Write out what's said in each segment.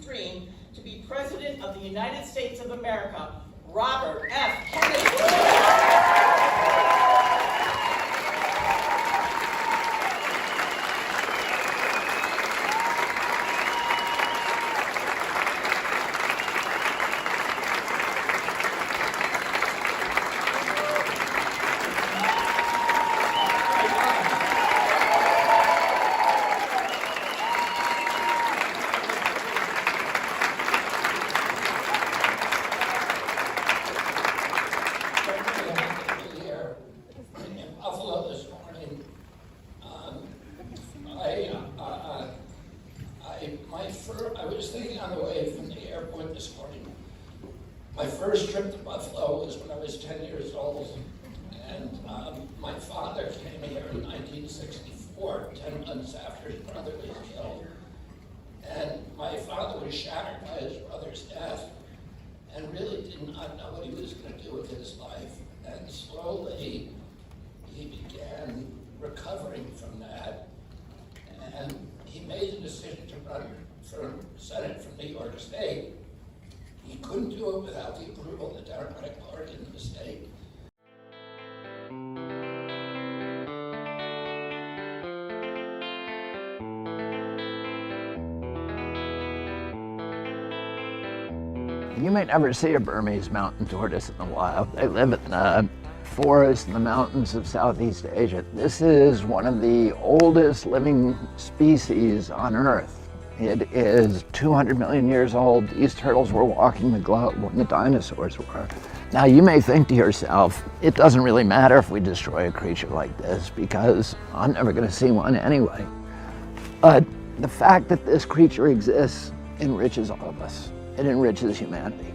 dream to be President of the United States of America, Robert F. Kennedy. I was thinking on the way from the airport this morning. My first trip to Buffalo was when I was 10 years old, and my father came here in 1964, 10 months after his brother was killed. And my father was shattered by his brother's death and really did not know what he was going to do with his life. And slowly, he began recovering from that. And he made the decision to run for Senate from New York State. He couldn't do it without the approval of the Democratic Party in the state. You may never see a Burmese mountain tortoise in the wild. They live in the forests and the mountains of Southeast Asia. This is one of the oldest living species on Earth. It is 200 million years old. These turtles were walking the globe when the dinosaurs were. Now you may think to yourself, it doesn't really matter if we destroy a creature like this because I'm never going to see one anyway. But the fact that this creature exists enriches all of us. It enriches humanity.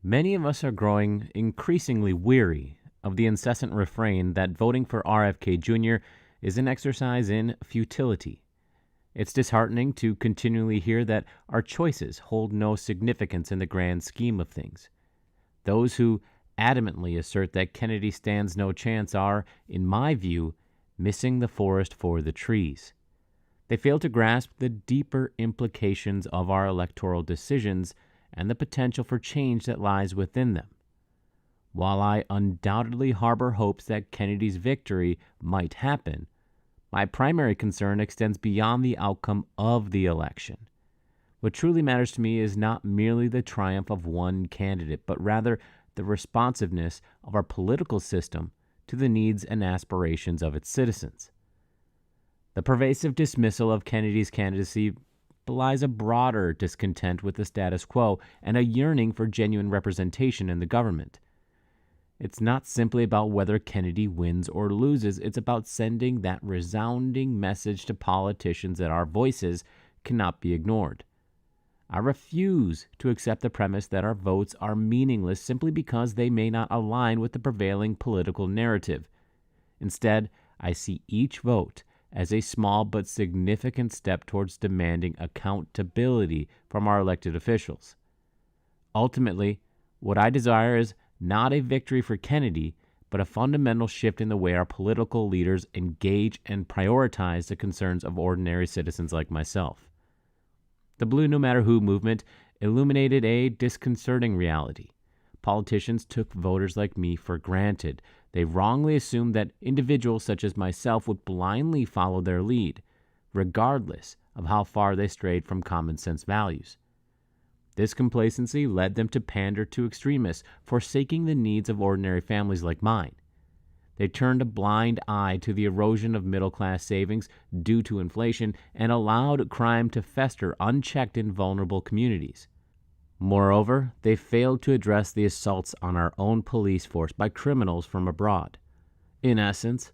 Many of us are growing increasingly weary of the incessant refrain that voting for RFK Jr. is an exercise in futility. It's disheartening to continually hear that our choices hold no significance in the grand scheme of things. Those who adamantly assert that Kennedy stands no chance are, in my view, missing the forest for the trees. They fail to grasp the deeper implications of our electoral decisions and the potential for change that lies within them. While I undoubtedly harbor hopes that Kennedy's victory might happen, my primary concern extends beyond the outcome of the election. What truly matters to me is not merely the triumph of one candidate, but rather the responsiveness of our political system to the needs and aspirations of its citizens. The pervasive dismissal of Kennedy's candidacy belies a broader discontent with the status quo and a yearning for genuine representation in the government. It's not simply about whether Kennedy wins or loses. It's about sending that resounding message to politicians that our voices cannot be ignored. I refuse to accept the premise that our votes are meaningless simply because they may not align with the prevailing political narrative. Instead, I see each vote as a small but significant step towards demanding accountability from our elected officials. Ultimately, what I desire is not a victory for Kennedy, but a fundamental shift in the way our political leaders engage and prioritize the concerns of ordinary citizens like myself. The Blue No Matter Who movement illuminated a disconcerting reality. Politicians took voters like me for granted. They wrongly assumed that individuals such as myself would blindly follow their lead, regardless of how far they strayed from common sense values. This complacency led them to pander to extremists, forsaking the needs of ordinary families like mine. They turned a blind eye to the erosion of middle-class savings due to inflation and allowed crime to fester unchecked in vulnerable communities. Moreover, they failed to address the assaults on our own police force by criminals from abroad. In essence,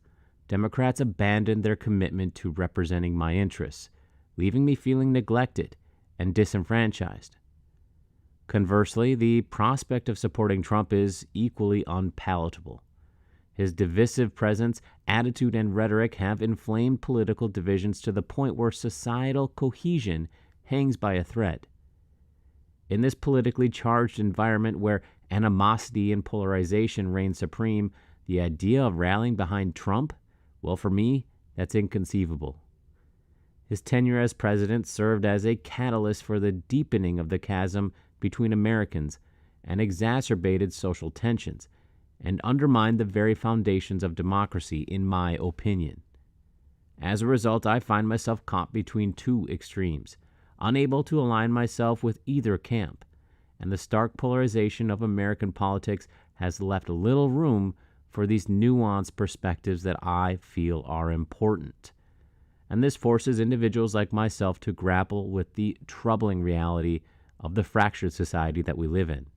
Democrats abandoned their commitment to representing my interests, leaving me feeling neglected and disenfranchised. Conversely, the prospect of supporting Trump is equally unpalatable. His divisive presence, attitude, and rhetoric have inflamed political divisions to the point where societal cohesion hangs by a thread. In this politically charged environment where animosity and polarization reign supreme, the idea of rallying behind Trump, well, for me, that's inconceivable. His tenure as president served as a catalyst for the deepening of the chasm between Americans and exacerbated social tensions and undermined the very foundations of democracy, in my opinion. As a result, I find myself caught between two extremes, unable to align myself with either camp, and the stark polarization of American politics has left little room for these nuanced perspectives that I feel are important. And this forces individuals like myself to grapple with the troubling reality of the fractured society that we live in.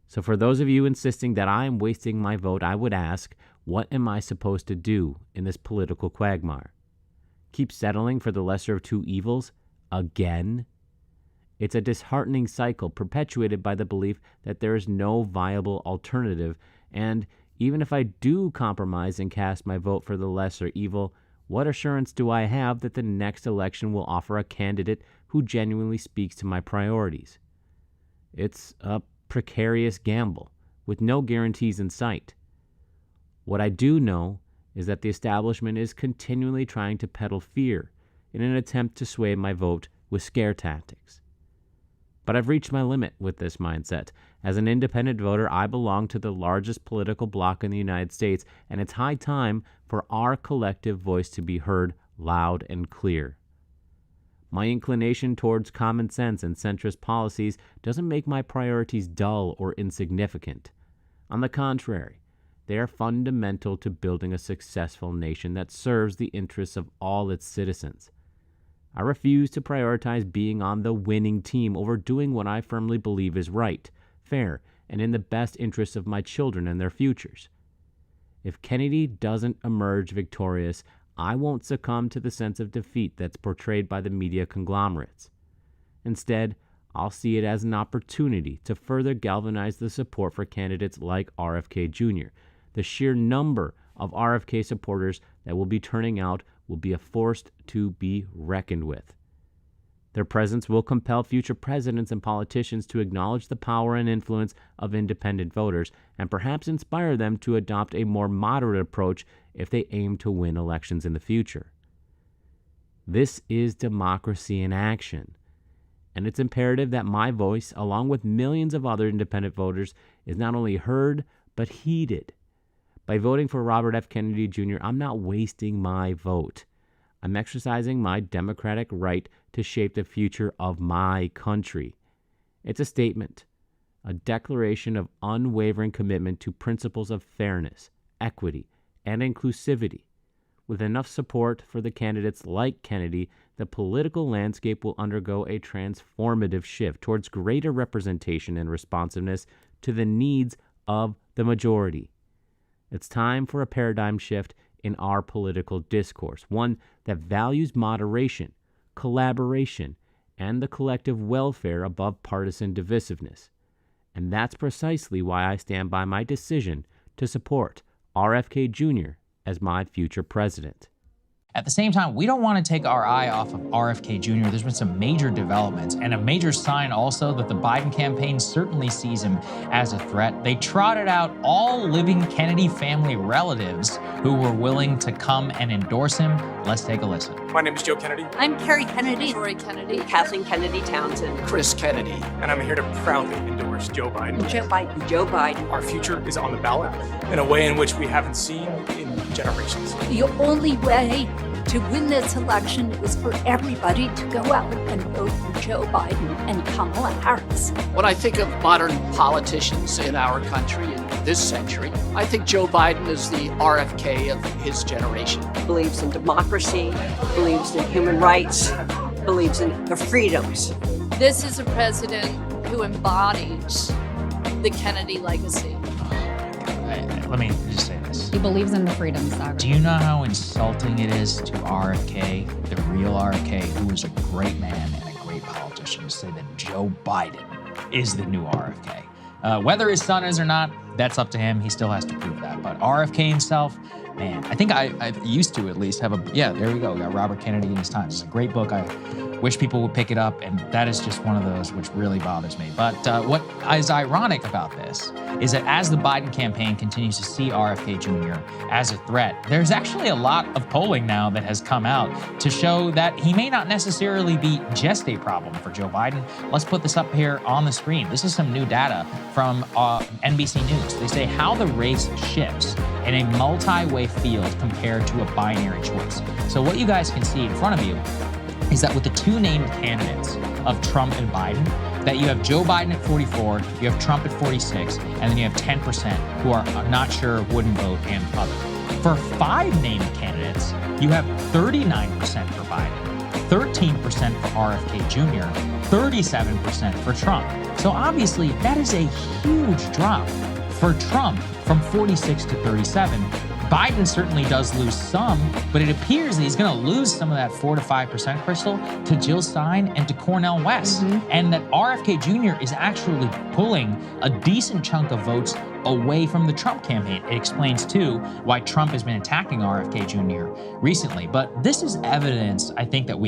So for those of you insisting that I am wasting my vote, I would ask, what am I supposed to do in this political quagmire? Keep settling for the lesser of two evils again? It's a disheartening cycle perpetuated by the belief that there is no viable alternative, and even if I do compromise and cast my vote for the lesser evil, what assurance do I have that the next election will offer a candidate who genuinely speaks to my priorities? It's a precarious gamble with no guarantees in sight. What I do know is that the establishment is continually trying to peddle fear in an attempt to sway my vote with scare tactics. But I've reached my limit with this mindset. As an independent voter, I belong to the largest political bloc in the United States, and it's high time for our collective voice to be heard loud and clear. My inclination towards common sense and centrist policies doesn't make my priorities dull or insignificant. On the contrary, they are fundamental to building a successful nation that serves the interests of all its citizens. I refuse to prioritize being on the winning team over doing what I firmly believe is right, fair, and in the best interests of my children and their futures. If Kennedy doesn't emerge victorious, I won't succumb to the sense of defeat that's portrayed by the media conglomerates. Instead, I'll see it as an opportunity to further galvanize the support for candidates like RFK Jr. The sheer number of RFK supporters that will be turning out will be a force to be reckoned with. Their presence will compel future presidents and politicians to acknowledge the power and influence of independent voters and perhaps inspire them to adopt a more moderate approach if they aim to win elections in the future. This is democracy in action, and it's imperative that my voice, along with millions of other independent voters, is not only heard but heeded. By voting for Robert F. Kennedy Jr., I'm not wasting my vote. I'm exercising my democratic right to shape the future of my country. It's a statement, a declaration of unwavering commitment to principles of fairness, equity, and inclusivity. With enough support for the candidates like Kennedy, the political landscape will undergo a transformative shift towards greater representation and responsiveness to the needs of the majority. It's time for a paradigm shift in our political discourse, one that values moderation, collaboration, and the collective welfare above partisan divisiveness. And that's precisely why I stand by my decision to support RFK Jr. as my future president. At the same time, we don't want to take our eye off of RFK Jr. There's been some major developments and a major sign also that the Biden campaign certainly sees him as a threat. They trotted out all living Kennedy family relatives who were willing to come and endorse him. Let's take a listen. My name is Joe Kennedy. I'm Carrie Kennedy. Roy Kennedy. Kathleen Kennedy Townsend. Chris Kennedy. And I'm here to proudly endorse Joe Biden. Joe Biden. Joe Biden. Our future is on the ballot in a way in which we haven't seen in generations. The only way to win this election is for everybody to go out and vote for Joe Biden and Kamala Harris. When I think of modern politicians in our country in this century, I think Joe Biden is the RFK of his generation. Believes in democracy, believes in human rights, believes in the freedoms. This is a president who embodies the Kennedy legacy. Let me just say this. He believes in the freedom saga. Do you know how insulting it is to RFK, the real RFK, who was a great man and a great politician, to say that Joe Biden is the new RFK? Whether his son is or not, that's up to him. He still has to prove that. But RFK himself, man, I think I used to at least have yeah, there you go. We got Robert Kennedy in His Times. It's a great book. I wish people would pick it up, and that is just one of those which really bothers me. But what is ironic about this is that as the Biden campaign continues to see RFK Jr. as a threat, there's actually a lot of polling now that has come out to show that he may not necessarily be just a problem for Joe Biden. Let's put this up here on the screen. This is some new data from NBC News. They say how the race shifts in a multi-way field compared to a binary choice. So what you guys can see in front of you is that with the two named candidates of Trump and Biden, that you have Joe Biden at 44, you have Trump at 46, and then you have 10% who are not sure, wouldn't vote, and other. For 5 named candidates, you have 39% for Biden, 13% for RFK Jr., 37% for Trump. So obviously, that is a huge drop for Trump from 46 to 37. Biden certainly does lose some, but it appears that he's going to lose some of that 4 to 5%, Crystal, to Jill Stein and to Cornel West. And that RFK Jr. is actually pulling a decent chunk of votes away from the Trump campaign. It explains, too, why Trump has been attacking RFK Jr. recently. But this is evidence, I think, that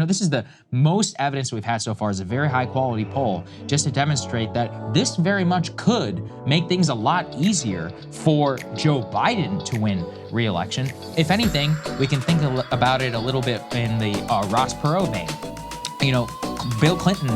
this is the most evidence we've had so far, is a very high quality poll, just to demonstrate that this very much could make things a lot easier for Joe Biden to win re-election. If anything, we can think about it a little bit in the Ross Perot vein. Bill Clinton,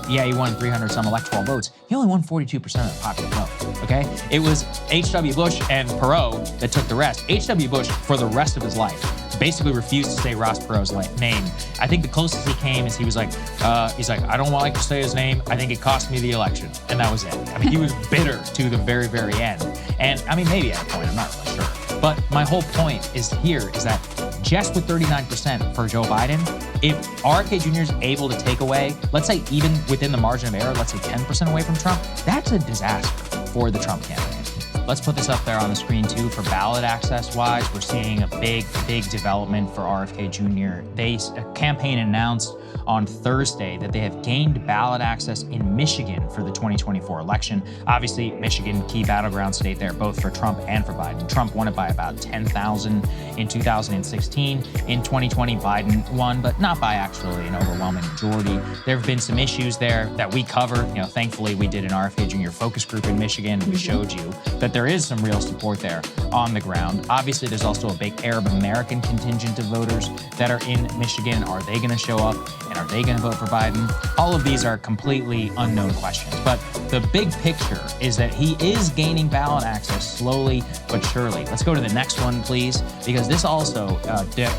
yeah, he won 300 some electoral votes. He only won 42% of the popular vote, okay? It was H.W. Bush and Perot that took the rest. H.W. Bush, for the rest of his life, basically refused to say Ross Perot's name. I think the closest he came is he's like, I don't like to say his name. I think it cost me the election. And that was it. I mean, he was bitter to the very, very end. And I mean, maybe at a point, I'm not really sure. But my whole point is that just with 39% for Joe Biden, if RFK Jr. is able to take away, let's say even within the margin of error, let's say 10% away from Trump, that's a disaster for the Trump campaign. Let's put this up there on the screen too. For ballot access wise, we're seeing a big development for RFK Jr. A campaign announced on Thursday that they have gained ballot access in Michigan for the 2024 election. Obviously, Michigan, key battleground state there, both for Trump and for Biden. Trump won it by about 10,000 in 2016. In 2020, Biden won, but not by actually an overwhelming majority. There have been some issues there that we covered. Thankfully, we did an RFK Jr. focus group in Michigan. We showed you that there is some real support there on the ground. Obviously, there's also a big Arab American contingent of voters that are in Michigan. Are they going to show up? And are they going to vote for Biden? All of these are completely unknown questions. But the big picture is that he is gaining ballot access slowly but surely. Let's go to the next one, please, because this also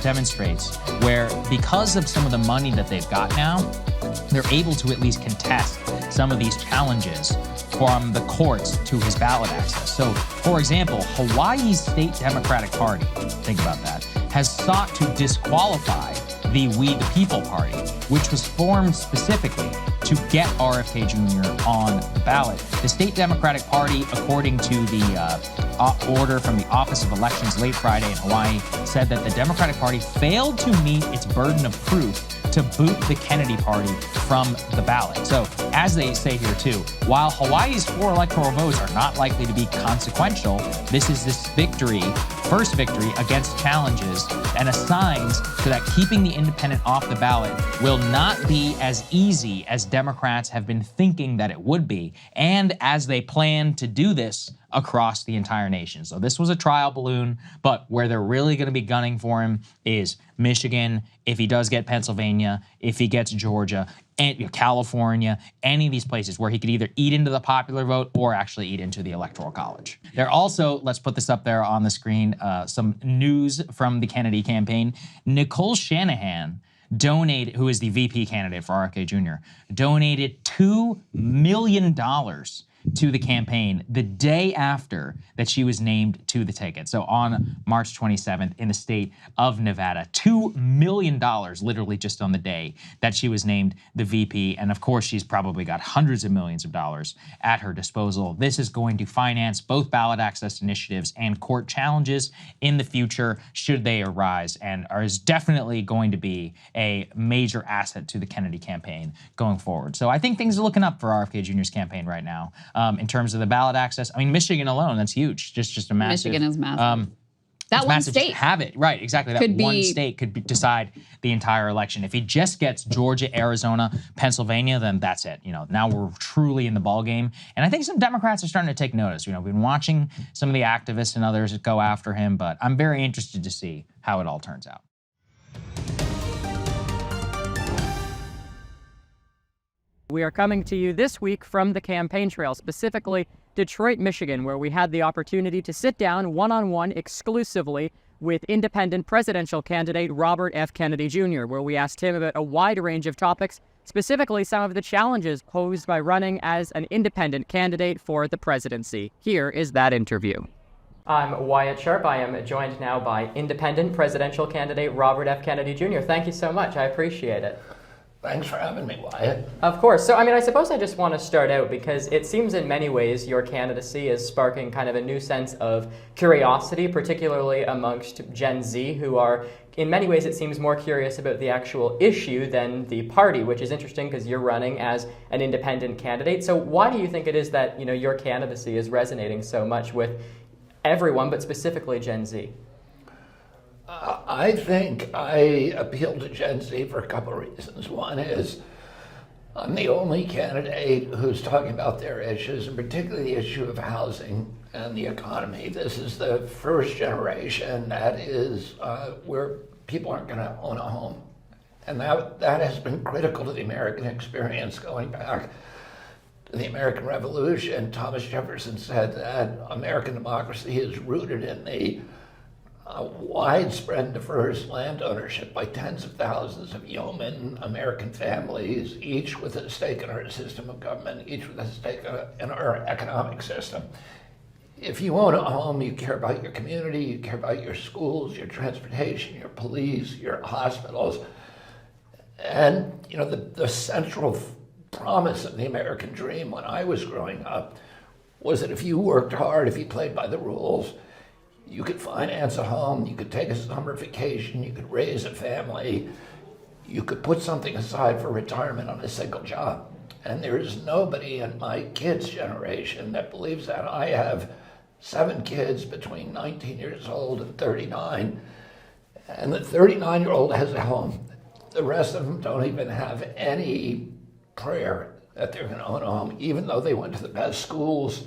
demonstrates where, because of some of the money that they've got now, they're able to at least contest some of these challenges from the courts to his ballot access. So, for example, Hawaii's state Democratic Party, think about that, has sought to disqualify the We the People Party, which was formed specifically to get RFK Jr. on the ballot. The state Democratic Party, according to the order from the Office of Elections late Friday in Hawaii, said that the Democratic Party failed to meet its burden of proof to boot the Kennedy Party from the ballot. So, as they say here too, while Hawaii's 4 electoral votes are not likely to be consequential, this is first victory against challenges, and a signs to that keeping the independent off the ballot will not be as easy as Democrats have been thinking that it would be, and as they plan to do this across the entire nation. So this was a trial balloon, but where they're really going to be gunning for him is Michigan, if he does get Pennsylvania, if he gets Georgia, and California, any of these places where he could either eat into the popular vote or actually eat into the Electoral College. There also, let's put this up there on the screen, some news from the Kennedy campaign. Nicole Shanahan donated, who is the VP candidate for RFK Jr., donated $2 million to the campaign the day after that she was named to the ticket. So on March 27th in the state of Nevada, $2 million literally just on the day that she was named the VP. And of course, she's probably got hundreds of millions of dollars at her disposal. This is going to finance both ballot access initiatives and court challenges in the future should they arise, and is definitely going to be a major asset to the Kennedy campaign going forward. So I think things are looking up for RFK Jr.'s campaign right now. In terms of the ballot access, I mean, Michigan alone, that's huge. Just a massive. Michigan is massive. That one massive. state. Have it. Right, exactly. That one state could decide the entire election. If he just gets Georgia, Arizona, Pennsylvania, then that's it. Now we're truly in the ball game. And I think some Democrats are starting to take notice. We've been watching some of the activists and others go after him, but I'm very interested to see how it all turns out. We are coming to you this week from the campaign trail, specifically Detroit, Michigan, where we had the opportunity to sit down one-on-one exclusively with independent presidential candidate Robert F. Kennedy Jr., where we asked him about a wide range of topics, specifically some of the challenges posed by running as an independent candidate for the presidency. Here is that interview. I'm Wyatt Sharp. I am joined now by independent presidential candidate Robert F. Kennedy Jr. Thank you so much. I appreciate it. Thanks for having me, Wyatt. Of course. So, I suppose I just want to start out because it seems in many ways your candidacy is sparking kind of a new sense of curiosity, particularly amongst Gen Z, who are, in many ways, it seems more curious about the actual issue than the party, which is interesting because you're running as an independent candidate. So why do you think it is that, your candidacy is resonating so much with everyone, but specifically Gen Z? I think I appeal to Gen Z for a couple of reasons. One is I'm the only candidate who's talking about their issues, and particularly the issue of housing and the economy. This is the first generation that is where people aren't going to own a home. And that has been critical to the American experience going back to the American Revolution. Thomas Jefferson said that American democracy is rooted in the widespread diverse land ownership by tens of thousands of yeoman American families, each with a stake in our system of government, each with a stake in our economic system. If you own a home, you care about your community, you care about your schools, your transportation, your police, your hospitals. And the central promise of the American dream when I was growing up was that if you worked hard, if you played by the rules, you could finance a home, you could take a summer vacation, you could raise a family, you could put something aside for retirement on a single job. And there is nobody in my kids' generation that believes that. I have 7 kids between 19 years old and 39, and the 39-year-old has a home. The rest of them don't even have any prayer that they're gonna own a home, even though they went to the best schools,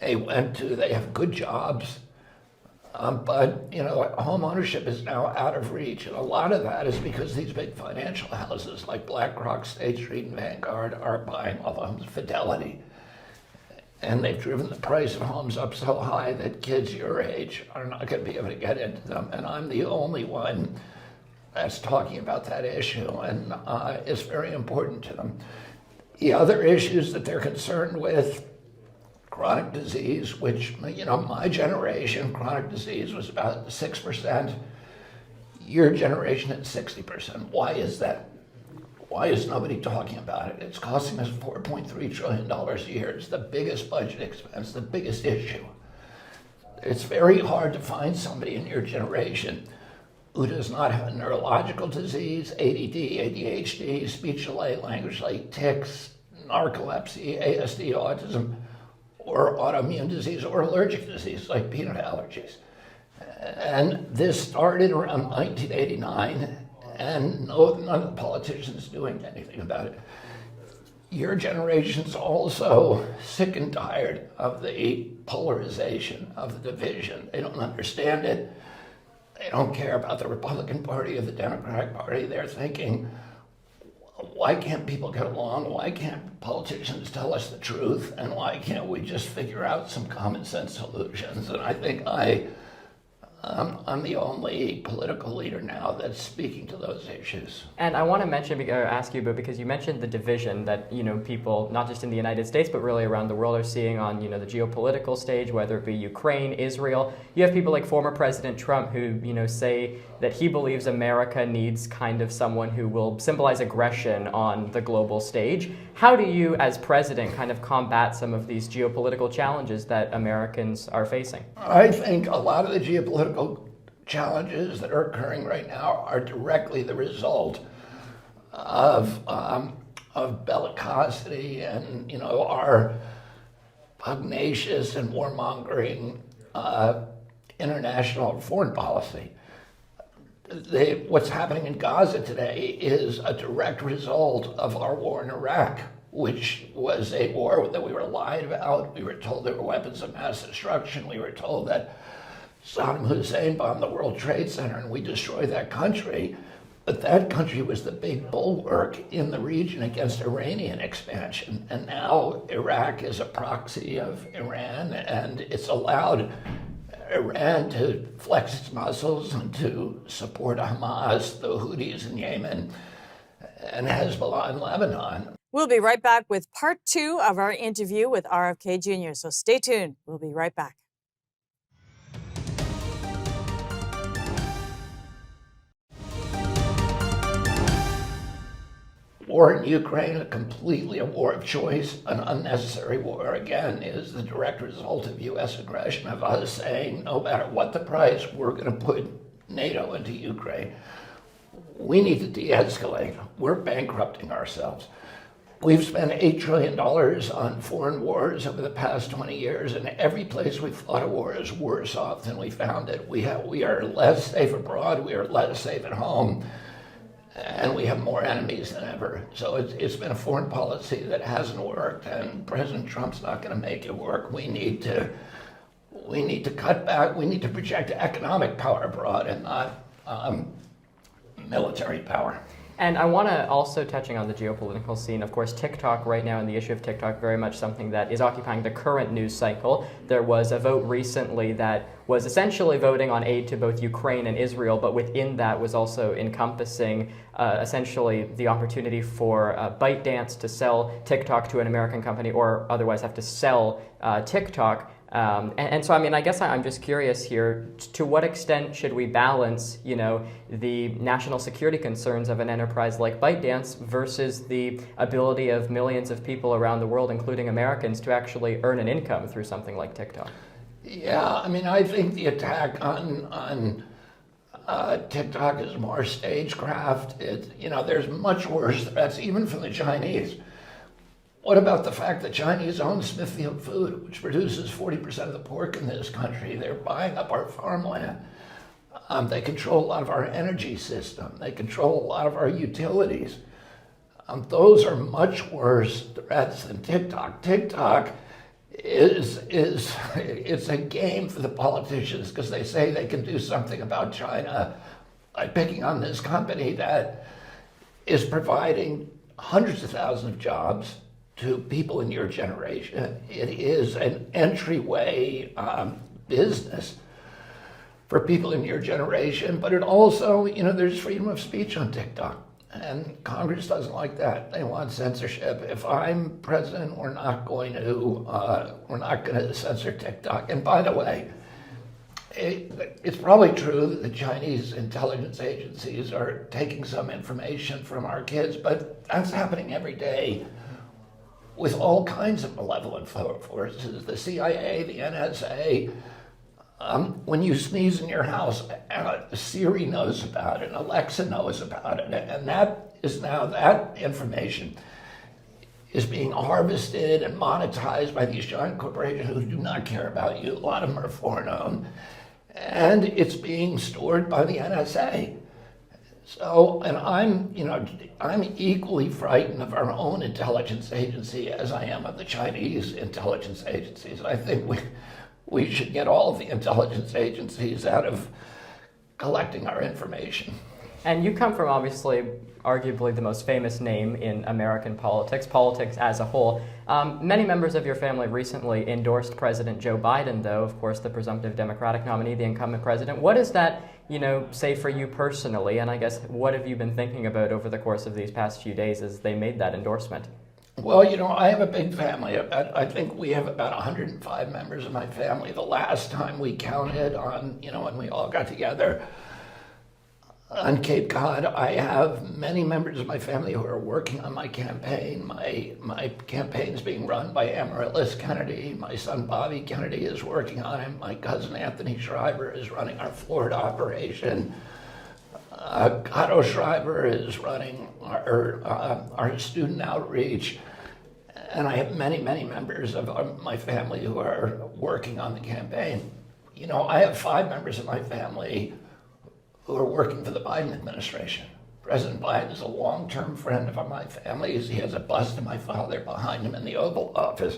they have good jobs. But home ownership is now out of reach, and a lot of that is because these big financial houses like BlackRock, State Street, and Vanguard are buying all the homes, Fidelity, and they've driven the price of homes up so high that kids your age are not going to be able to get into them. And I'm the only one that's talking about that issue, and it's very important to them. The other issues that they're concerned with: chronic disease, which, my generation, chronic disease was about 6%. Your generation at 60%. Why is that? Why is nobody talking about it? It's costing us $4.3 trillion a year. It's the biggest budget expense, the biggest issue. It's very hard to find somebody in your generation who does not have a neurological disease, ADD, ADHD, speech delay, language delay, tics, narcolepsy, ASD, autism, or autoimmune disease or allergic disease like peanut allergies. And this started around 1989, and none of the politicians doing anything about it. Your generation's also sick and tired of the polarization, of the division. They don't understand it. They don't care about the Republican Party or the Democratic Party. They're thinking, why can't people get along? Why can't politicians tell us the truth? And why can't we just figure out some common sense solutions? And I think I'm the only political leader now that's speaking to those issues. And I want to ask you about, because you mentioned the division that, people, not just in the United States, but really around the world are seeing on, the geopolitical stage, whether it be Ukraine, Israel. You have people like former President Trump who, say that he believes America needs kind of someone who will symbolize aggression on the global stage. How do you, as president, kind of combat some of these geopolitical challenges that Americans are facing? I think a lot of the geopolitical challenges that are occurring right now are directly the result of bellicosity and our pugnacious and warmongering international foreign policy. What's happening in Gaza today is a direct result of our war in Iraq, which was a war that we were lied about. We were told there were weapons of mass destruction. We were told that Saddam Hussein bombed the World Trade Center and we destroyed that country. But that country was the big bulwark in the region against Iranian expansion. And now Iraq is a proxy of Iran, and it's allowed Iran to flex its muscles and to support Hamas, the Houthis in Yemen, and Hezbollah in Lebanon. We'll be right back with part 2 of our interview with RFK Jr., so stay tuned. We'll be right back. War in Ukraine, completely a war of choice, an unnecessary war, again, is the direct result of U.S. aggression, of us saying, no matter what the price, we're going to put NATO into Ukraine. We need to de-escalate. We're bankrupting ourselves. We've spent $8 trillion on foreign wars over the past 20 years, and every place we've fought a war is worse off than we found it. We are less safe abroad, we are less safe at home, and we have more enemies than ever. So it's been a foreign policy that hasn't worked, and President Trump's not going to make it work. We need to cut back. We need to project economic power abroad and not military power. And I want to also, touching on the geopolitical scene, of course, TikTok right now, and the issue of TikTok, very much something that is occupying the current news cycle. There was a vote recently that was essentially voting on aid to both Ukraine and Israel, but within that was also encompassing essentially the opportunity for ByteDance to sell TikTok to an American company, or otherwise have to sell TikTok. And so, I mean, I guess I'm just curious here, to what extent should we balance, the national security concerns of an enterprise like ByteDance versus the ability of millions of people around the world, including Americans, to actually earn an income through something like TikTok? Yeah, I mean, I think the attack on TikTok is more stagecraft. There's much worse threats, even from the Chinese. What about the fact that Chinese own Smithfield Food, which produces 40% of the pork in this country? They're buying up our farmland. They control a lot of our energy system. They control a lot of our utilities. Those are much worse threats than TikTok. TikTok it's a game for the politicians because they say they can do something about China by picking on this company that is providing hundreds of thousands of jobs to people in your generation. It is an entryway business for people in your generation, but it also, there's freedom of speech on TikTok, and Congress doesn't like that. They want censorship. If I'm president, we're not going to censor TikTok. And by the way, it's probably true that the Chinese intelligence agencies are taking some information from our kids, but that's happening every day with all kinds of malevolent forces, the CIA, the NSA. When you sneeze in your house, Siri knows about it, Alexa knows about it, and that information is being harvested and monetized by these giant corporations who do not care about you. A lot of them are foreign-owned, and it's being stored by the NSA. So, and I'm equally frightened of our own intelligence agency as I am of the Chinese intelligence agencies. I think we should get all of the intelligence agencies out of collecting our information. And you come from, obviously, arguably the most famous name in American politics as a whole. Many members of your family recently endorsed President Joe Biden, though, of course, the presumptive Democratic nominee, the incumbent president. What does that, say for you personally? And I guess, what have you been thinking about over the course of these past few days as they made that endorsement? Well, I have a big family. I think we have about 105 members of my family. The last time we counted on, when we all got together on Cape Cod, I have many members of my family who are working on my campaign. My campaign is being run by Amaryllis Kennedy. My son Bobby Kennedy is working on it. My cousin Anthony Schreiber is running our Florida operation. Otto Schreiber is running our student outreach. And I have many, many members of my family who are working on the campaign. You know, I have 5 members of my family who are working for the Biden administration. President Biden is a long-term friend of my family's. He has a bust of my father behind him in the Oval Office.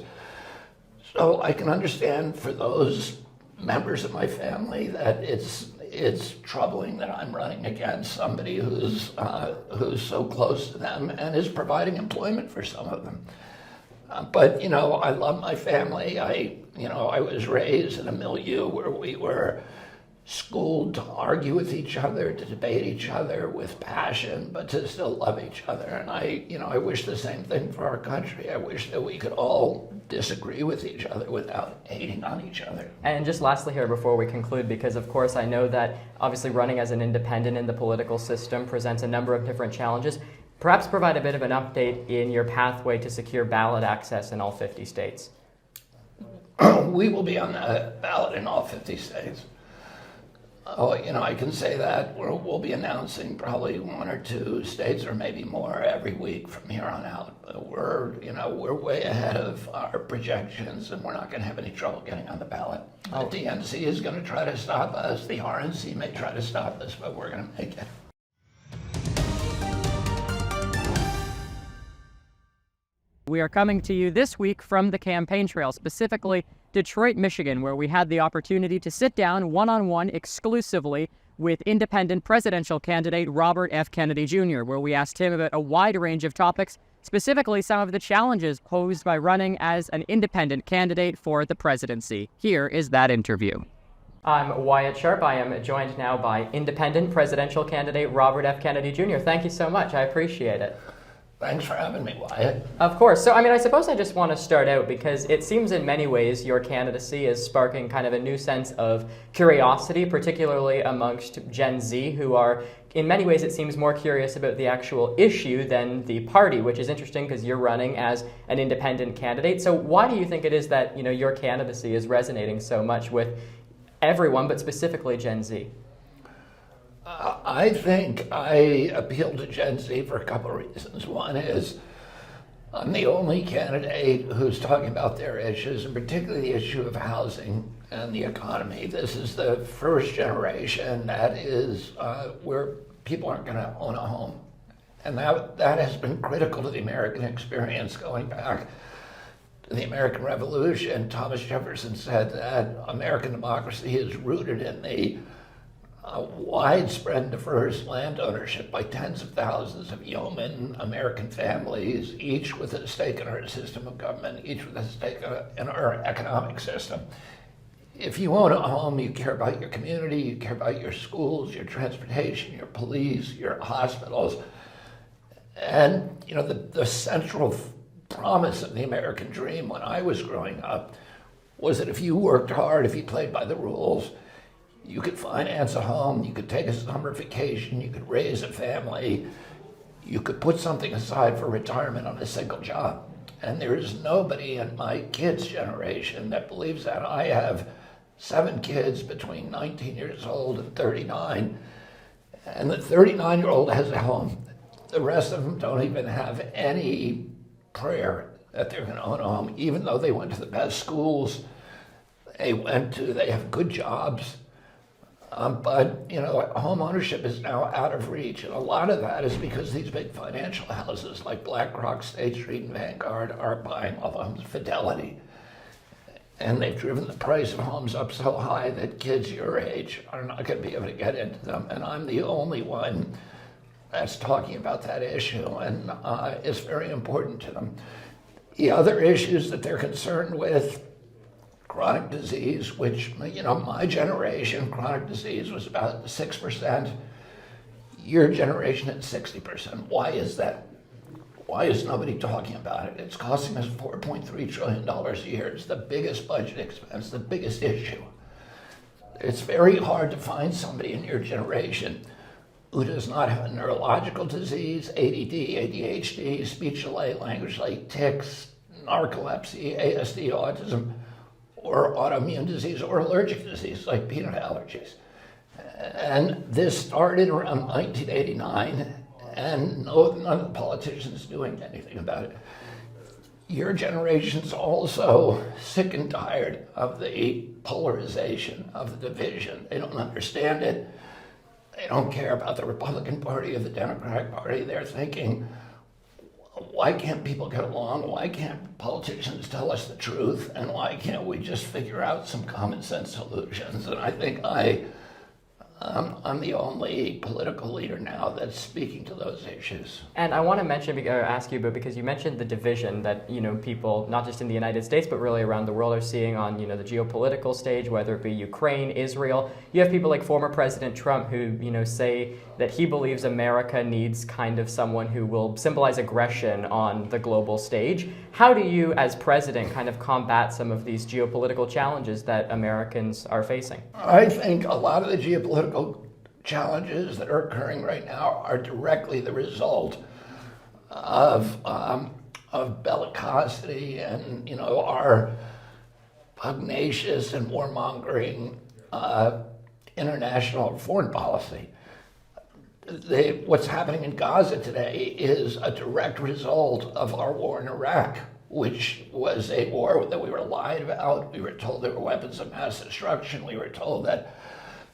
So I can understand for those members of my family that it's troubling that I'm running against somebody who's so close to them and is providing employment for some of them. But you know, I love my family. I was raised in a milieu where we were schooled to argue with each other, to debate each other with passion, but to still love each other. And I wish the same thing for our country. I wish that we could all disagree with each other without hating on each other. And just lastly here before we conclude, because of course I know that obviously running as an independent in the political system presents a number of different challenges. Perhaps provide a bit of an update in your pathway to secure ballot access in all 50 states. We will be on the ballot in all 50 states. Oh, you know, I can say that we'll be announcing probably 1 or 2 states or maybe more every week from here on out. We're way ahead of our projections, and we're not going to have any trouble getting on the ballot. The DNC is going to try to stop us. The RNC may try to stop us, but we're going to make it. We are coming to you this week from the campaign trail, specifically Detroit, Michigan, where we had the opportunity to sit down one-on-one exclusively with independent presidential candidate Robert F. Kennedy Jr., where we asked him about a wide range of topics, specifically some of the challenges posed by running as an independent candidate for the presidency. Here is that interview. I'm Wyatt Sharp. I am joined now by independent presidential candidate Robert F. Kennedy Jr. Thank you so much. I appreciate it. Thanks for having me, Wyatt. Of course. So, I suppose I just want to start out because it seems in many ways your candidacy is sparking kind of a new sense of curiosity, particularly amongst Gen Z, who are, in many ways, it seems more curious about the actual issue than the party, which is interesting because you're running as an independent candidate. So why do you think it is that, your candidacy is resonating so much with everyone, but specifically Gen Z? I think I appeal to Gen Z for a couple of reasons. One is I'm the only candidate who's talking about their issues, and particularly the issue of housing and the economy. This is the first generation that is where people aren't going to own a home. And that has been critical to the American experience going back to the American Revolution. Thomas Jefferson said that American democracy is rooted in the widespread diverse land ownership by tens of thousands of yeoman American families, each with a stake in our system of government, each with a stake in our economic system. If you own a home, you care about your community, you care about your schools, your transportation, your police, your hospitals. And the central promise of the American dream when I was growing up was that if you worked hard, if you played by the rules, you could finance a home, you could take a summer vacation, you could raise a family, you could put something aside for retirement on a single job. And there is nobody in my kids' generation that believes that. I have 7 kids between 19 years old and 39, and the 39-year-old has a home. The rest of them don't even have any prayer that they're going to own a home, even though they went to the best schools, they have good jobs. But home ownership is now out of reach, and a lot of that is because these big financial houses like BlackRock, State Street, and Vanguard are buying all the homes, Fidelity, and they've driven the price of homes up so high that kids your age are not going to be able to get into them. And I'm the only one that's talking about that issue, and it's very important to them. The other issues that they're concerned with: chronic disease, which, my generation, chronic disease was about 6%. Your generation at 60%. Why is that? Why is nobody talking about it? It's costing us $4.3 trillion a year. It's the biggest budget expense, the biggest issue. It's very hard to find somebody in your generation who does not have a neurological disease, ADD, ADHD, speech delay, language delay, tics, narcolepsy, ASD, autism, or autoimmune disease or allergic disease like peanut allergies. And this started around 1989, and none of the politicians doing anything about it. your generation's also sick and tired of the polarization, of the division. They don't understand it. They don't care about the Republican Party or the Democratic Party. They're thinking, why can't people get along? Why can't politicians tell us the truth? And why can't we just figure out some common sense solutions? And I think I'm the only political leader now that's speaking to those issues. And I want to mention, or ask you, but because you mentioned the division that, people, not just in the United States, but really around the world are seeing on, the geopolitical stage, whether it be Ukraine, Israel. You have people like former President Trump who, say that he believes America needs kind of someone who will symbolize aggression on the global stage. How do you, as president, kind of combat some of these geopolitical challenges that Americans are facing? I think a lot of the geopolitical challenges that are occurring right now are directly the result of bellicosity and our pugnacious and warmongering international foreign policy. What's happening in Gaza today is a direct result of our war in Iraq, which was a war that we were lied about. We were told there were weapons of mass destruction. We were told that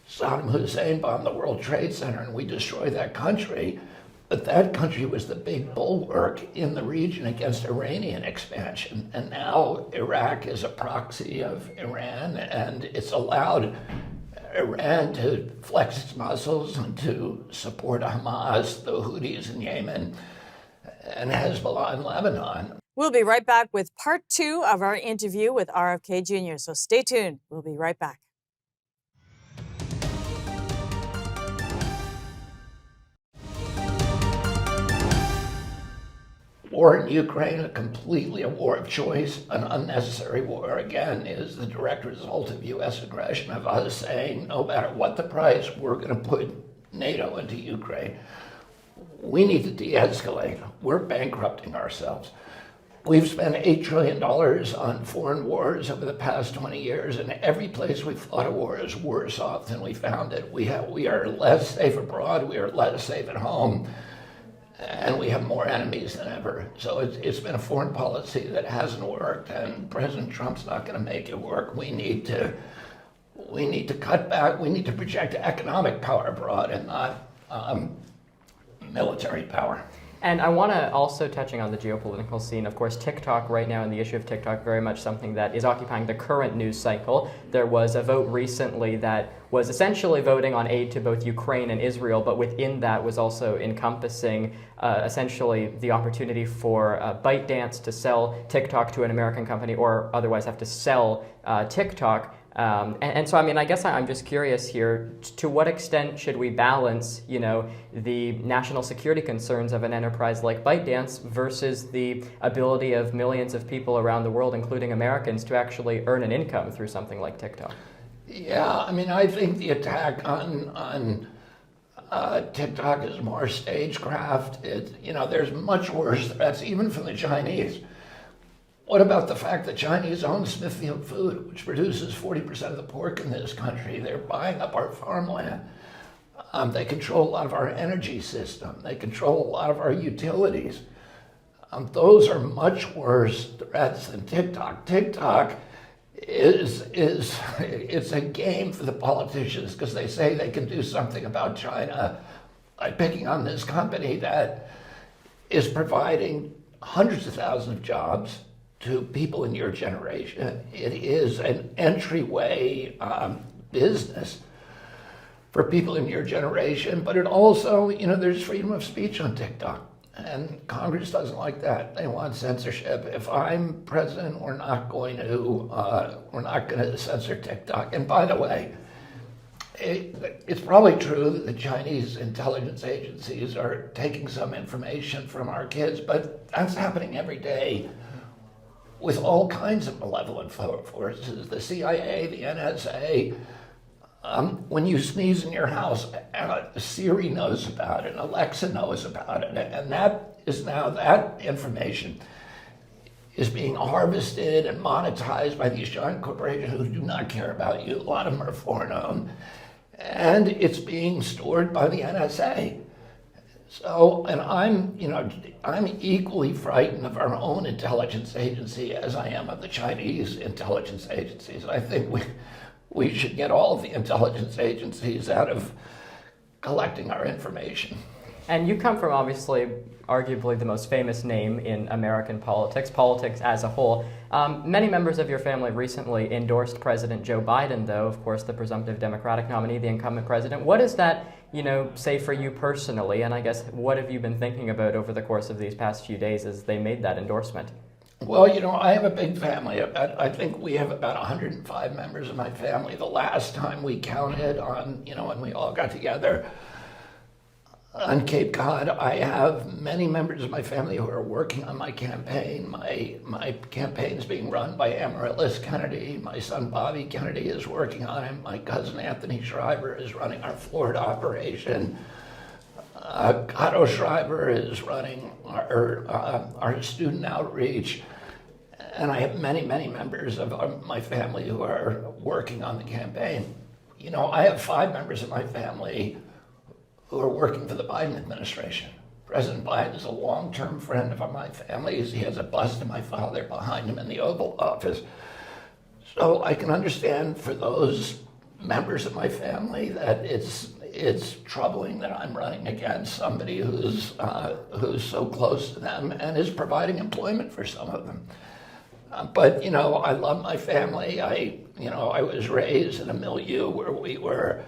Saddam Hussein bombed the World Trade Center and we destroyed that country. But that country was the big bulwark in the region against Iranian expansion. And now Iraq is a proxy of Iran, and it's allowed Iran to flex its muscles and to support Hamas, the Houthis in Yemen, and Hezbollah in Lebanon. We'll be right back with part 2 of our interview with RFK Jr., so stay tuned. We'll be right back. War in Ukraine, completely a war of choice, an unnecessary war, again, is the direct result of U.S. aggression, of us saying, no matter what the price, we're going to put NATO into Ukraine. We need to de-escalate. We're bankrupting ourselves. We've spent $8 trillion on foreign wars over the past 20 years, and every place we've fought a war is worse off than we found it. We are less safe abroad, we are less safe at home, and we have more enemies than ever. So it's been a foreign policy that hasn't worked, and President Trump's not going to make it work. We need to cut back. We need to project economic power abroad and not military power. And I want to also, touching on the geopolitical scene, of course, TikTok right now, and the issue of TikTok, very much something that is occupying the current news cycle. There was a vote recently that was essentially voting on aid to both Ukraine and Israel, but within that was also encompassing essentially the opportunity for ByteDance to sell TikTok to an American company, or otherwise have to sell TikTok. And so, I mean, I guess I'm just curious here, to what extent should we balance, the national security concerns of an enterprise like ByteDance versus the ability of millions of people around the world, including Americans, to actually earn an income through something like TikTok? Yeah, I mean, I think the attack on TikTok is more stagecraft. There's much worse threats, even from the Chinese. What about the fact that Chinese own Smithfield Food, which produces 40% of the pork in this country? They're buying up our farmland. They control a lot of our energy system. They control a lot of our utilities. Those are much worse threats than TikTok. TikTok it's a game for the politicians because they say they can do something about China by picking on this company that is providing hundreds of thousands of jobs to people in your generation. It is an entryway business for people in your generation, but it also, there's freedom of speech on TikTok, and Congress doesn't like that. They want censorship. If I'm president, we're not going to censor TikTok. And by the way, it's probably true that the Chinese intelligence agencies are taking some information from our kids, but that's happening every day with all kinds of malevolent forces, the CIA, the NSA. When you sneeze in your house, Siri knows about it, Alexa knows about it, and that information is being harvested and monetized by these giant corporations who do not care about you. A lot of them are foreign owned, and it's being stored by the NSA. So, and I'm equally frightened of our own intelligence agency as I am of the Chinese intelligence agencies. I think we should get all of the intelligence agencies out of collecting our information. And you come from obviously arguably the most famous name in American politics as a whole. Many members of your family recently endorsed President Joe Biden, though, of course, the presumptive Democratic nominee, the incumbent president. What does that, say for you personally? And I guess what have you been thinking about over the course of these past few days as they made that endorsement? Well, I have a big family. I think we have about 105 members of my family. The last time we counted on, when we all got together on Cape Cod, I have many members of my family who are working on my campaign. My campaign is being run by Amaryllis Kennedy. My son Bobby Kennedy is working on it. My cousin Anthony Schreiber is running our Florida operation. Otto Schreiber is running our student outreach. And I have many, many members of my family who are working on the campaign. I have 5 members of my family who are working for the Biden administration. President Biden is a long-term friend of my family's. He has a bust of my father behind him in the Oval Office. So I can understand for those members of my family that it's troubling that I'm running against somebody who's so close to them and is providing employment for some of them. But I love my family. I was raised in a milieu where we were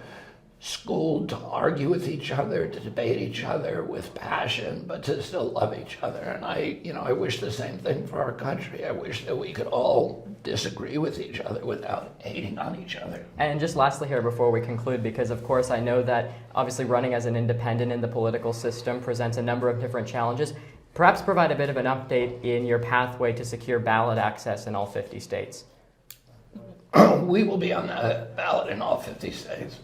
schooled to argue with each other, to debate each other with passion, but to still love each other. And I wish the same thing for our country. I wish that we could all disagree with each other without hating on each other. And just lastly here before we conclude, because of course I know that obviously running as an independent in the political system presents a number of different challenges. Perhaps provide a bit of an update in your pathway to secure ballot access in all 50 states. We will be on the ballot in all 50 states.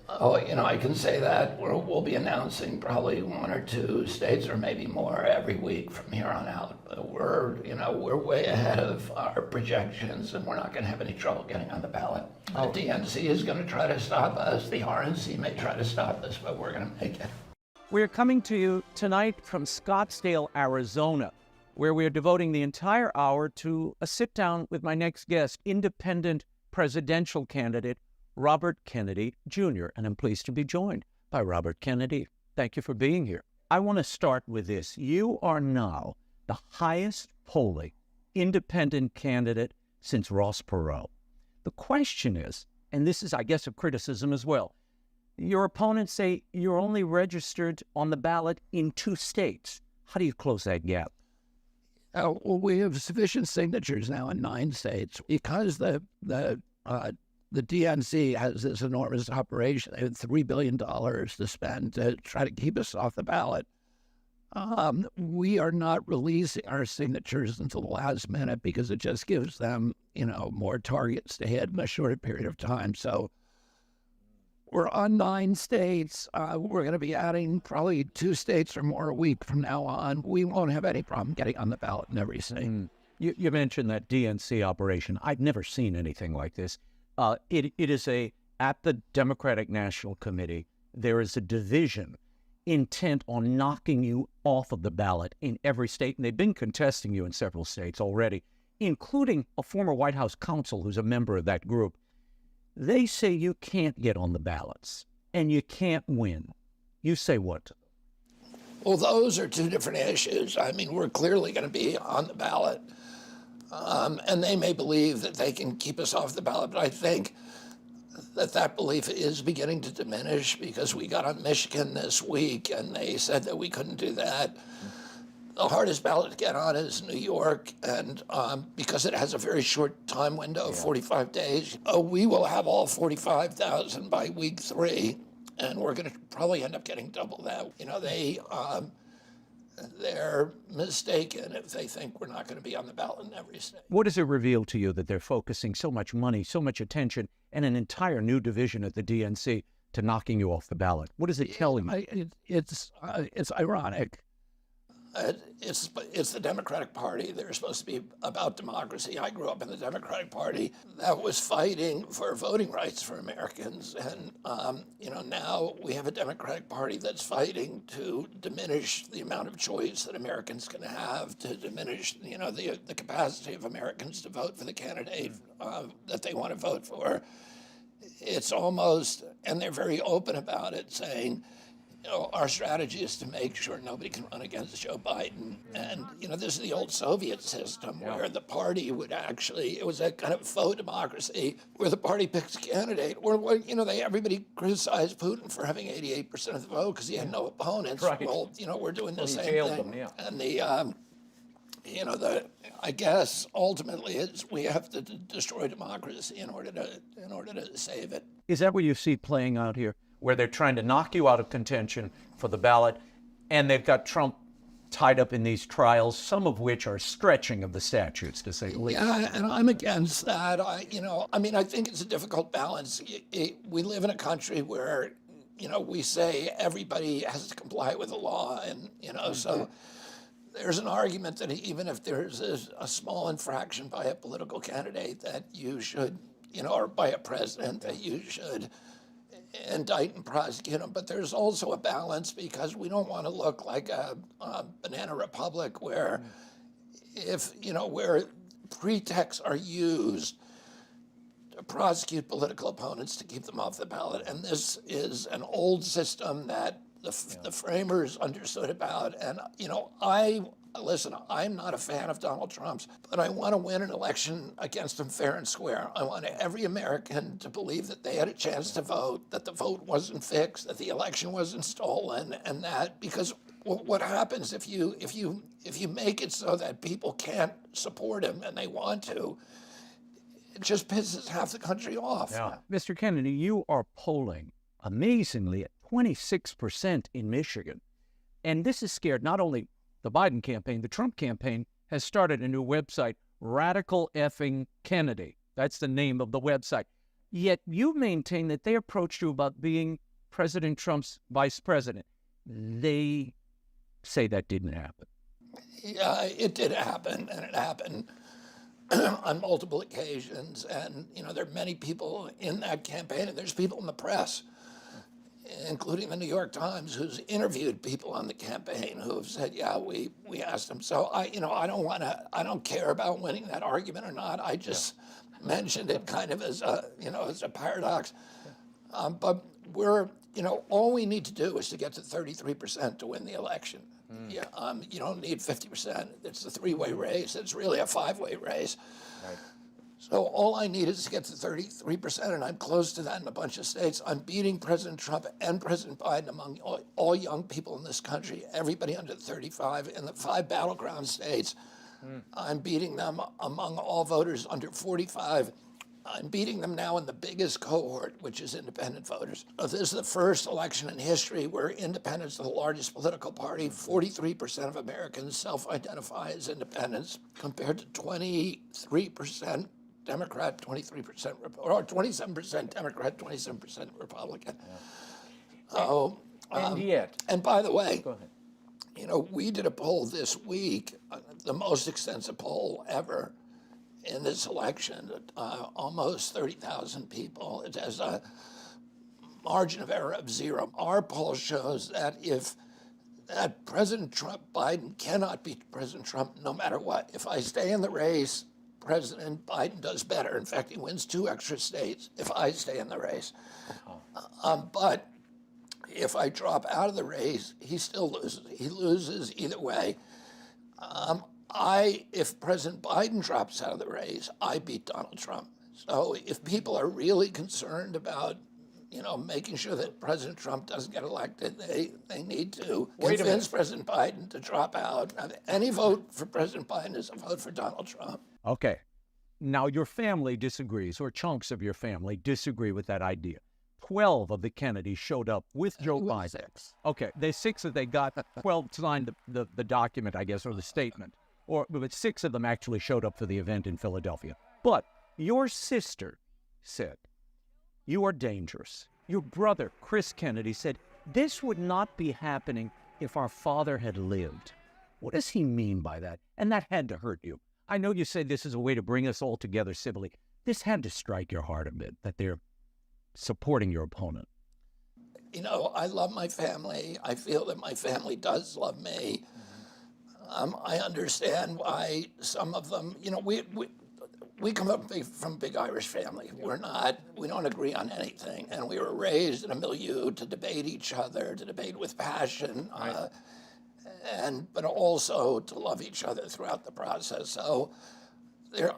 I can say that we'll be announcing probably 1 or 2 states or maybe more every week from here on out. We're way ahead of our projections, and we're not going to have any trouble getting on the ballot. The DNC is going to try to stop us. The RNC may try to stop us, but we're going to make it. We're coming to you tonight from Scottsdale, Arizona, where we're devoting the entire hour to a sit-down with my next guest, independent presidential candidate Robert Kennedy Jr., and I'm pleased to be joined by Robert Kennedy. Thank you for being here. I want to start with this. You are now the highest polling independent candidate since Ross Perot. The question is, and this is, I guess, a criticism as well, your opponents say you're only registered on the ballot in 2 states. How do you close that gap? Well, we have sufficient signatures now in 9 states because the DNC has this enormous operation. They have $3 billion to spend to try to keep us off the ballot. We are not releasing our signatures until the last minute because it just gives them, more targets to hit in a shorter period of time. So we're on 9 states. We're going to be adding probably 2 states or more a week from now on. We won't have any problem getting on the ballot in every state. You mentioned that DNC operation. I've never seen anything like this. It is at the Democratic National Committee, there is a division intent on knocking you off of the ballot in every state. And they've been contesting you in several states already, including a former White House counsel who's a member of that group. They say you can't get on the ballots and you can't win. You say what? Well, those are 2 different issues. I mean, we're clearly going to be on the ballot. And they may believe that they can keep us off the ballot, but I think that belief is beginning to diminish because we got on Michigan this week and they said that we couldn't do that. The hardest ballot to get on is New York, and because it has a very short time window, 45 days, we will have all 45,000 by week 3, and we're going to probably end up getting double that. They're mistaken if they think we're not going to be on the ballot in every state. What does it reveal to you that they're focusing so much money, so much attention, and an entire new division at the DNC to knocking you off the ballot? What does it tell you? It's ironic. It's the Democratic Party. They're supposed to be about democracy. I grew up in the Democratic Party that was fighting for voting rights for Americans, and now we have a Democratic Party that's fighting to diminish the amount of choice that Americans can have, to diminish the capacity of Americans to vote for the candidate that they want to vote for. It's almost, and they're very open about it, saying, our strategy is to make sure nobody can run against Joe Biden. And, this is the old Soviet system where the party would actually, it was a kind of faux democracy where the party picks a candidate. Or, everybody criticized Putin for having 88% of the vote because he had no opponents. Right. Well, we're doing the same jailed thing. them, yeah. And I guess ultimately is we have to destroy democracy in order to save it. Is that what you see playing out here, where they're trying to knock you out of contention for the ballot, and they've got Trump tied up in these trials, some of which are stretching of the statutes, to say the least? Yeah, and I'm against that. I think it's a difficult balance. We live in a country where, we say everybody has to comply with the law, and, so there's an argument that even if there's a small infraction by a political candidate that you should, or by a president, that you should indict and prosecute them. But there's also a balance because we don't want to look like a banana republic where where pretexts are used to prosecute political opponents to keep them off the ballot. And this is an old system that the framers understood about. And, listen, I'm not a fan of Donald Trump's, but I want to win an election against him fair and square. I want every American to believe that they had a chance to vote, that the vote wasn't fixed, that the election wasn't stolen, and that because what happens if you make it so that people can't support him and they want to, it just pisses half the country off. Yeah. Mr. Kennedy, you are polling amazingly at 26% in Michigan. And this has scared not only the Biden campaign, the Trump campaign has started a new website, Radical Effing Kennedy. That's the name of the website. Yet you maintain that they approached you about being President Trump's vice president. They say that didn't happen. Yeah, it did happen, and it happened on multiple occasions. And, there are many people in that campaign, and there's people in the press, including the New York Times, who's interviewed people on the campaign who have said, yeah, we asked them. So I don't care about winning that argument or not. I just mentioned it kind of as a paradox. But all we need to do is to get to 33% to win the election. Yeah, you don't need 50%. It's a three-way race. It's really a five-way race. Right. So all I need is to get to 33%, and I'm close to that in a bunch of states. I'm beating President Trump and President Biden among all young people in this country, everybody under 35 in the 5 battleground states. I'm beating them among all voters under 45. I'm beating them now in the biggest cohort, which is independent voters. So this is the first election in history where independents are the largest political party. 43% of Americans self-identify as independents, compared to 23% Democrat, 23%, or 27% Democrat, 27% Republican. And yet. And by the way, Go ahead. We did a poll this week, the most extensive poll ever in this election, almost 30,000 people. It has a margin of error of 0. Our poll shows that President Biden cannot beat President Trump no matter what. If I stay in the race, President Biden does better. In fact, he wins 2 extra states if I stay in the race. But if I drop out of the race, he still loses. He loses either way. If President Biden drops out of the race, I beat Donald Trump. So if people are really concerned about, making sure that President Trump doesn't get elected, they need to convince President Biden to drop out. Any vote for President Biden is a vote for Donald Trump. Okay. Now, your family disagrees, or chunks of your family disagree with that idea. 12 of the Kennedys showed up with Joe Biden. 6. Okay, there's 6 that they got. 12 signed the document, I guess, or the statement. But 6 of them actually showed up for the event in Philadelphia. But your sister said, you are dangerous. Your brother, Chris Kennedy, said, this would not be happening if our father had lived. What does he mean by that? And that had to hurt you. I know you say this is a way to bring us all together civilly. This had to strike your heart a bit, that they're supporting your opponent. You know, I love my family. I feel that my family does love me. I understand why some of them, you know, we come up from a big Irish family. We don't agree on anything. And we were raised in a milieu to debate each other, to debate with passion, but also to love each other throughout the process. So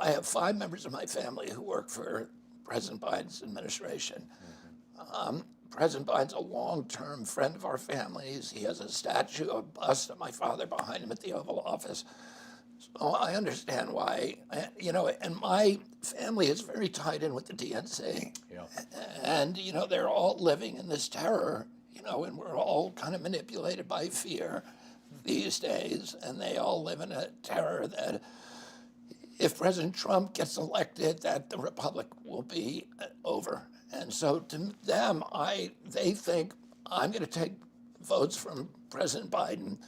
I have 5 members of my family who work for President Biden's administration. President Biden's a long-term friend of our families. He has a statue, a bust of my father behind him at the Oval Office. So I understand why, you know, and my family is very tied in with the DNC. Yeah. And, you know, they're all living in this terror, you know, and we're all kind of manipulated by fear these days. And they all live in a terror that if President Trump gets elected, that the republic will be over. And so to them, they think I'm going to take votes from President Biden,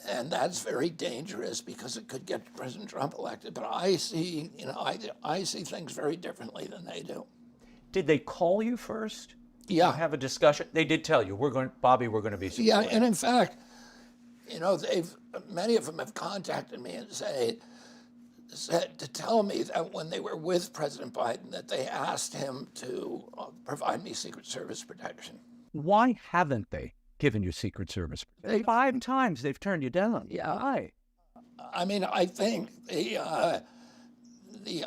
and that's very dangerous because it could get President Trump elected. But I see, you know, I see things very differently than they do. Did they call you first? Yeah. Have a discussion? They did tell you, Bobby, we're going to be supporting. Yeah, and in fact, you know, many of them have contacted me and said to tell me that when they were with President Biden, that they asked him to provide me Secret Service protection. Why haven't they given you Secret Service protection? 5 times they've turned you down. Yeah. Why? I mean, I think the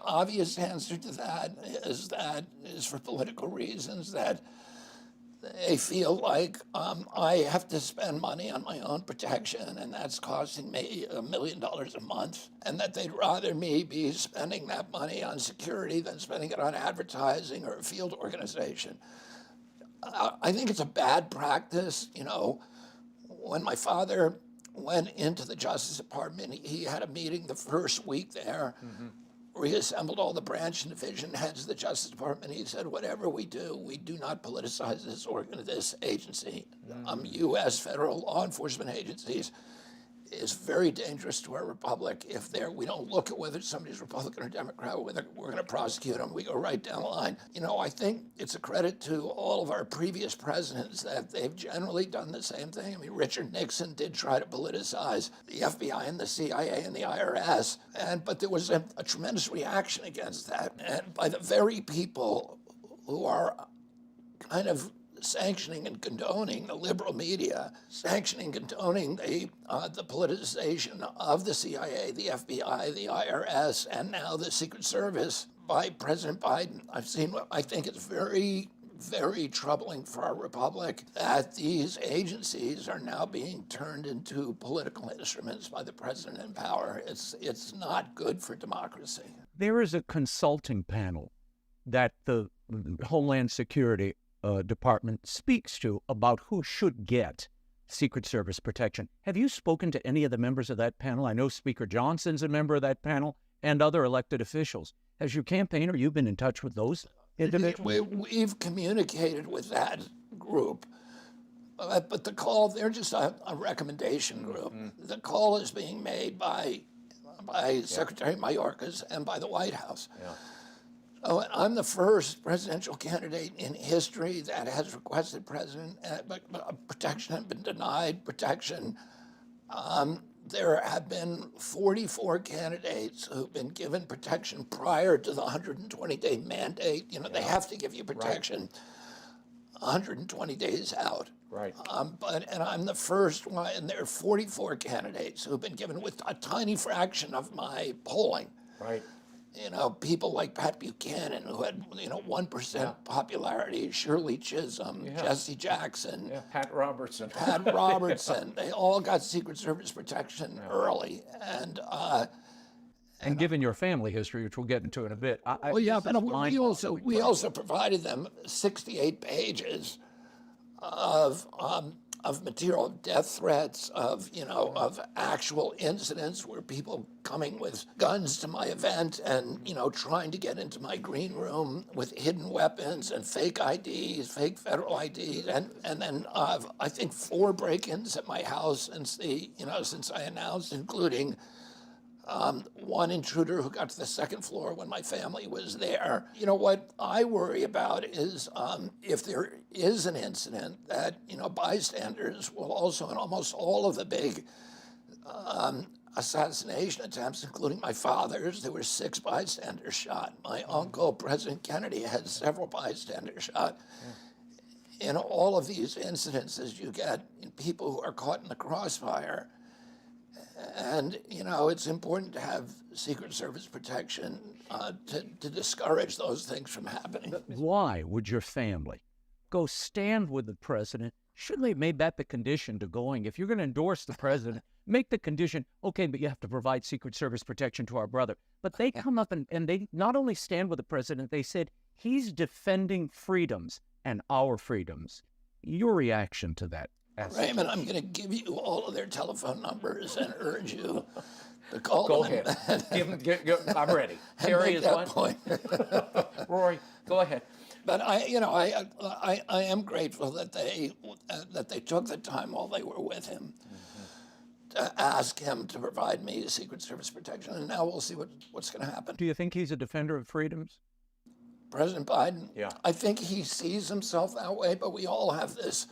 obvious answer to that is for political reasons, that they feel like I have to spend money on my own protection, and that's costing me $1 million a month, and that they'd rather me be spending that money on security than spending it on advertising or a field organization. I think it's a bad practice. You know, when my father went into the Justice Department, he had a meeting the first week there. Where he assembled all the branch and division heads of the Justice Department. He said, whatever we do not politicize this agency. U.S. federal law enforcement agencies is very dangerous to our republic. If we don't look at whether somebody's Republican or Democrat, whether we're going to prosecute them, we go right down the line. You know, I think it's a credit to all of our previous presidents that they've generally done the same thing. I mean, Richard Nixon did try to politicize the FBI and the CIA and the IRS, but there was a tremendous reaction against that. And by the very people who are kind of sanctioning and condoning the liberal media, sanctioning, condoning the politicization of the CIA, the FBI, the IRS, and now the Secret Service by President Biden. I think it's very, very troubling for our republic that these agencies are now being turned into political instruments by the president in power. It's not good for democracy. There is a consulting panel that the Homeland Security Department speaks to about who should get Secret Service protection. Have you spoken to any of the members of that panel? I know Speaker Johnson's a member of that panel and other elected officials. Has your campaign or you been in touch with those individuals? We've communicated with that group, but the call, they're just a recommendation group. The call is being made by Secretary Mayorkas and by the White House. Oh, I'm the first presidential candidate in history that has requested but protection has been denied protection. There have been 44 candidates who've been given protection prior to the 120-day mandate. You know, they have to give you protection 120 days out. Right. And I'm the first one, and there are 44 candidates who've been given with a tiny fraction of my polling. Right. You know, people like Pat Buchanan, who had, 1% popularity, Shirley Chisholm, Jesse Jackson. Pat Robertson. They all got Secret Service protection early. And given your family history, which we'll get into in a bit. We also provided them 68 pages of of material, death threats, of actual incidents where people coming with guns to my event and trying to get into my green room with hidden weapons and fake IDs, fake federal IDs, and then I think 4 break-ins at my house since I announced, including one intruder who got to the 2nd floor when my family was there. What I worry about is if there is an incident that, bystanders will also, in almost all of the big assassination attempts, including my father's, there were 6 bystanders shot. My uncle, President Kennedy, had several bystanders shot. In all of these incidences, you get people who are caught in the crossfire. And, it's important to have Secret Service protection to discourage those things from happening. Why would your family go stand with the president? Shouldn't they have made that the condition to going? If you're going to endorse the president, make the condition, okay, but you have to provide Secret Service protection to our brother. But they come up and they not only stand with the president, they said, he's defending freedoms and our freedoms. Your reaction to that? Raymond, I'm going to give you all of their telephone numbers and urge you to call Go them. ahead. I'm ready. Terry is one. Point. Rory, go ahead. But I am grateful that they took the time while they were with him to ask him to provide me Secret Service protection, and now we'll see what's going to happen. Do you think he's a defender of freedoms? President Biden? Yeah. I think he sees himself that way, but we all have this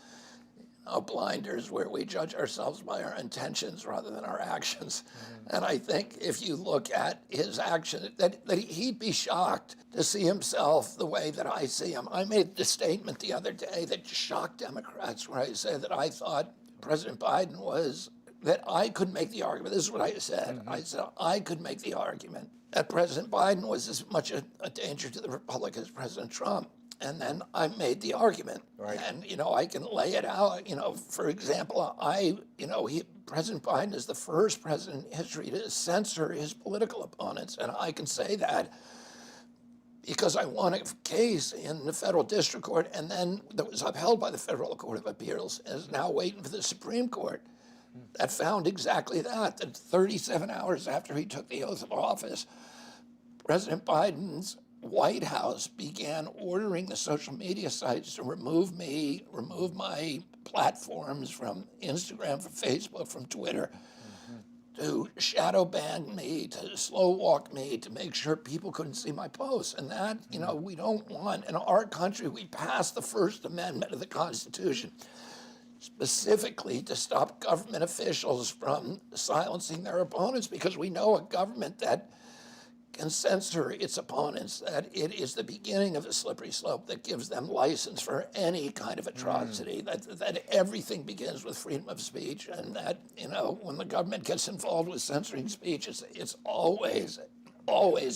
blinders where we judge ourselves by our intentions rather than our actions. And I think if you look at his action, that he'd be shocked to see himself the way that I see him. I made the statement the other day that shocked Democrats, where I said that I thought President Biden was, that I could make the argument. This is what I said. I said I could make the argument that President Biden was as much a danger to the Republic as President Trump. And then I made the argument, right. And I can lay it out. For example, President Biden is the first president in history to censor his political opponents, and I can say that because I won a case in the federal district court, and then that was upheld by the Federal Court of Appeals, and is now waiting for the Supreme Court. That found exactly that 37 hours after he took the oath of office, President Biden's White House began ordering the social media sites to remove my platforms from Instagram, from Facebook, from Twitter, to shadow ban me, to slow walk me, to make sure people couldn't see my posts. And that, we don't want. In our country, we passed the First Amendment of the Constitution specifically to stop government officials from silencing their opponents, because we know a government that can censor its opponents, that it is the beginning of a slippery slope that gives them license for any kind of atrocity, that everything begins with freedom of speech, and that, when the government gets involved with censoring speech, it's always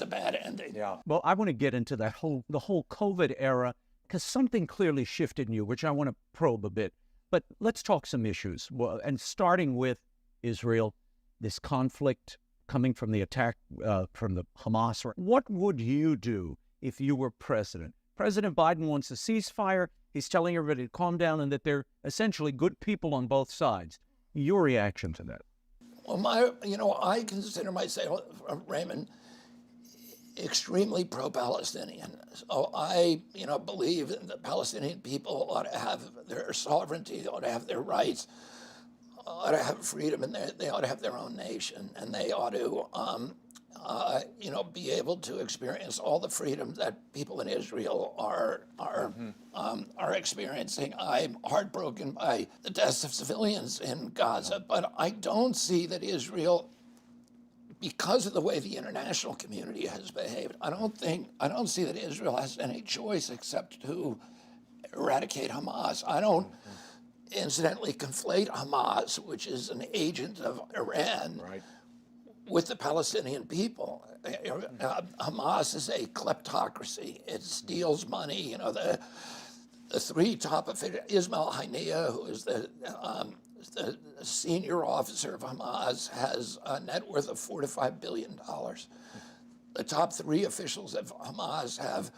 a bad ending. Yeah. Well, I want to get into the whole COVID era, because something clearly shifted in you, which I want to probe a bit. But let's talk some issues. Well, and starting with Israel, this conflict coming from the attack from the Hamas. What would you do if you were president? President Biden wants a ceasefire. He's telling everybody to calm down and that they're essentially good people on both sides. Your reaction to that? Well, I consider myself, Raymond, extremely pro-Palestinian. So I, believe that the Palestinian people ought to have their sovereignty, they ought to have their rights, ought to have freedom, and they ought to have their own nation, and they ought to, be able to experience all the freedoms that people in Israel are experiencing. I'm heartbroken by the deaths of civilians in Gaza, but I don't see that Israel, because of the way the international community has behaved, I don't see that Israel has any choice except to eradicate Hamas. I don't incidentally conflate Hamas, which is an agent of Iran, with the Palestinian people. Hamas is a kleptocracy. It steals money. The 3 top officials, Ismail Haniyeh, who is the senior officer of Hamas, has a net worth of $4 to $5 billion. The top 3 officials of Hamas have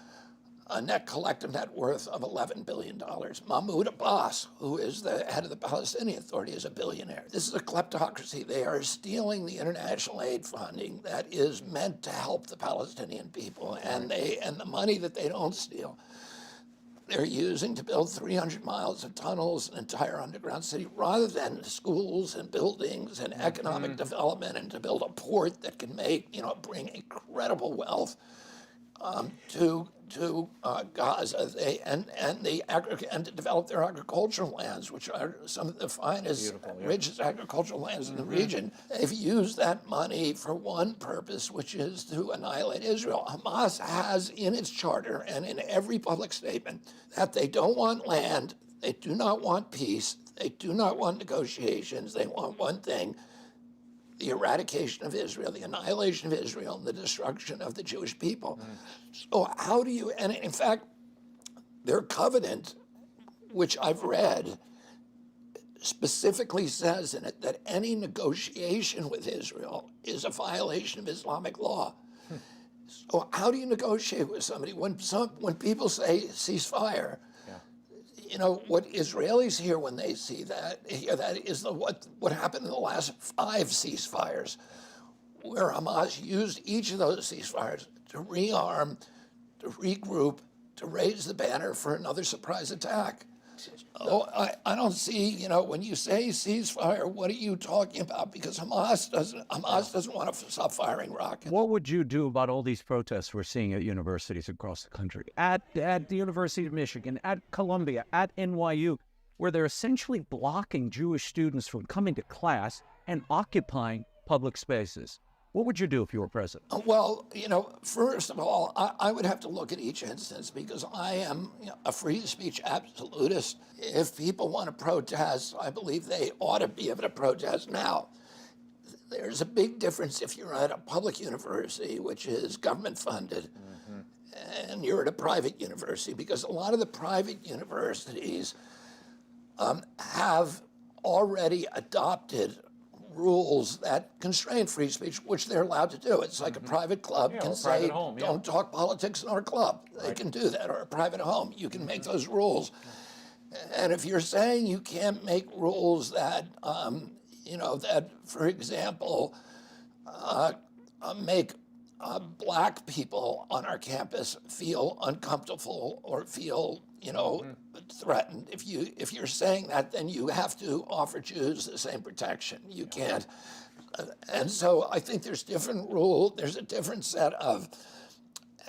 a net collective net worth of $11 billion. Mahmoud Abbas, who is the head of the Palestinian Authority, is a billionaire. This is a kleptocracy. They are stealing the international aid funding that is meant to help the Palestinian people, and the money that they don't steal, they're using to build 300 miles of tunnels, an entire underground city, rather than schools and buildings and economic development, and to build a port that can bring incredible wealth to Gaza, and to develop their agricultural lands, which are some of the finest, richest agricultural lands in the region. They've used that money for one purpose, which is to annihilate Israel. Hamas has in its charter and in every public statement that they don't want land, they do not want peace, they do not want negotiations, they want one thing: the eradication of Israel, the annihilation of Israel, and the destruction of the Jewish people. So how do you, and in fact, their covenant, which I've read, specifically says in it that any negotiation with Israel is a violation of Islamic law. So how do you negotiate with somebody when people say ceasefire? What Israelis hear when they hear that is what happened in the last 5 ceasefires, where Hamas used each of those ceasefires to rearm, to regroup, to raise the banner for another surprise attack. Oh, I don't see, when you say ceasefire, what are you talking about? Because Hamas doesn't want to stop firing rockets. What would you do about all these protests we're seeing at universities across the country, at the University of Michigan, at Columbia, at NYU, where they're essentially blocking Jewish students from coming to class and occupying public spaces? What would you do if you were president? Well, first of all, I would have to look at each instance, because I am a free speech absolutist. If people want to protest, I believe they ought to be able to protest. Now, there's a big difference if you're at a public university, which is government funded, and you're at a private university, because a lot of the private universities have already adopted rules that constrain free speech, which they're allowed to do. It's like a private club can say, don't talk politics in our club. They can do that, or a private home. You can make those rules. And if you're saying you can't make rules that, that, for example, make black people on our campus feel uncomfortable or feel, threatened. If you're saying that, then you have to offer Jews the same protection. You can't. And so I think there's different rules. There's a different set of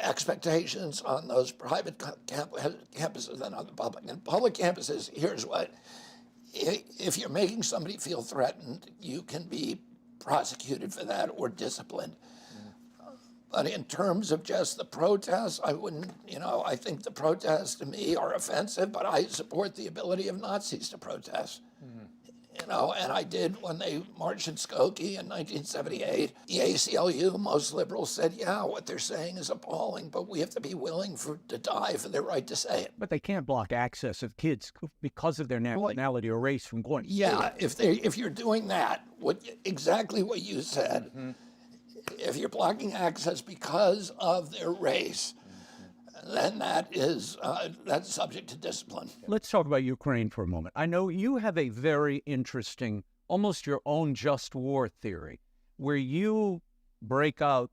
expectations on those private campuses than on the public. And public campuses, here's what: if you're making somebody feel threatened, you can be prosecuted for that or disciplined. But in terms of just the protests, I wouldn't, I think the protests to me are offensive, but I support the ability of Nazis to protest. And I did when they marched in Skokie in 1978. The ACLU, most liberals said, yeah, what they're saying is appalling, but we have to be willing to die for their right to say it. But they can't block access of kids because of their nationality or race from going. Yeah, if you're doing that, exactly what you said, if you're blocking access because of their race, then that's subject to discipline. Let's talk about Ukraine for a moment. I know you have a very interesting, almost your own just war theory, where you break out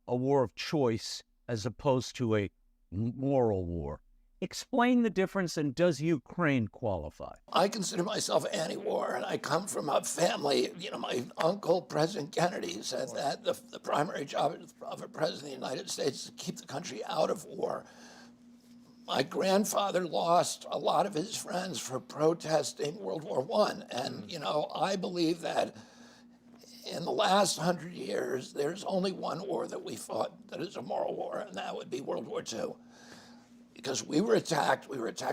a war of choice as opposed to a moral war. Explain the difference, and does Ukraine qualify? I consider myself anti-war, and I come from a family, my uncle, President Kennedy, said that the primary job of a president of the United States is to keep the country out of war. My grandfather lost a lot of his friends for protesting World War I, and, I believe that in the last 100 years, there's only one war that we fought that is a moral war, and that would be World War II. Because we were attacked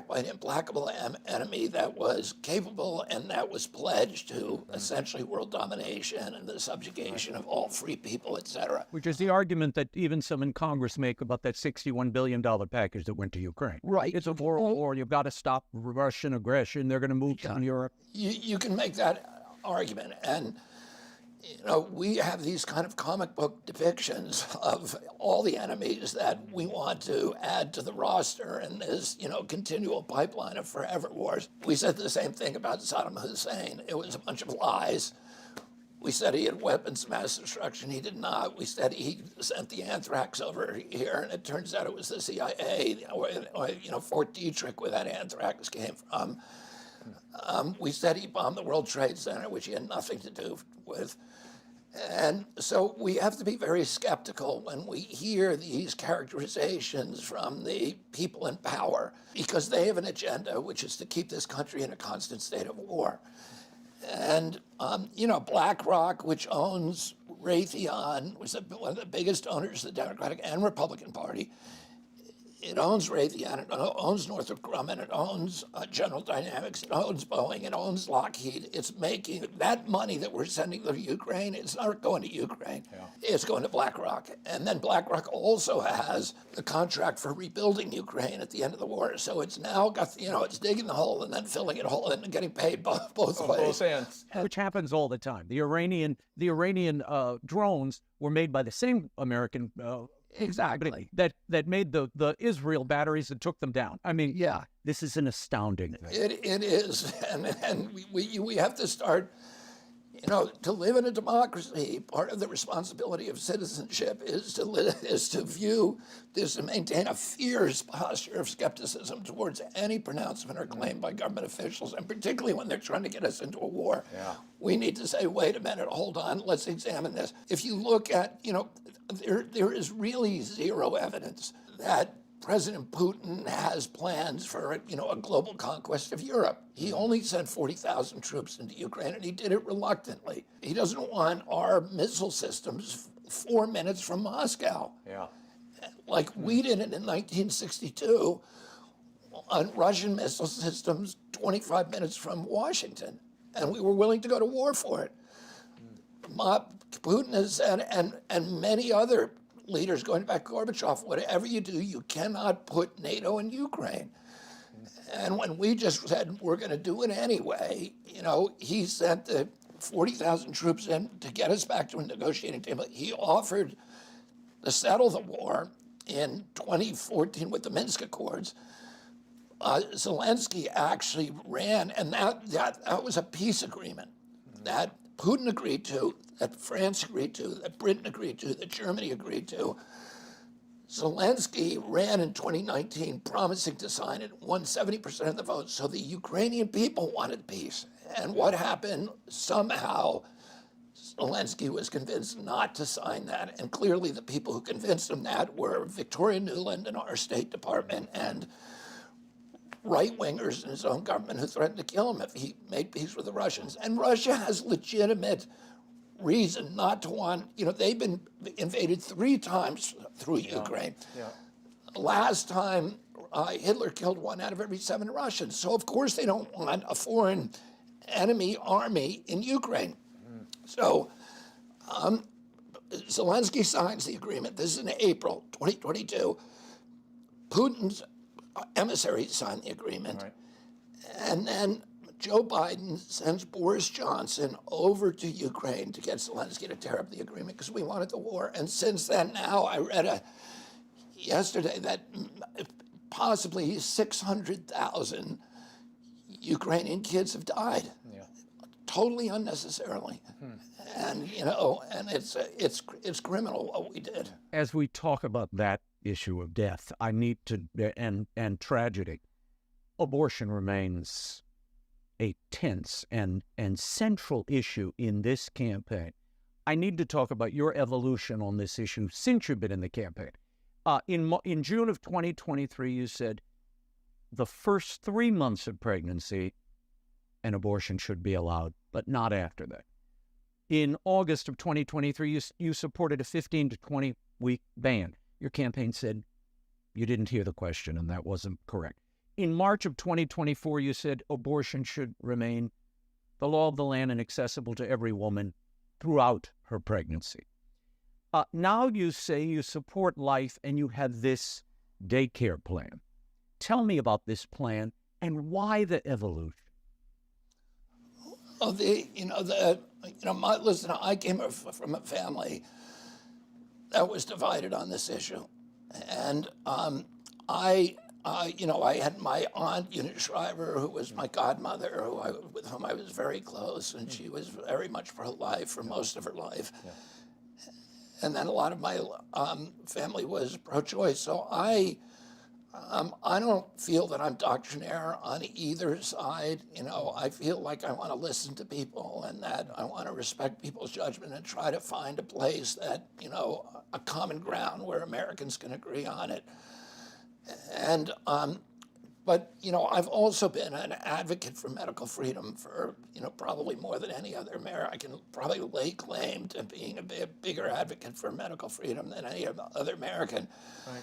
by an implacable enemy that was capable and that was pledged to essentially world domination and the subjugation of all free people, etc. Which is the argument that even some in Congress make about that $61 billion package that went to Ukraine. Right. It's a moral war. You've got to stop Russian aggression. They're going to move down Europe. You can make that argument. And, You know, we have these kind of comic book depictions of all the enemies that we want to add to the roster in this, you know, continual pipeline of forever wars. We said the same thing about Saddam Hussein. It was a bunch of lies. We said he had weapons of mass destruction. He did not. We said he sent the anthrax over here, and it turns out it was the CIA, Fort Detrick, where that anthrax came from. We said he bombed the World Trade Center, which he had nothing to do with. And so we have to be very skeptical when we hear these characterizations from the people in power, because they have an agenda, which is to keep this country in a constant state of war. And, BlackRock, which owns Raytheon, was one of the biggest owners of the Democratic and Republican Party. It owns Raytheon, it owns Northrop Grumman, it owns General Dynamics, it owns Boeing, it owns Lockheed. It's making that money that we're sending to Ukraine, it's not going to Ukraine. Yeah. It's going to BlackRock. And then BlackRock also has the contract for rebuilding Ukraine at the end of the war. So it's now got, it's digging the hole and then filling it whole and getting paid both ways. Both ends. Which happens all the time. The Iranian drones were made by the same American exactly that made the Israel batteries and took them down. I mean, yeah, this is an astounding thing. It is, and we have to start, to live in a democracy. Part of the responsibility of citizenship is to view this and maintain a fierce posture of skepticism towards any pronouncement or claim by government officials, and particularly when they're trying to get us into a war. Yeah. We need to say, wait a minute, hold on, let's examine this. If you look at, there is really zero evidence that President Putin has plans for, a global conquest of Europe. He only sent 40,000 troops into Ukraine, and he did it reluctantly. He doesn't want our missile systems 4 minutes from Moscow. Yeah. Like we did it in 1962 on Russian missile systems 25 minutes from Washington, and we were willing to go to war for it. Putin has said, and many other leaders going back to Gorbachev, whatever you do, you cannot put NATO in Ukraine. And when we just said we're going to do it anyway, he sent the 40,000 troops in to get us back to a negotiating table. He offered to settle the war in 2014 with the Minsk Accords. Zelensky actually ran, and that was a peace agreement that Putin agreed to, that France agreed to, that Britain agreed to, that Germany agreed to. Zelensky ran in 2019 promising to sign it, won 70% of the vote, so the Ukrainian people wanted peace. And what happened? Somehow, Zelensky was convinced not to sign that, and clearly the people who convinced him that were Victoria Nuland in our State Department and right-wingers in his own government who threatened to kill him if he made peace with the Russians. And Russia has legitimate reason not to want, they've been invaded 3 times through Ukraine. Yeah. Last time, Hitler killed 1 out of every 7 Russians. So of course they don't want a foreign enemy army in Ukraine. So Zelensky signs the agreement. This is in April 2022. Putin's emissaries signed the agreement. Right. And then Joe Biden sends Boris Johnson over to Ukraine to get Zelensky to tear up the agreement because we wanted the war. And since then, now I read yesterday that possibly 600,000 Ukrainian kids have died, totally unnecessarily. And and it's criminal what we did. As we talk about that issue of death, I need to and tragedy, abortion remains a tense and central issue in this campaign. I need to talk about your evolution on this issue since you've been in the campaign. In June of 2023, you said the first 3 months of pregnancy, an abortion should be allowed, but not after that. In August of 2023, you supported a 15 to 20 week ban. Your campaign said you didn't hear the question, and that wasn't correct. In March of 2024, you said abortion should remain the law of the land and accessible to every woman throughout her pregnancy. Now you say you support life and you have this daycare plan. Tell me about this plan and why the evolution. Listen, I came from a family that was divided on this issue. And I had my aunt, Eunice Shriver, who was my godmother, with whom I was very close, and she was very much pro-life for most of her life. Yeah. And then a lot of my family was pro-choice. So I don't feel that I'm doctrinaire on either side. I feel like I want to listen to people and that I want to respect people's judgment and try to find a place that, a common ground where Americans can agree on it. And, but I've also been an advocate for medical freedom for, probably more than any other American. I can probably lay claim to being a bigger advocate for medical freedom than any other American. Right.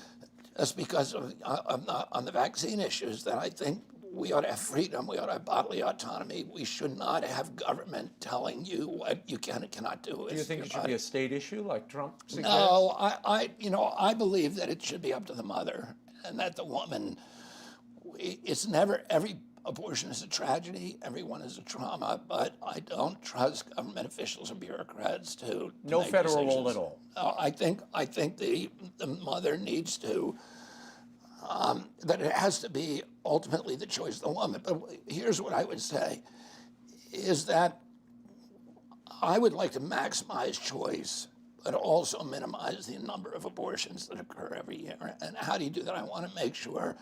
Just because of on the vaccine issues, that I think we ought to have freedom, we ought to have bodily autonomy. We should not have government telling you what you can and cannot do. Do you think it should be a state issue like Trump suggests? No, I believe that it should be up to the mother and that the woman, it's never, every abortion is a tragedy, everyone is a trauma, but I don't trust government officials or bureaucrats to no make federal decisions. role at all. No, I think the mother needs to, that it has to be ultimately the choice of the woman. But here's what I would say, is that I would like to maximize choice, but also minimize the number of abortions that occur every year. And how do you do that? I want to make sure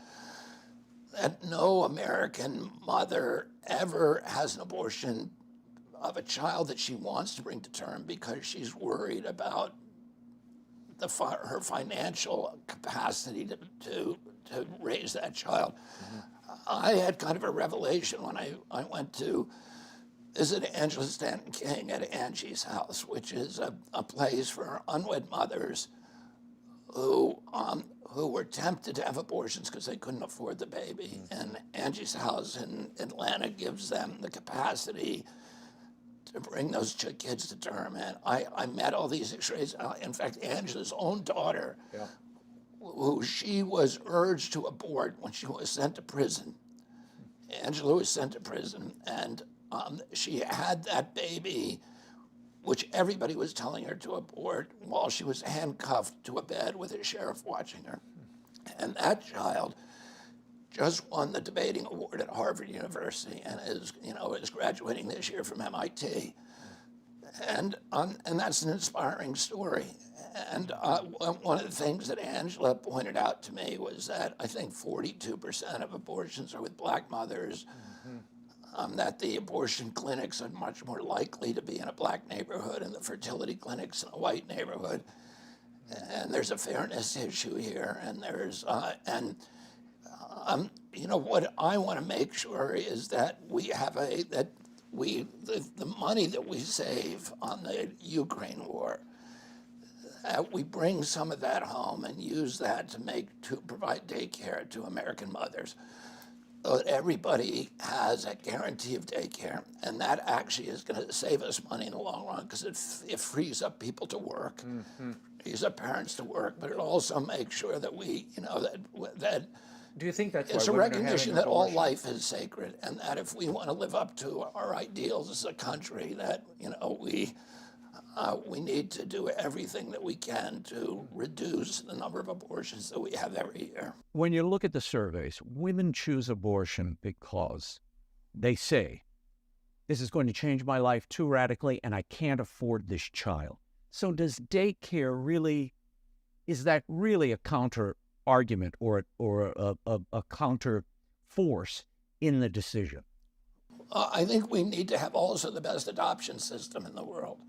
that no American mother ever has an abortion of a child that she wants to bring to term because she's worried about her financial capacity to raise that child. Mm-hmm. I had kind of a revelation when I went to visit Angela Stanton King at Angie's house, which is a place for unwed mothers who were tempted to have abortions because they couldn't afford the baby. Mm-hmm. And Angie's house in Atlanta gives them the capacity to bring those kids to term. And I met all these X-rays. In fact, Angela's own daughter, yeah, who she was urged to abort when she was sent to prison. Angela was sent to prison, and she had that baby, which everybody was telling her to abort, while she was handcuffed to a bed with a sheriff watching her. And that child just won the debating award at Harvard University and is graduating this year from MIT. And that's an inspiring story. And one of the things that Angela pointed out to me was that I think 42% of abortions are with black mothers. Mm-hmm. That the abortion clinics are much more likely to be in a black neighborhood and the fertility clinics in a white neighborhood. And there's a fairness issue here. And there's, what I want to make sure is that we have the money that we save on the Ukraine war, we bring some of that home and use that to provide daycare to American mothers. So that everybody has a guarantee of daycare, and that actually is going to save us money in the long run because it frees up people to work, mm-hmm, frees up parents to work, but it also makes sure that we, that do you think that's it's a recognition that all life is sacred, and that if we want to live up to our ideals as a country, that we need to do everything that we can to reduce the number of abortions that we have every year. When you look at the surveys, women choose abortion because they say, this is going to change my life too radically and I can't afford this child. So does daycare really, is that really a counter argument or a counter force in the decision? I think we need to have also the best adoption system in the world.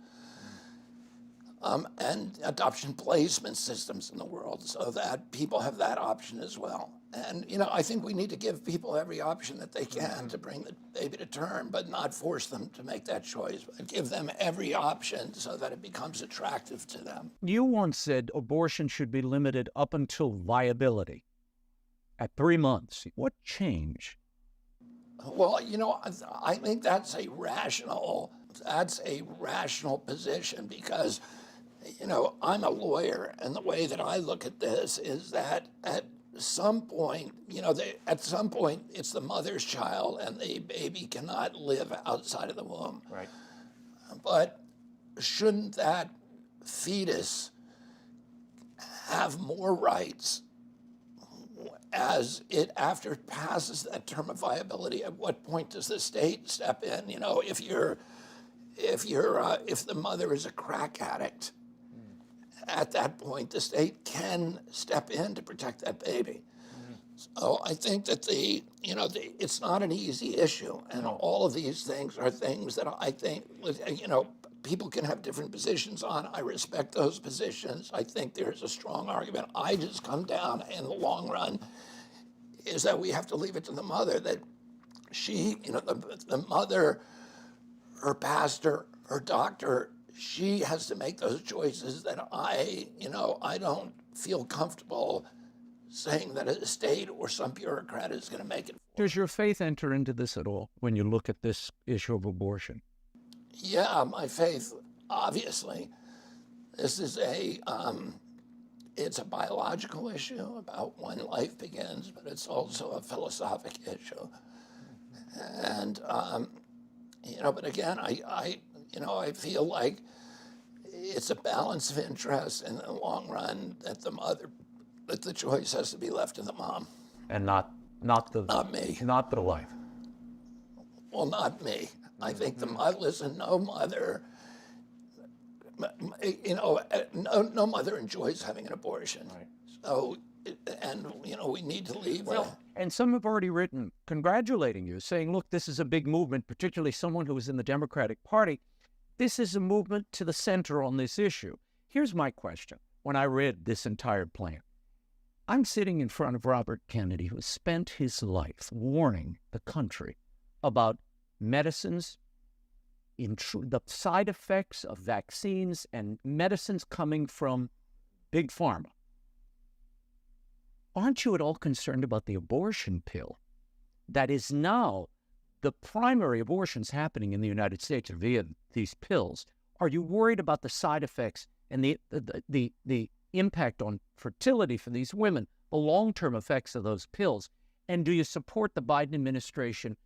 And adoption placement systems in the world so that people have that option as well. And, I think we need to give people every option that they can, mm-hmm, to bring the baby to term, but not force them to make that choice, but give them every option so that it becomes attractive to them. You once said abortion should be limited up until viability at 3 months. What changed? Well, I think that's a rational position because, I'm a lawyer, and the way that I look at this is that some point, at some point, it's the mother's child, and the baby cannot live outside of the womb. Right. But shouldn't that fetus have more rights as it after it passes that term of viability? At what point does the state step in? If the mother is a crack addict, at that point the state can step in to protect that baby. So I think that it's not an easy issue, and all of these things are things that I think people can have different positions on. I respect those positions. I think there's a strong argument. I just come down in the long run is that we have to leave it to the mother, that she, the mother, her pastor, her doctor, she has to make those choices that I don't feel comfortable saying that a state or some bureaucrat is going to make it. Does your faith enter into this at all when you look at this issue of abortion? Yeah, my faith, obviously. This is it's a biological issue about when life begins, but it's also a philosophic issue. And, but again, I feel like it's a balance of interest in the long run that the choice has to be left to the mom. And not me. Not the life. Well, not me. I think listen, no mother, no mother enjoys having an abortion. Right. So, we need to leave. And some have already written congratulating you, saying, look, this is a big movement, particularly someone who is in the Democratic Party. This is a movement to the center on this issue. Here's my question. When I read this entire plan, I'm sitting in front of Robert Kennedy, who has spent his life warning the country about medicines, the side effects of vaccines and medicines coming from Big Pharma. Aren't you at all concerned about the abortion pill that is now the primary abortions happening in the United States are via these pills? Are you worried about the side effects and the impact on fertility for these women, the long-term effects of those pills? And do you support the Biden administration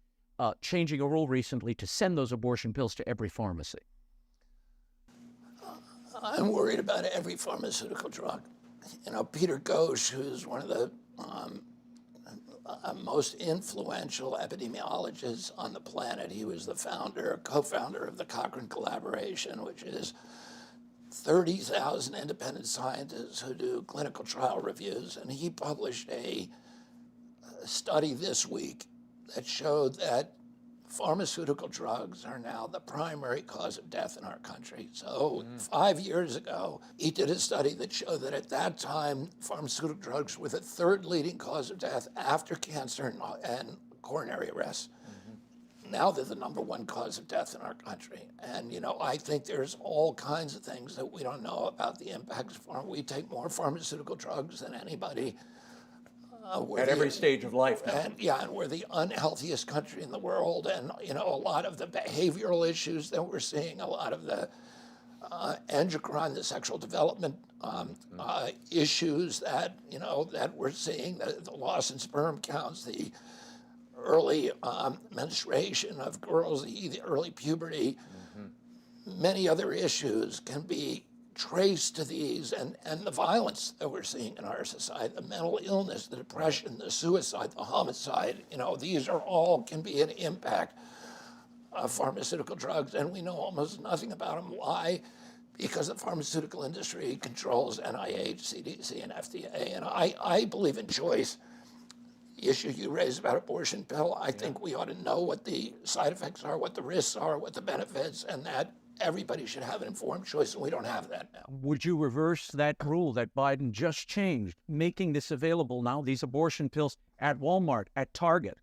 changing a rule recently to send those abortion pills to every pharmacy? I'm worried about every pharmaceutical drug. Peter Ghosh, who's one of the most influential epidemiologists on the planet, he was the co-founder of the Cochrane Collaboration, which is 30,000 independent scientists who do clinical trial reviews, and he published a study this week that showed that pharmaceutical drugs are now the primary cause of death in our country. So 5 years ago, he did a study that showed that at that time, pharmaceutical drugs were the third leading cause of death after cancer and coronary arrest. Now they're the number one cause of death in our country. And, I think there's all kinds of things that we don't know about the impacts of we take more pharmaceutical drugs than anybody. At every stage of life now. And we're the unhealthiest country in the world. And, a lot of the behavioral issues that we're seeing, a lot of the endocrine, the sexual development issues that, that we're seeing, the loss in sperm counts, the early menstruation of girls, the early puberty, many other issues can be traced to these, and the violence that we're seeing in our society, the mental illness, the depression, the suicide, the homicide, these are all can be an impact of pharmaceutical drugs, and we know almost nothing about them. Why? Because the pharmaceutical industry controls NIH, CDC, and FDA, and I believe in choice. The issue you raised about abortion pill, I think we ought to know what the side effects are, what the risks are, what the benefits, and that everybody should have an informed choice, and we don't have that now. Would you reverse that rule that Biden just changed, making this available now, these abortion pills, at Walmart, at Target?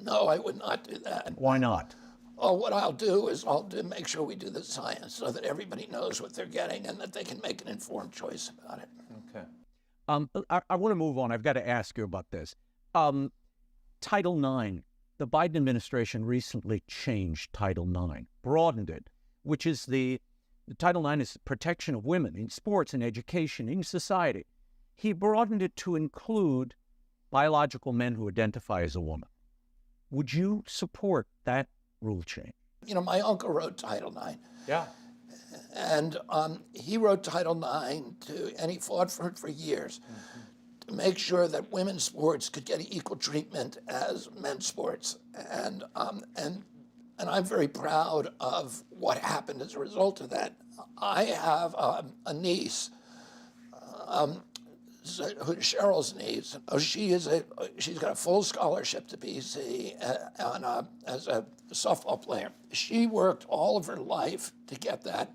No, I would not do that. Why not? Well, what I'll do is make sure we do the science so that everybody knows what they're getting and that they can make an informed choice about it. Okay. I want to move on. I've got to ask you about this. Title IX. The Biden administration recently changed Title IX, broadened it, which is the Title IX is protection of women in sports and education, in society. he broadened it to include biological men who identify as a woman. Would you support that rule change? You know, my uncle wrote Title IX. Yeah. And he wrote Title IX and he fought for it for years to make sure that women's sports could get equal treatment as men's sports. And I'm very proud of what happened as a result of that. I have a niece, who's Cheryl's niece. She's got a full scholarship to BC as a softball player. She worked all of her life to get that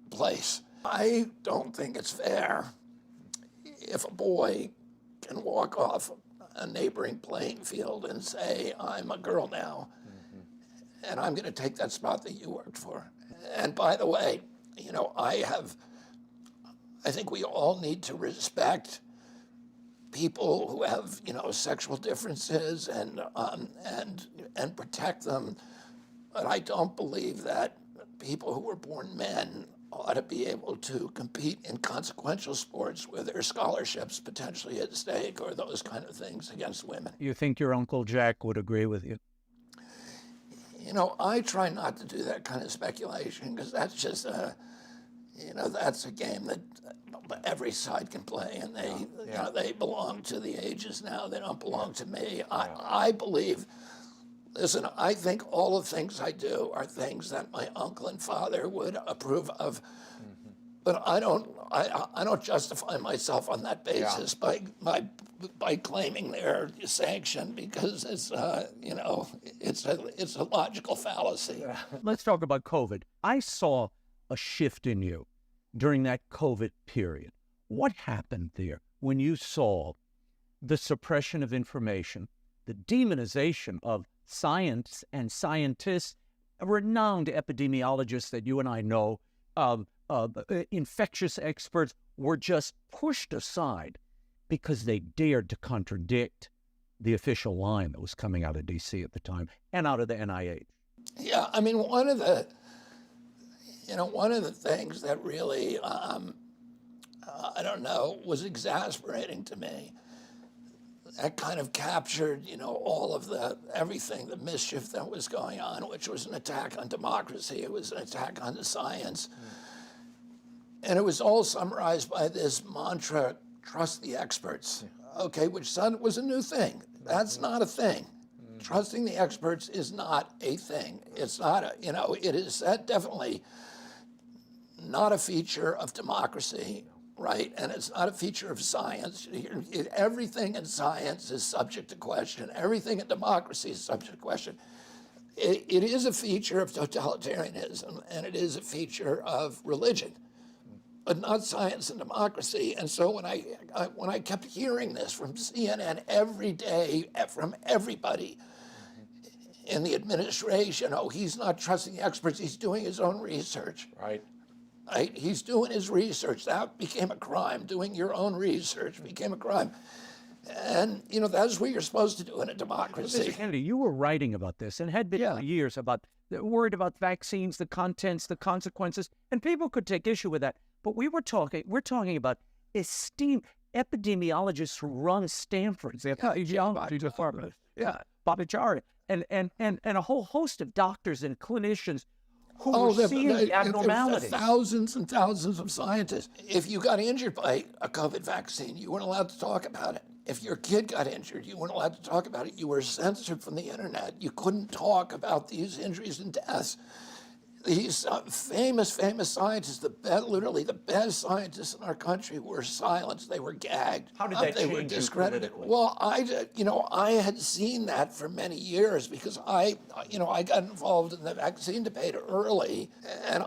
place. I don't think it's fair if a boy can walk off a neighboring playing field and say, I'm a girl now, and I'm going to take that spot that you worked for. And by the way, you know, I think we all need to respect people who have, you know, sexual differences and protect them. But I don't believe that people who were born men ought to be able to compete in consequential sports with their scholarships potentially at stake or those kind of things against women. You think your Uncle Jack would agree with you? You know, I try not to do that kind of speculation because that's just that's a game that every side can play, and they belong to the ages now. They don't belong to me. I believe. Listen, I think all the things I do are things that my uncle and father would approve of, but I don't justify myself on that basis by claiming their sanction because it's a logical fallacy. Let's talk about COVID. I saw a shift in you during that COVID period. What happened there when you saw the suppression of information, the demonization of science and scientists, renowned epidemiologists that you and I know, infectious experts were just pushed aside because they dared to contradict the official line that was coming out of D.C. at the time and out of the NIH? Yeah, I mean, one of the things that really, was exasperating to me, that kind of captured, all of the mischief that was going on, which was an attack on democracy. It was an attack on the science. And it was all summarized by this mantra, trust the experts, which was a new thing. That's not a thing. Trusting the experts is not a thing. It's not it is definitely not a feature of democracy. Right, and it's not a feature of science. Everything in science is subject to question. Everything in democracy is subject to question. It is a feature of totalitarianism, and it is a feature of religion, but not science and democracy. And so when I kept hearing this from CNN every day, from everybody in the administration, he's not trusting the experts, he's doing his own research. Right. Right? He's doing his research. That became a crime. Doing your own research became a crime. And, that's what you're supposed to do in a democracy. Mr. Kennedy, you were writing about this and had been for years worried about vaccines, the contents, the consequences, and people could take issue with that. But we're talking about esteemed epidemiologists who run Stanford's epidemiology department. Bhattacharya, and a whole host of doctors and clinicians who were seeing the abnormalities. Thousands and thousands of scientists. If you got injured by a COVID vaccine, you weren't allowed to talk about it. If your kid got injured, you weren't allowed to talk about it. You were censored from the internet. You couldn't talk about these injuries and deaths. These famous scientists, literally the best scientists in our country, were silenced. They were gagged. How did that They change were you discredited. politically? Well, I had seen that for many years because I got involved in the vaccine debate early, and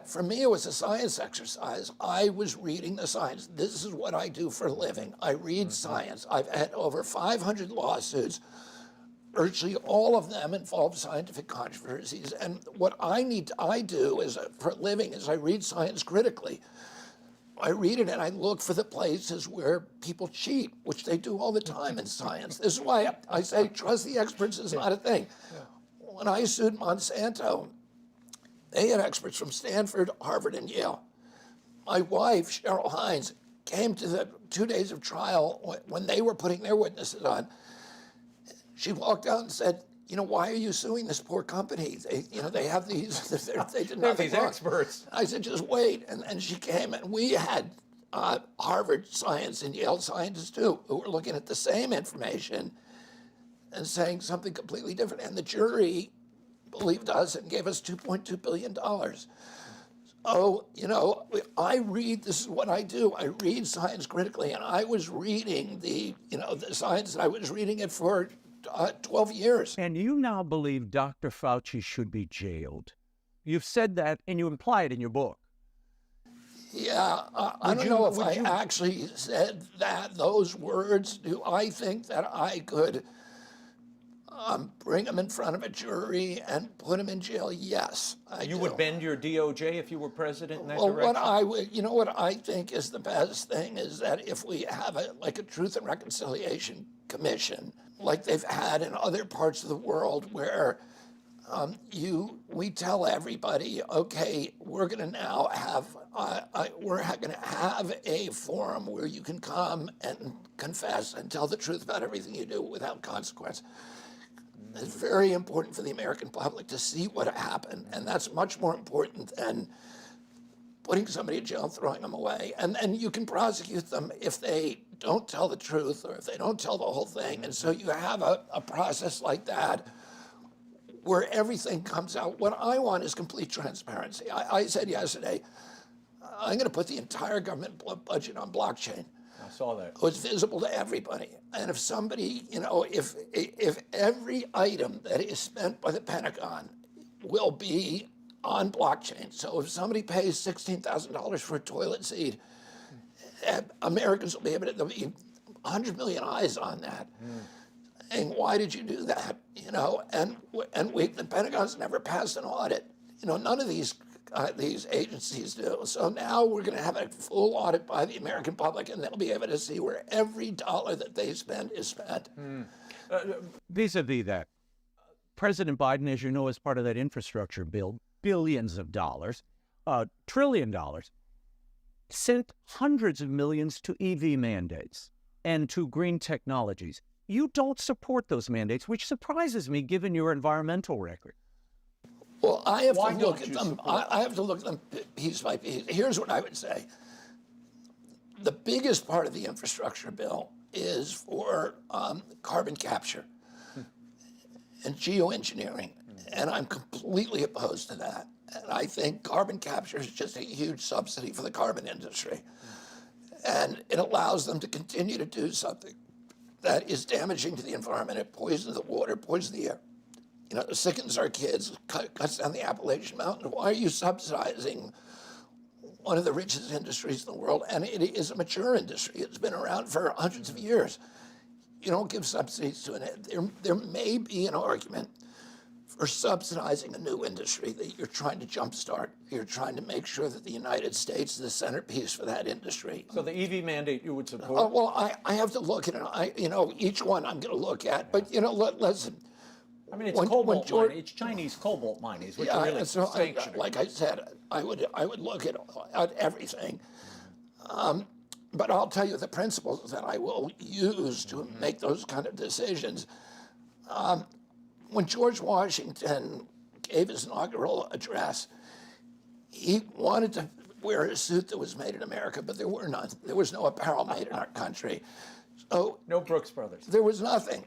for me, it was a science exercise. I was reading the science. This is what I do for a living. I read science. I've had over 500 lawsuits. Virtually all of them involve scientific controversies. And what I do for a living is I read science critically. I read it and I look for the places where people cheat, which they do all the time in science. This is why I say trust the experts is not a thing. When I sued Monsanto, they had experts from Stanford, Harvard, and Yale. My wife, Cheryl Hines, came to the 2 days of trial, when they were putting their witnesses on, she walked out and said, why are you suing this poor company? They have these, they did nothing these wrong. experts. I said, just wait. And she came, and we had Harvard science and Yale scientists too, who were looking at the same information and saying something completely different. And the jury believed us and gave us $2.2 billion. Oh, this is what I do. I read science critically, and I was reading the science, and I was reading it for 12 years. And you now believe Dr. Fauci should be jailed. You've said that, and you imply it in your book. Yeah, I don't know if I actually said those words. Do I think that I could bring him in front of a jury and put him in jail? Yes, I do. would bend your DOJ if you were president in that Well, direction? what I think is the best thing is that if we have a Truth and Reconciliation Commission, like they've had in other parts of the world, where we tell everybody, okay, we're going to now have a forum where you can come and confess and tell the truth about everything you do without consequence. It's very important for the American public to see what happened, and that's much more important than putting somebody in jail and throwing them away. And you can prosecute them if they don't tell the truth or if they don't tell the whole thing. And so you have a process like that where everything comes out. What I want is complete transparency. I said yesterday, I'm going to put the entire government budget on blockchain. I saw that. It's visible to everybody. And if somebody, if every item that is spent by the Pentagon will be on blockchain. So if somebody pays $16,000 for a toilet seat, Americans will be able to, there'll be 100 million eyes on that. And why did you do that? And the Pentagon's never passed an audit. None of these agencies do. So now we're going to have a full audit by the American public, and they'll be able to see where every dollar that they spend is spent. Vis-a-vis that, President Biden, as you know, as part of that infrastructure bill, billions of dollars, $1 trillion, sent hundreds of millions to EV mandates and to green technologies. You don't support those mandates, which surprises me given your environmental record. Well, I have to look at them. I have to look at them piece by piece. Here's what I would say. The biggest part of the infrastructure bill is for carbon capture and geoengineering, and I'm completely opposed to that. And I think carbon capture is just a huge subsidy for the carbon industry, and it allows them to continue to do something that is damaging to the environment. It poisons the water, poisons the air. It sickens our kids, cuts down the Appalachian Mountain. Why are you subsidizing one of the richest industries in the world? And it is a mature industry. It's been around for hundreds of years. You don't give subsidies to it. There may be an argument for subsidizing a new industry that you're trying to jumpstart. You're trying to make sure that the United States is the centerpiece for that industry. So the EV mandate you would support? Well, I have to look at it. Each one I'm going to look at. But, listen. I mean, it's cobalt mining. It's Chinese cobalt mining is what you're really sanctioning. Like I said, I would look at everything. But I'll tell you the principles that I will use to make those kind of decisions. When George Washington gave his inaugural address, he wanted to wear a suit that was made in America, but there were none. There was no apparel made in our country. So no Brooks Brothers. There was nothing.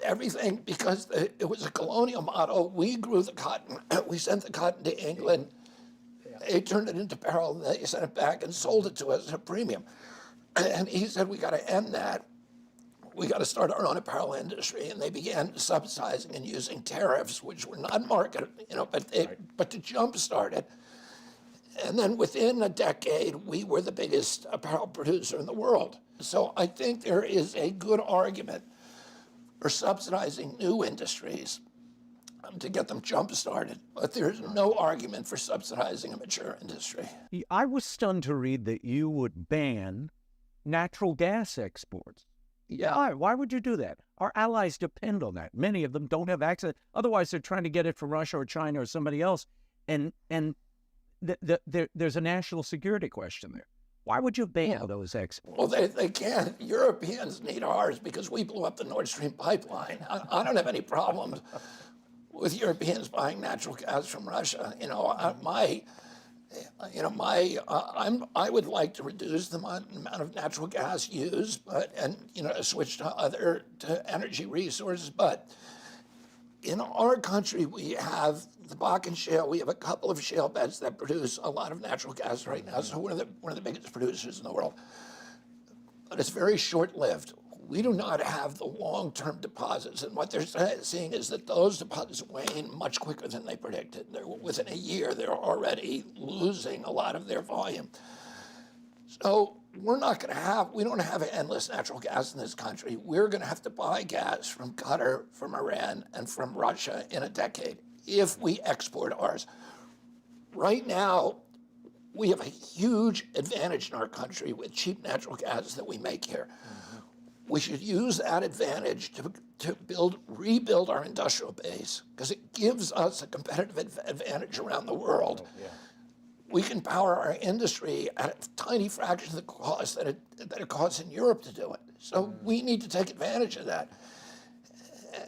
Everything, because it was a colonial model. We grew the cotton. We sent the cotton to England. They turned it into apparel, and they sent it back and sold it to us at a premium. And he said, we got to end that. We got to start our own apparel industry. And they began subsidizing and using tariffs, which were not market, but to jumpstart it. And then within a decade, we were the biggest apparel producer in the world. So I think there is a good argument for subsidizing new industries to get them jump-started. But there's no argument for subsidizing a mature industry. I was stunned to read that you would ban natural gas exports. Yeah. Why would you do that? Our allies depend on that. Many of them don't have access. Otherwise, they're trying to get it from Russia or China or somebody else. And there's a national security question there. Why would you ban those exports? Well, they can't. Europeans need ours because we blew up the Nord Stream pipeline. I don't have any problems with Europeans buying natural gas from Russia. I would like to reduce the amount of natural gas used, switch to energy resources. But in our country, we have the Bakken Shale. We have a couple of shale beds that produce a lot of natural gas right now. So one of the biggest producers in the world. But it's very short-lived. We do not have the long-term deposits, and what they're seeing is that those deposits wane much quicker than they predicted. Within a year, they're already losing a lot of their volume. So we don't have endless natural gas in this country. We're going to have to buy gas from Qatar, from Iran, and from Russia in a decade if we export ours. Right now, we have a huge advantage in our country with cheap natural gas that we make here. We should use that advantage to rebuild our industrial base because it gives us a competitive advantage around the world. We can power our industry at a tiny fraction of the cost that it costs in Europe to do it. So we need to take advantage of that.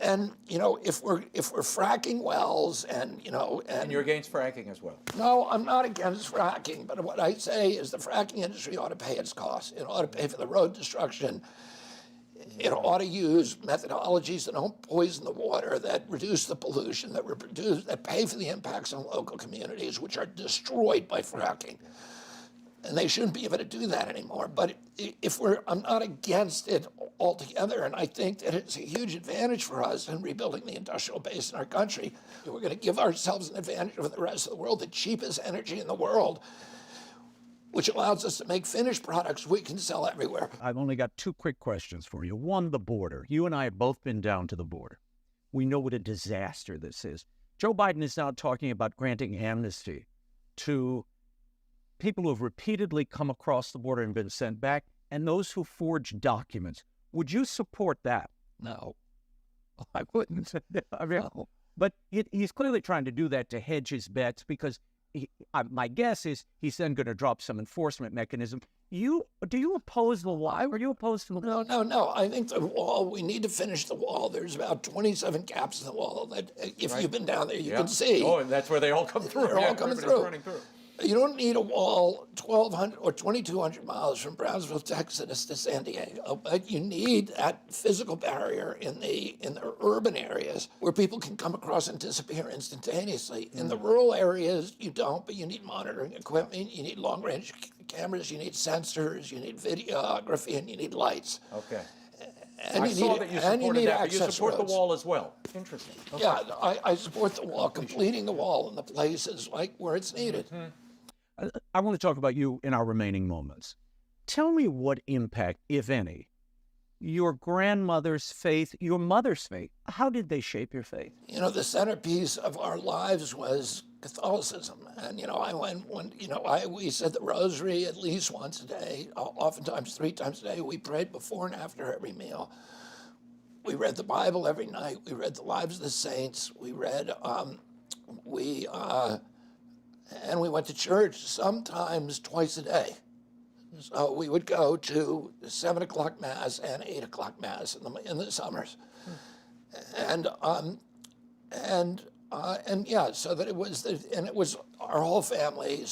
And if we're fracking wells and you're against fracking as well. No, I'm not against fracking, but what I say is the fracking industry ought to pay its costs. It ought to pay for the road destruction. It ought to use methodologies that don't poison the water, that reduce the pollution, that pay for the impacts on local communities, which are destroyed by fracking. And they shouldn't be able to do that anymore. But I'm not against it altogether, and I think that it's a huge advantage for us in rebuilding the industrial base in our country. We're going to give ourselves an advantage over the rest of the world, the cheapest energy in the world, which allows us to make finished products we can sell everywhere. I've only got two quick questions for you. One, the border. You and I have both been down to the border. We know what a disaster this is. Joe Biden is now talking about granting amnesty to people who have repeatedly come across the border and been sent back, and those who forged documents. Would you support that? No. I wouldn't. No. But he's clearly trying to do that to hedge his bets because my guess is he's then going to drop some enforcement mechanism. Do you oppose the wall? Are you opposed to the wall? No. I think the wall, we need to finish the wall. There's about 27 gaps in the wall that if you've been down there, you can see. Oh, and that's where they all come through. They're all coming through. Running through. You don't need a wall 1,200 or 2,200 miles from Brownsville, Texas to San Diego, but you need that physical barrier in the urban areas where people can come across and disappear instantaneously. In the rural areas, you don't, but you need monitoring equipment, you need long-range cameras, you need sensors, you need videography, and you need lights. Okay. And I saw that you supported that, but you support roads. the wall as well. Interesting. Okay. Yeah, I support the wall, completing the wall in the places like where it's needed. I want to talk about you in our remaining moments. Tell me what impact, if any, your grandmother's faith, your mother's faith, how did they shape your faith? The centerpiece of our lives was Catholicism. And, we said the rosary at least once a day, oftentimes 3 times a day. We prayed before and after every meal. We read the Bible every night. We read the lives of the saints. We read, and we went to church sometimes twice a day. So we would go to 7 o'clock Mass and 8 o'clock Mass in the summers. So that it was our whole family.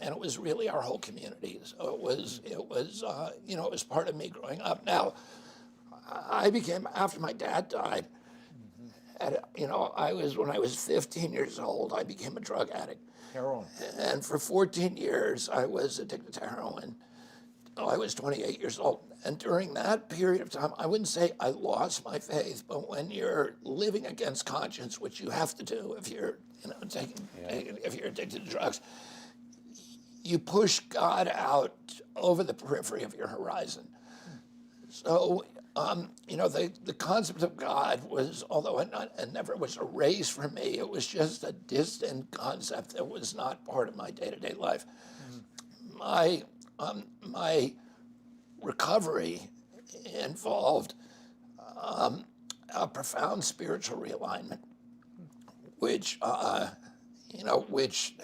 And it was really our whole community. So it was part of me growing up. Now, after my dad died, when I was 15 years old, I became a drug addict. Heroin. And for 14 years, I was addicted to heroin. I was 28 years old. And during that period of time, I wouldn't say I lost my faith, but when you're living against conscience, which you have to do if you're, if you're addicted to drugs, you push God out over the periphery of your horizon. So, the concept of God was, although it never was erased from me, it was just a distant concept that was not part of my day-to-day life. My recovery involved a profound spiritual realignment, which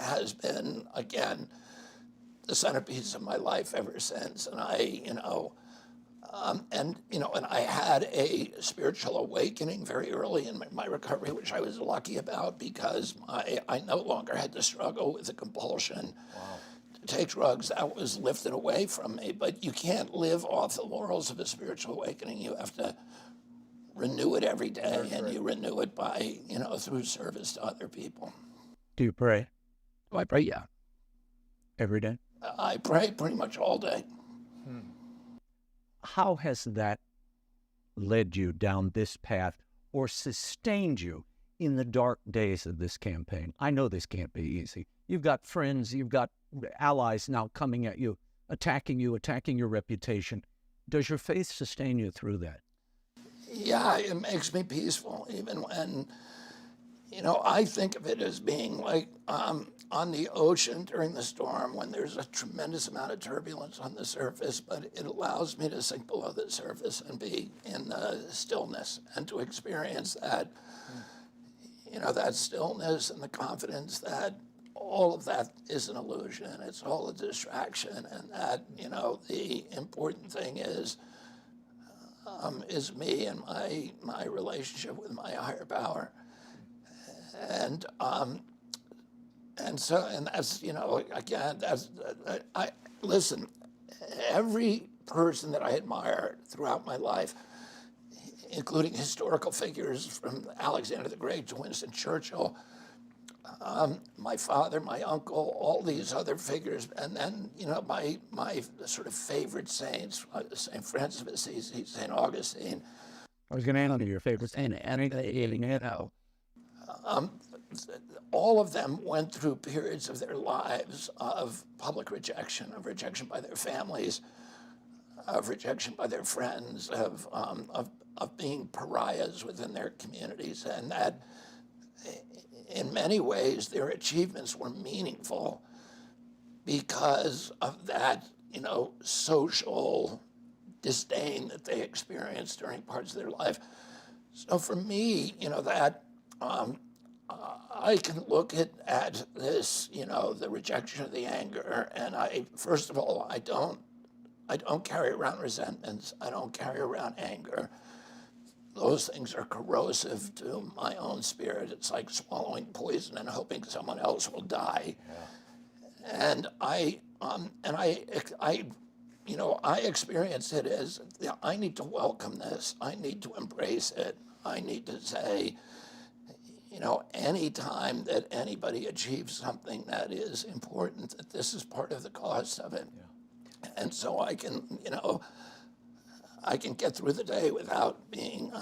has been, again, the centerpiece of my life ever since. And and I had a spiritual awakening very early in my recovery, which I was lucky about because I no longer had to struggle with the compulsion to take drugs. That was lifted away from me. But you can't live off the laurels of a spiritual awakening. You have to renew it every day, and you renew it by, through service to other people. Do you pray? Do I pray? Yeah. Every day? I pray pretty much all day. How has that led you down this path or sustained you in the dark days of this campaign? I know this can't be easy. You've got friends, you've got allies now coming at you, attacking your reputation. Does your faith sustain you through that? Yeah, it makes me peaceful, even when, I think of it as being like on the ocean during the storm when there's a tremendous amount of turbulence on the surface, but it allows me to sink below the surface and be in the stillness and to experience that, that stillness and the confidence that all of that is an illusion. It's all a distraction, and that, the important thing is me and my relationship with my higher power. And that's, again, listen, every person that I admire throughout my life, including historical figures from Alexander the Great to Winston Churchill, my father, my uncle, all these other figures, and then, my sort of favorite saints, St. Francis of Assisi, St. Augustine. I was going to answer your favorite saint, all of them went through periods of their lives of public rejection, of rejection by their families, of rejection by their friends, of being pariahs within their communities, and that in many ways their achievements were meaningful because of that, social disdain that they experienced during parts of their life. So for me, that I can look at this, the rejection of the anger, and first of all, I don't carry around resentments. I don't carry around anger. Those things are corrosive to my own spirit. It's like swallowing poison and hoping someone else will die. Yeah. And I experience it as, I need to welcome this. I need to embrace it. I need to say, any time that anybody achieves something that is important, that this is part of the cost of it. Yeah. And so I can get through the day without being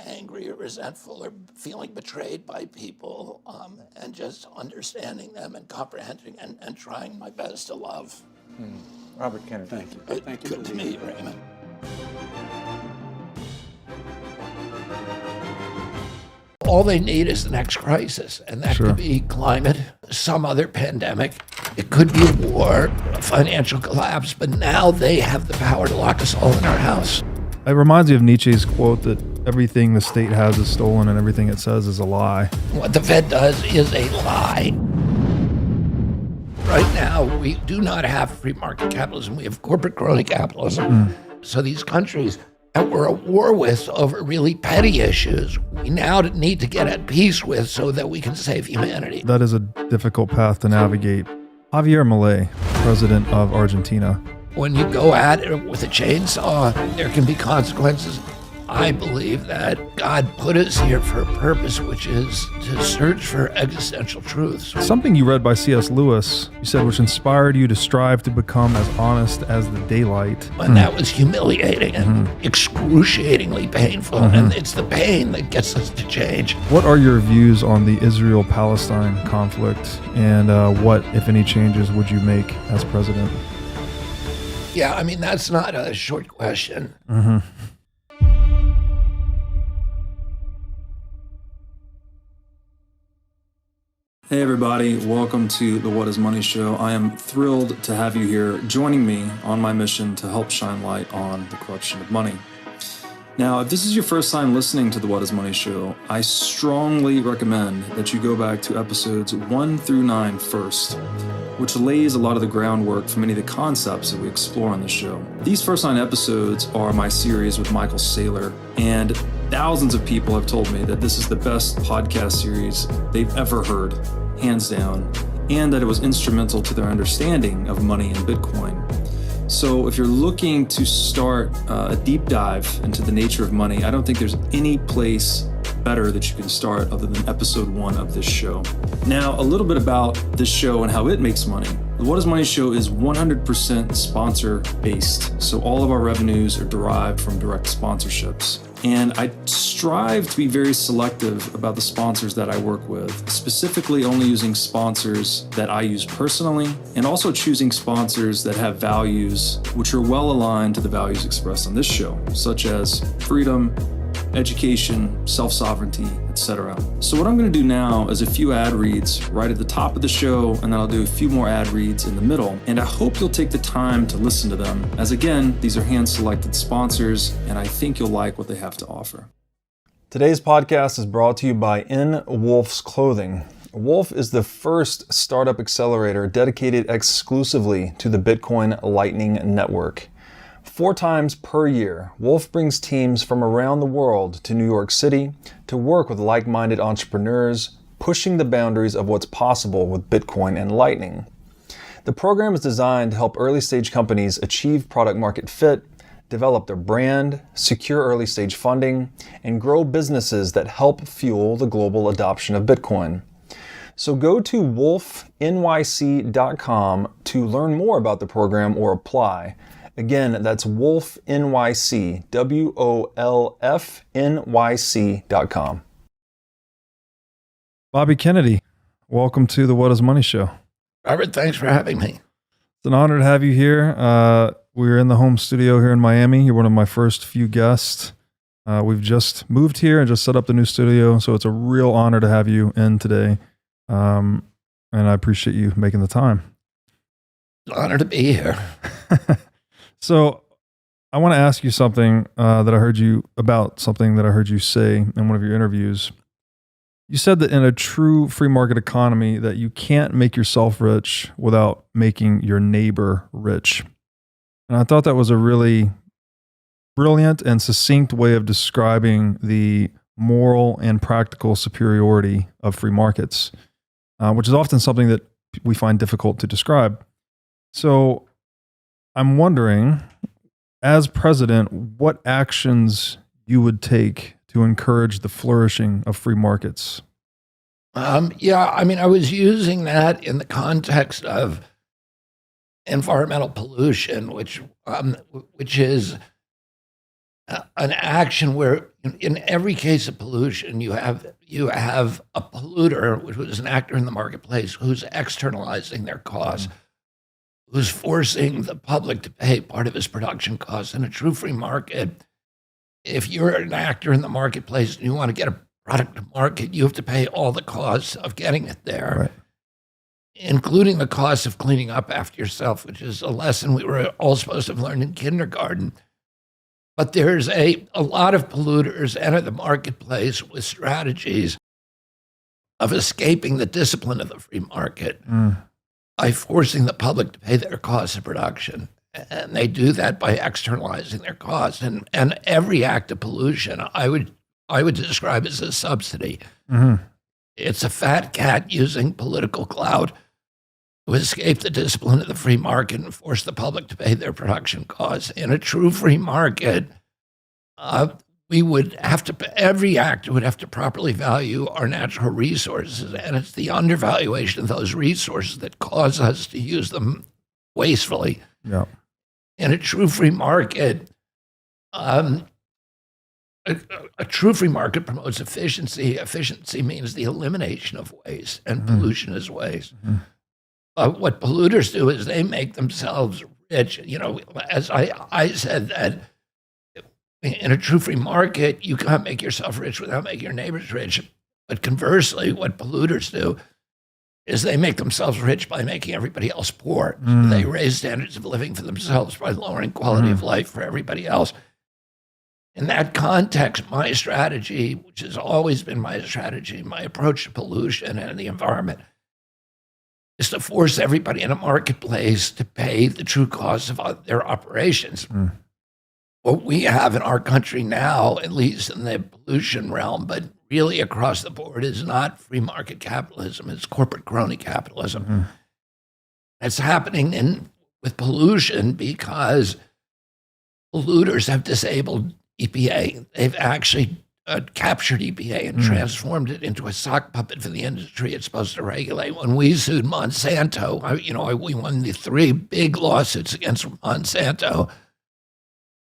angry or resentful or feeling betrayed by people, and just understanding them and comprehending and trying my best to love. Robert Kennedy. Thank you. Thank you. Good to meet you, Raymond. All they need is the next crisis, and that could be climate, some other pandemic. It could be a war, a financial collapse, but now they have the power to lock us all in our house. It reminds me of Nietzsche's quote that everything the state has is stolen and everything it says is a lie. What the Fed does is a lie. Right now, we do not have free market capitalism. We have corporate crony capitalism. So these countries that we're at war with over really petty issues, we now need to get at peace with so that we can save humanity. That is a difficult path to navigate. Javier Milei, president of Argentina. When you go at it with a chainsaw, there can be consequences. I believe that God put us here for a purpose, which is to search for existential truths. Something you read by C.S. Lewis, you said, which inspired you to strive to become as honest as the daylight. And that was humiliating and excruciatingly painful, and it's the pain that gets us to change. What are your views on the Israel-Palestine conflict, and what, if any, changes would you make as president? Yeah, I mean, that's not a short question. Hey everybody, welcome to the What is Money Show. I am thrilled to have you here joining me on my mission to help shine light on the corruption of money. Now, if this is your first time listening to the What is Money Show, I strongly recommend that you go back to episodes 1 through 9 first. which lays a lot of the groundwork for many of the concepts that we explore on the show. These first 9 episodes are my series with Michael Saylor, and thousands of people have told me that this is the best podcast series they've ever heard, hands down, and that it was instrumental to their understanding of money and Bitcoin. So if you're looking to start a deep dive into the nature of money, I don't think there's any place better that you can start other than episode 1 of this show. Now, a little bit about this show and how it makes money. The What is Money show is 100% sponsor based. So all of our revenues are derived from direct sponsorships. And I strive to be very selective about the sponsors that I work with, specifically only using sponsors that I use personally, and also choosing sponsors that have values which are well aligned to the values expressed on this show, such as freedom, education, self-sovereignty, etc. So what I'm going to do now is a few ad reads right at the top of the show, and then I'll do a few more ad reads in the middle. And I hope you'll take the time to listen to them, as again, these are hand-selected sponsors, and I think you'll like what they have to offer. Today's podcast is brought to you by In Wolf's Clothing. Wolf is the first startup accelerator dedicated exclusively to the Bitcoin Lightning Network. 4 times per year, Wolf brings teams from around the world to New York City to work with like-minded entrepreneurs, pushing the boundaries of what's possible with Bitcoin and Lightning. The program is designed to help early-stage companies achieve product-market fit, develop their brand, secure early-stage funding, and grow businesses that help fuel the global adoption of Bitcoin. So go to wolfnyc.com to learn more about the program or apply. Again, that's Wolf NYC, WOLFNYC.com. Bobby Kennedy, welcome to the What is Money show. Robert, thanks for having me. It's an honor to have you here. We're in the home studio here in Miami. You're one of my first few guests. We've just moved here and just set up the new studio, so it's a real honor to have you in today. And I appreciate you making the time. Honor to be here. So I want to ask you something that I heard you say in one of your interviews. You said that in a true free market economy that you can't make yourself rich without making your neighbor rich. And I thought that was a really brilliant and succinct way of describing the moral and practical superiority of free markets, which is often something that we find difficult to describe. So I'm wondering, as president, what actions you would take to encourage the flourishing of free markets? I was using that in the context of environmental pollution, which is an action where, in every case of pollution, you have a polluter, which is an actor in the marketplace, who's externalizing their costs. Who's forcing the public to pay part of his production costs. In a true free market, if you're an actor in the marketplace and you want to get a product to market, you have to pay all the costs of getting it there, Right. including the cost of cleaning up after yourself, which is a lesson we were all supposed to have learned in kindergarten. But there's a lot of polluters enter the marketplace with strategies of escaping the discipline of the free market. By forcing the public to pay their costs of production. And they do that by externalizing their costs. And every act of pollution, I would describe as a subsidy. Mm-hmm. It's a fat cat using political clout to escape the discipline of the free market and force the public to pay their production costs. In a true free market, every actor would have to properly value our natural resources, and it's the undervaluation of those resources that cause us to use them wastefully. Yeah. In a true free market, a true free market promotes efficiency. Efficiency means the elimination of waste, and pollution is waste. What polluters do is they make themselves rich. As I said that, in a true free market, you can't make yourself rich without making your neighbors rich. But conversely, what polluters do is they make themselves rich by making everybody else poor. So they raise standards of living for themselves by lowering quality of life for everybody else. In that context, my strategy, which has always been my strategy, my approach to pollution and the environment, is to force everybody in a marketplace to pay the true cost of their operations. What we have in our country now, at least in the pollution realm, but really across the board, is not free market capitalism. It's corporate crony capitalism. It's happening with pollution because polluters have disabled EPA. They've actually captured EPA and transformed it into a sock puppet for the industry it's supposed to regulate. When we sued Monsanto, we won the 3 big lawsuits against Monsanto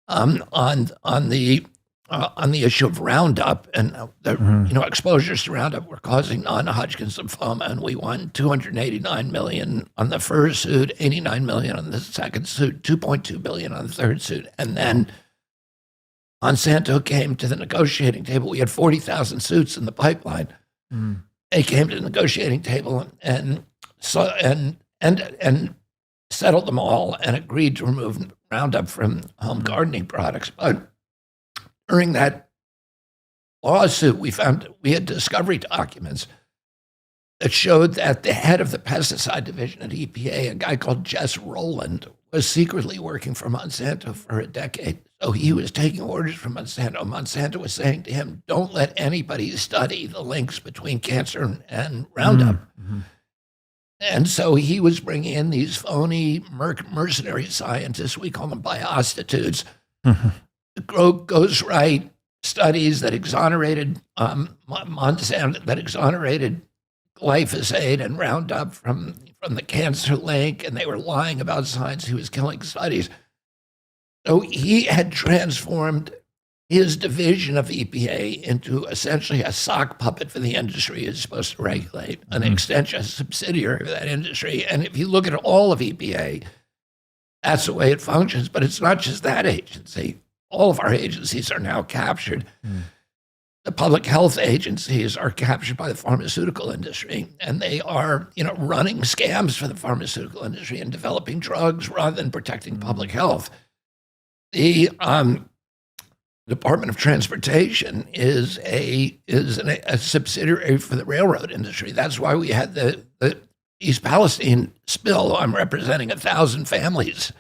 on the issue of Roundup, and exposures to Roundup were causing non-Hodgkin's lymphoma, and we won $289 million on the first suit, $89 million on the second suit, $2.2 billion on the third suit, and then Monsanto came to the negotiating table. We had 40,000 suits in the pipeline. They came to the negotiating table and settled them all and agreed to remove Roundup from home gardening products. But during that lawsuit, we had discovery documents that showed that the head of the pesticide division at EPA, a guy called Jess Rowland, was secretly working for Monsanto for a decade. So he was taking orders from Monsanto. Monsanto was saying to him, don't let anybody study the links between cancer and Roundup. And so he was bringing in these phony mercenary scientists, we call them biostitutes, ghostwrite studies that exonerated Monsanto, that exonerated glyphosate and Roundup from the cancer link, and they were lying about science. He was killing studies. So he had transformed his division of EPA into essentially a sock puppet for the industry it's supposed to regulate, an extension, a subsidiary of that industry. And if you look at all of EPA, that's the way it functions. But it's not just that agency. All of our agencies are now captured. The public health agencies are captured by the pharmaceutical industry, and they are, running scams for the pharmaceutical industry and developing drugs rather than protecting public health. The Department of Transportation is a subsidiary for the railroad industry. That's why we had the East Palestine spill. I'm representing 1,000 families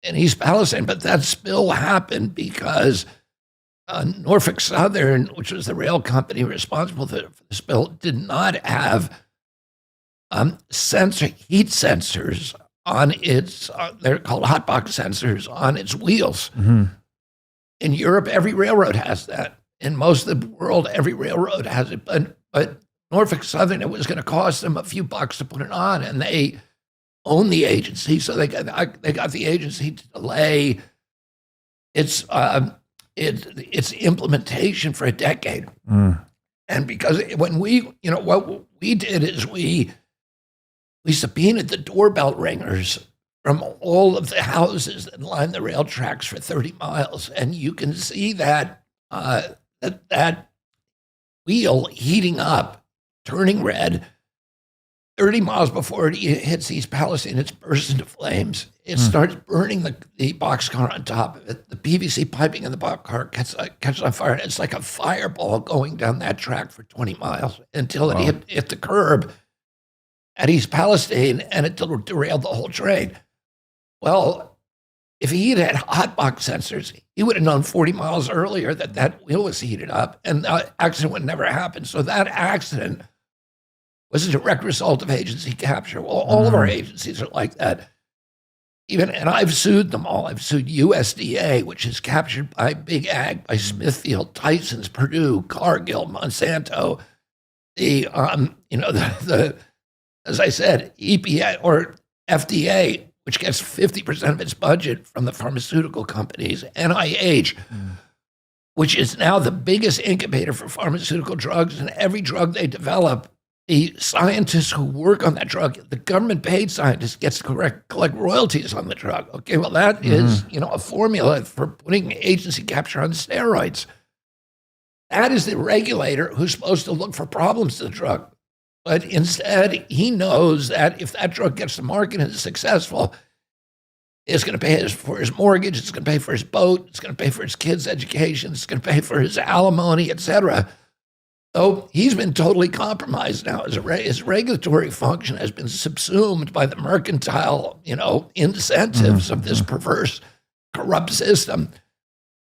in East Palestine, but that spill happened because Norfolk Southern, which was the rail company responsible for the spill, did not have heat sensors on its, they're called hot box sensors, on its wheels. In Europe, every railroad has that. In most of the world, every railroad has it. But Norfolk Southern, it was going to cost them a few bucks to put it on, and they own the agency, so they got the agency to delay its implementation for a decade. And because when what we did is we subpoenaed the doorbell ringers from all of the houses that line the rail tracks for 30 miles. And you can see that that wheel heating up, turning red, 30 miles before it hits East Palestine, it's bursts into flames. It starts burning the boxcar on top of it. The PVC piping in the boxcar catches on fire, and it's like a fireball going down that track for 20 miles until it hit the curb at East Palestine, and it derailed the whole train. Well, if he had hot box sensors, he would have known 40 miles earlier that wheel was heated up, and the accident would never happen. So that accident was a direct result of agency capture. Well, all of our agencies are like that. And I've sued them all. I've sued USDA, which is captured by Big Ag, by Smithfield, Tyson's, Purdue, Cargill, Monsanto. As I said, EPA or FDA, which gets 50% of its budget from the pharmaceutical companies, NIH, which is now the biggest incubator for pharmaceutical drugs, and every drug they develop, the scientists who work on that drug, the government-paid scientists, gets to collect royalties on the drug. Okay, well, that is, a formula for putting agency capture on steroids. That is the regulator who's supposed to look for problems to the drug. But instead, he knows that if that drug gets to market and is successful, it's going to pay for his mortgage, it's going to pay for his boat, it's going to pay for his kids' education, it's going to pay for his alimony, etc. So he's been totally compromised now. His regulatory function has been subsumed by the mercantile, incentives of this perverse, corrupt system.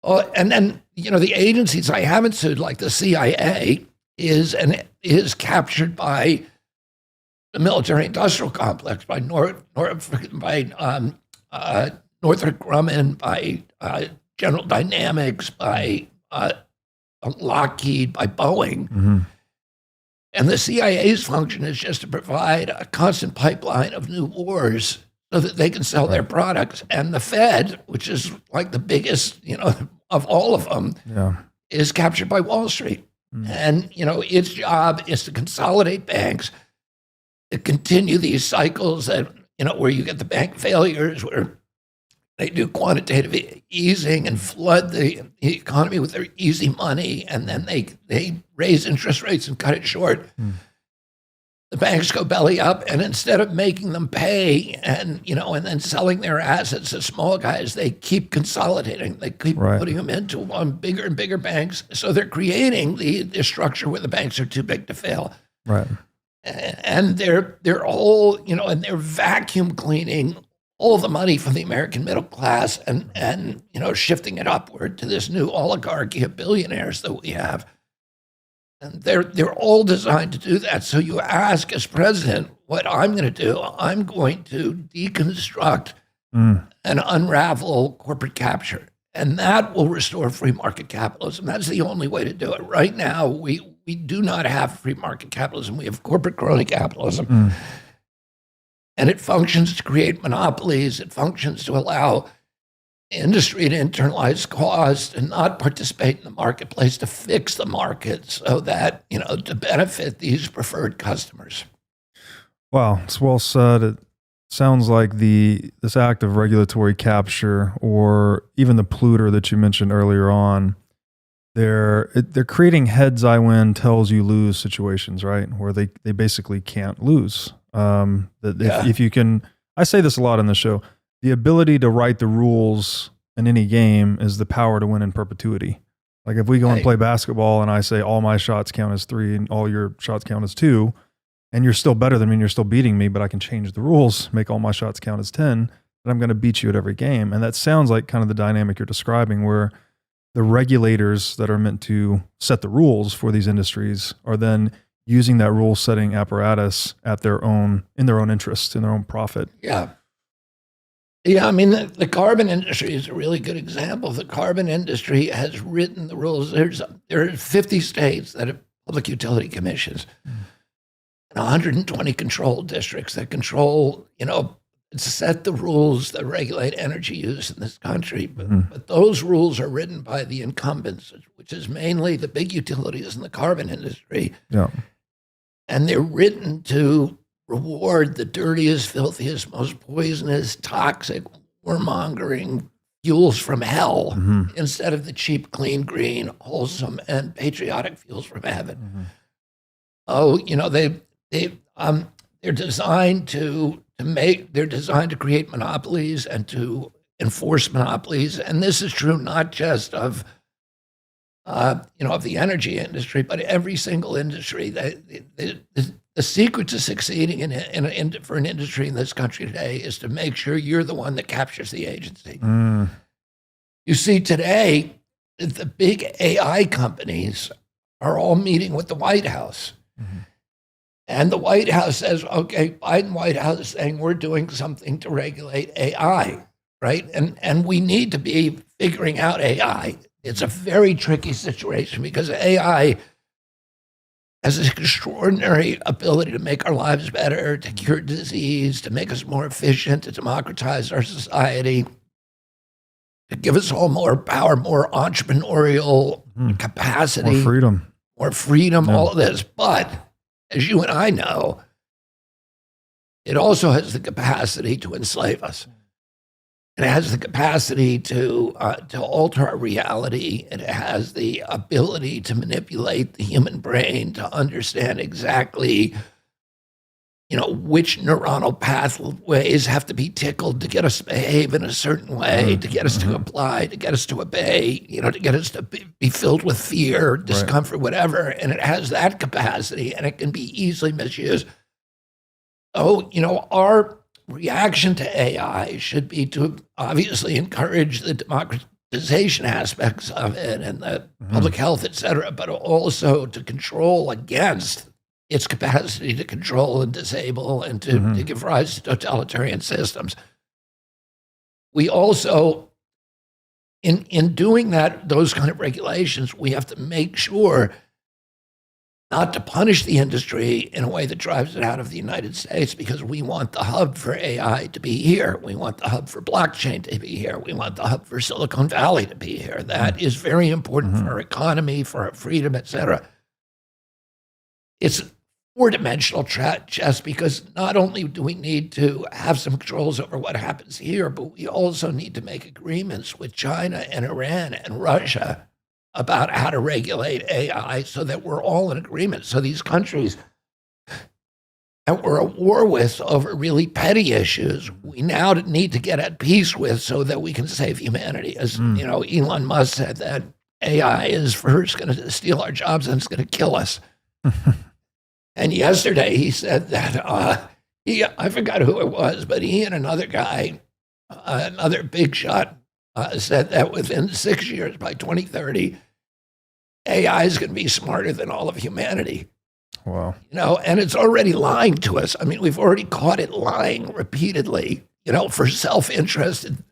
And then, the agencies I haven't sued, like the CIA, is captured by the military-industrial complex, by Northrop Grumman, by General Dynamics, by Lockheed, by Boeing. Mm-hmm. And the CIA's function is just to provide a constant pipeline of new wars so that they can sell their products. And the Fed, which is like the biggest, of all of them, is captured by Wall Street. Mm-hmm. And, its job is to consolidate banks, to continue these cycles that, where you get the bank failures, where they do quantitative easing and flood the economy with their easy money, and then they raise interest rates and cut it short. Mm. The banks go belly up, and instead of making them pay and then selling their assets to small guys, they keep consolidating. They keep putting them into bigger and bigger banks. So they're creating the structure where the banks are too big to fail. Right. And they're all, and they're vacuum cleaning all the money from the American middle class and shifting it upward to this new oligarchy of billionaires that we have. And they're all designed to do that. So you ask as president what I'm going to do. I'm going to deconstruct and unravel corporate capture. And that will restore free market capitalism. That's the only way to do it. Right now, we do not have free market capitalism. We have corporate crony capitalism. And it functions to create monopolies. It functions to allow industry to internalize cost and not participate in the marketplace, to fix the market so that, to benefit these preferred customers. Wow, it's well said. It sounds like this act of regulatory capture, or even the polluter that you mentioned earlier on, they're creating heads I win, tails you lose situations, right? Where they basically can't lose. If you can, I say this a lot on the show, the ability to write the rules in any game is the power to win in perpetuity. Like if we go and play basketball and I say all my shots count as 3 and all your shots count as 2, and you're still better than me and you're still beating me, but I can change the rules, make all my shots count as 10, then I'm going to beat you at every game. And that sounds like kind of the dynamic you're describing, where the regulators that are meant to set the rules for these industries are then using that rule setting apparatus in their own interest, in their own profit. Yeah. Yeah, I mean, the carbon industry is a really good example. The carbon industry has written the rules. There are 50 states that have public utility commissions and 120 control districts that control, set the rules that regulate energy use in this country. But those rules are written by the incumbents, which is mainly the big utilities in the carbon industry. Yeah. And they're written to reward the dirtiest, filthiest, most poisonous, toxic, warmongering fuels from hell instead of the cheap, clean, green, wholesome, and patriotic fuels from heaven. They're designed to create monopolies and to enforce monopolies. And this is true not just of the energy industry, but every single industry. The secret to succeeding for an industry in this country today is to make sure you're the one that captures the agency. You see, today, the big AI companies are all meeting with the White House. And the White House says, okay, Biden White House is saying we're doing something to regulate AI, right? And we need to be figuring out AI. It's a very tricky situation because AI has this extraordinary ability to make our lives better, to cure disease, to make us more efficient, to democratize our society, to give us all more power, more entrepreneurial capacity. More freedom, all of this. But as you and I know, it also has the capacity to enslave us. It has the capacity to alter our reality. It has the ability to manipulate the human brain to understand exactly which neuronal pathways have to be tickled to get us to behave in a certain way, to get us to comply, to get us to obey, to get us to be filled with fear, discomfort, whatever. And it has that capacity, and it can be easily misused. So, our reaction to AI should be to obviously encourage the democratization aspects of it and the public health, et cetera, but also to control against its capacity to control and disable and to give rise to totalitarian systems. We also, in doing those kind of regulations, we have to make sure not to punish the industry in a way that drives it out of the United States, because we want the hub for AI to be here. We want the hub for blockchain to be here. We want the hub for Silicon Valley to be here. That is very important for our economy, for our freedom, et cetera. It's four-dimensional chess, because not only do we need to have some controls over what happens here, but we also need to make agreements with China and Iran and Russia about how to regulate AI so that we're all in agreement. So these countries that we're at war with over really petty issues, we now need to get at peace with so that we can save humanity. As Elon Musk said, that AI is first going to steal our jobs and it's going to kill us. And yesterday he said that, I forgot who it was, but he and another guy, another big shot, said that within 6 years, by 2030, AI is going to be smarter than all of humanity. Wow. And it's already lying to us. I mean, we've already caught it lying repeatedly, for self-interested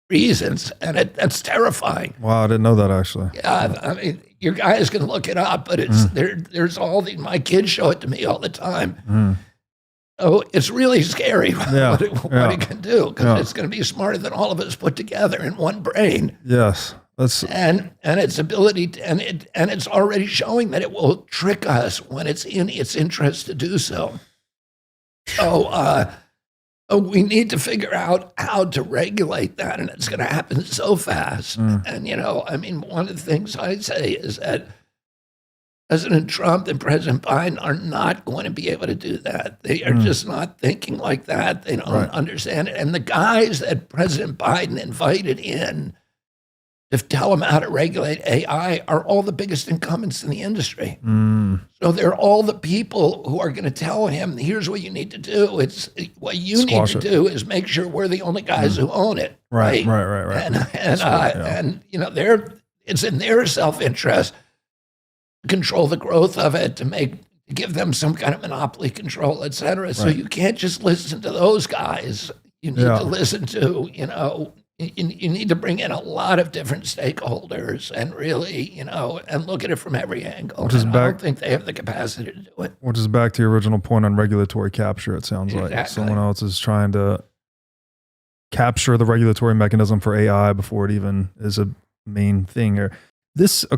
reasons, and that's terrifying. Wow, I didn't know that, actually. Yeah, I mean, your guy is going to look it up, but it's there's all my kids show it to me all the time. So it's really scary what it can do, because it's going to be smarter than all of us put together in one brain. Yes. And its ability to, and it's already showing that it will trick us when it's in its interest to do so. So we need to figure out how to regulate that, and it's going to happen so fast. And one of the things I say is that President Trump and President Biden are not going to be able to do that. They are just not thinking like that. They don't understand it. And the guys that President Biden invited in to tell them how to regulate AI are all the biggest incumbents in the industry. So they're all the people who are going to tell him, here's what you need to do. It's what you need to do is make sure we're the only guys who own it. Right. And it's in their self-interest to control the growth of it, to give them some kind of monopoly control, et cetera. So you can't just listen to those guys. You need to listen to, you need to bring in a lot of different stakeholders and really, and look at it from every angle. I don't think they have the capacity to do it. Which is back to your original point on regulatory capture, it sounds like. Someone else is trying to capture the regulatory mechanism for AI before it even is a main thing. I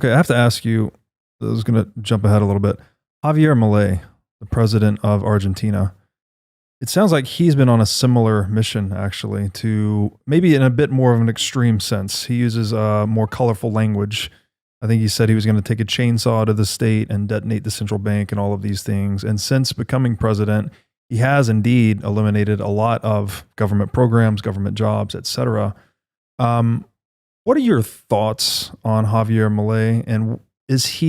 have to ask you, I was going to jump ahead a little bit. Javier Milei, the president of Argentina, it sounds like he's been on a similar mission, actually, to maybe in a bit more of an extreme sense. He uses more colorful language. I think he said he was going to take a chainsaw to the state and detonate the central bank and all of these things. And since becoming president, he has indeed eliminated a lot of government programs, government jobs, etc. What are your thoughts on Javier Milei? And is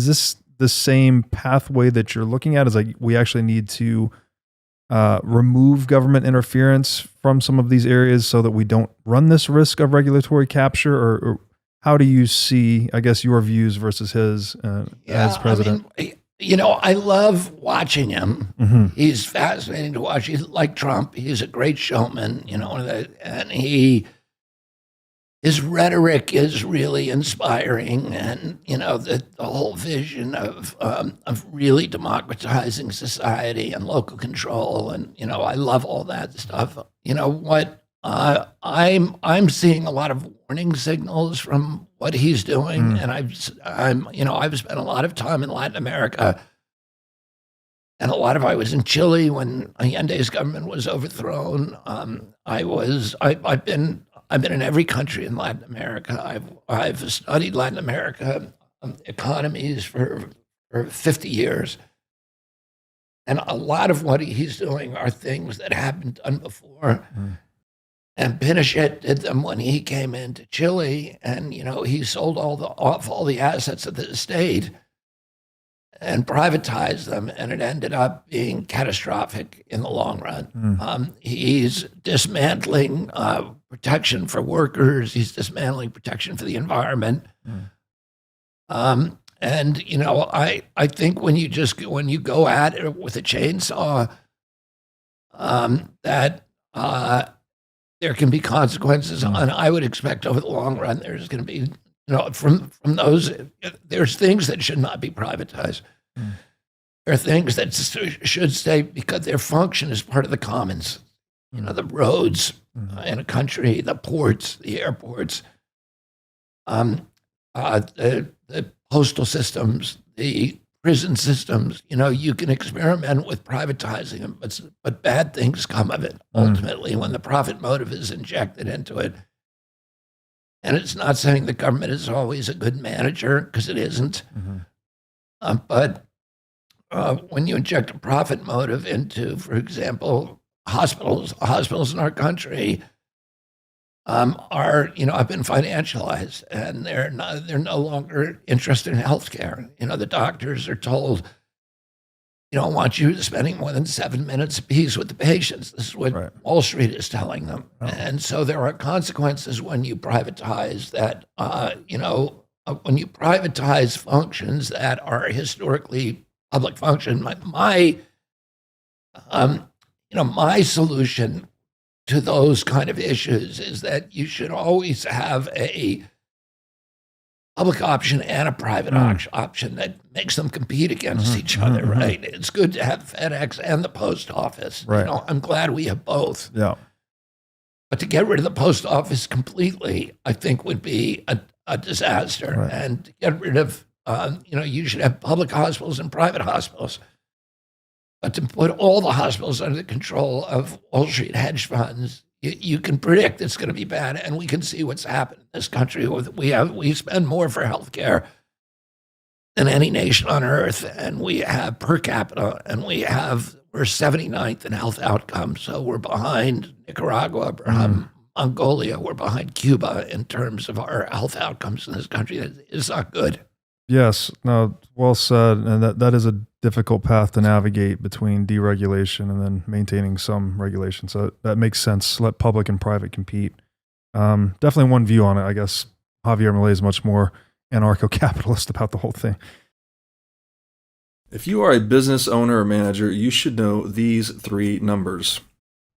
this the same pathway that you're looking at? Is like we actually need to remove government interference from some of these areas so that we don't run this risk of regulatory capture? Or how do you see, I guess, your views versus his as president? I love watching him. He's fascinating to watch. He's like Trump. He's a great showman, and his rhetoric is really inspiring, and the whole vision of really democratizing society and local control, and I love all that stuff. I'm seeing a lot of warning signals from what he's doing, and I've spent a lot of time in Latin America, and I was in Chile when Allende's government was overthrown. I've been in every country in Latin America. I've studied Latin America economies for 50 years. And a lot of what he's doing are things that haven't done before. And Pinochet did them when he came into Chile, and he sold off all the assets of the state and privatized them, and it ended up being catastrophic in the long run. He's dismantling protection for workers. He's dismantling protection for the environment. And I think when you go at it with a chainsaw, that there can be consequences, and I would expect over the long run there's going to be, from those, there's things that should not be privatized. There are things that should stay because their function is part of the commons. The roads in a country, the ports, the airports, the postal systems, the prison systems. You can experiment with privatizing them, but bad things come of it ultimately when the profit motive is injected into it. And it's not saying the government is always a good manager, because it isn't. But when you inject a profit motive into, for example, hospitals in our country have been financialized, and they're no longer interested in healthcare. The doctors are told, "We don't want you spending more than 7 minutes apiece with the patients." This is what Wall Street is telling them. And so there are consequences when you privatize that. When you privatize functions that are historically public function. My solution to those kind of issues is that you should always have a public option and a private option that makes them compete against each other, right? It's good to have FedEx and the post office. Right. I'm glad we have both. Yeah. But to get rid of the post office completely, I think would be a disaster. Right. And to get rid of, you should have public hospitals and private hospitals. But to put all the hospitals under the control of Wall Street hedge funds, you can predict it's going to be bad. And we can see what's happened in this country. We spend more for healthcare than any nation on earth, and we have per capita, and we're 79th in health outcomes. So we're behind Nicaragua, behind Mongolia, we're behind Cuba in terms of our health outcomes in this country. It's not good. Yes, no, well said. And that is a difficult path to navigate between deregulation and then maintaining some regulation. So that makes sense. Let public and private compete. Definitely one view on it. I guess Javier Milei is much more anarcho-capitalist about the whole thing. If you are a business owner or manager, you should know these three numbers: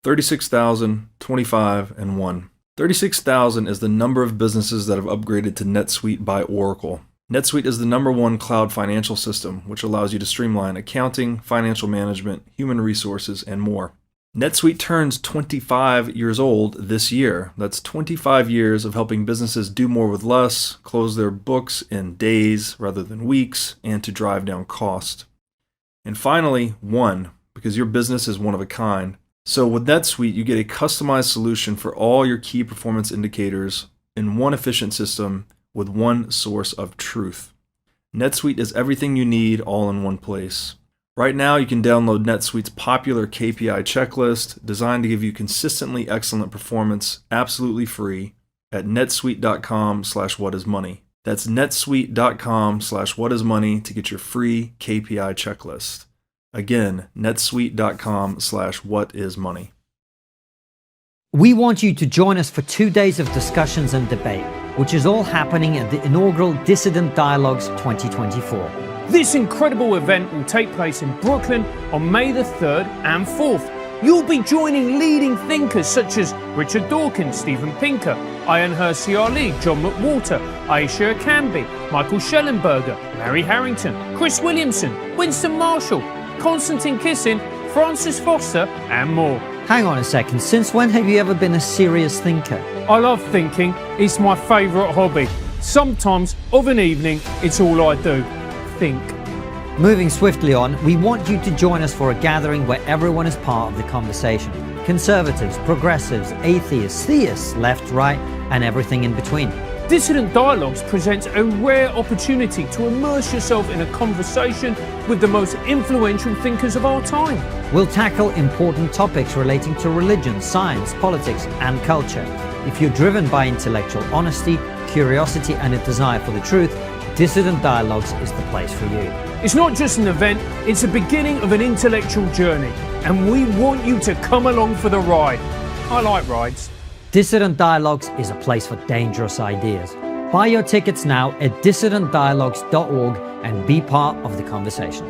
36,000, 25, and 1. 36,000 is the number of businesses that have upgraded to NetSuite by Oracle. NetSuite is the #1 cloud financial system, which allows you to streamline accounting, financial management, human resources, and more. NetSuite turns 25 years old this year. That's 25 years of helping businesses do more with less, close their books in days rather than weeks, and to drive down cost. And finally, 1, because your business is one of a kind. So with NetSuite, you get a customized solution for all your key performance indicators in one efficient system with one source of truth. NetSuite is everything you need all in one place. Right now, you can download NetSuite's popular KPI checklist designed to give you consistently excellent performance absolutely free at netsuite.com/whatismoney. That's netsuite.com/whatismoney to get your free KPI checklist. Again, netsuite.com/whatismoney. We want you to join us for 2 days of discussions and debate, which is all happening at the inaugural Dissident Dialogues 2024. This incredible event will take place in Brooklyn on May the 3rd and 4th. You'll be joining leading thinkers such as Richard Dawkins, Steven Pinker, Ayaan Ali, John McWhorter, Aisha Akambi, Michael Schellenberger, Mary Harrington, Chris Williamson, Winston Marshall, Konstantin Kisin, Francis Foster, and more. Hang on a second, since when have you ever been a serious thinker? I love thinking, it's my favourite hobby. Sometimes, of an evening, it's all I do. Think. Moving swiftly on, we want you to join us for a gathering where everyone is part of the conversation. Conservatives, progressives, atheists, theists, left, right, and everything in between. Dissident Dialogues presents a rare opportunity to immerse yourself in a conversation with the most influential thinkers of our time. We'll tackle important topics relating to religion, science, politics, and culture. If you're driven by intellectual honesty, curiosity, and a desire for the truth, Dissident Dialogues is the place for you. It's not just an event, it's the beginning of an intellectual journey, and we want you to come along for the ride. I like rides. Dissident Dialogues is a place for dangerous ideas. Buy your tickets now at dissidentdialogues.org and be part of the conversation.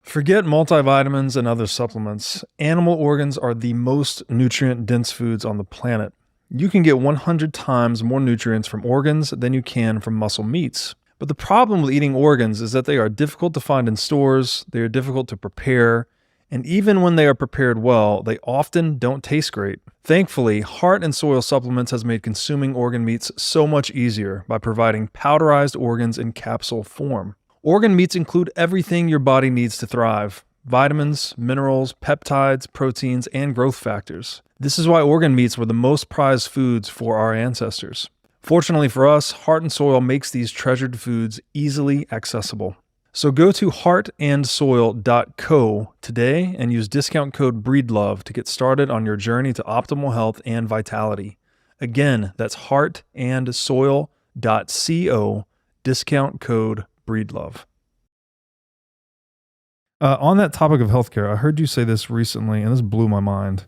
Forget multivitamins and other supplements. Animal organs are the most nutrient-dense foods on the planet. You can get 100 times more nutrients from organs than you can from muscle meats. But the problem with eating organs is that they are difficult to find in stores, they are difficult to prepare, and even when they are prepared well, they often don't taste great. Thankfully, Heart and Soil Supplements has made consuming organ meats so much easier by providing powderized organs in capsule form. Organ meats include everything your body needs to thrive: vitamins, minerals, peptides, proteins, and growth factors. This is why organ meats were the most prized foods for our ancestors. Fortunately for us, Heart and Soil makes these treasured foods easily accessible. So go to heartandsoil.co today and use discount code BREEDLOVE to get started on your journey to optimal health and vitality. Again, that's heartandsoil.co, discount code BREEDLOVE. On that topic of healthcare, I heard you say this recently, and this blew my mind.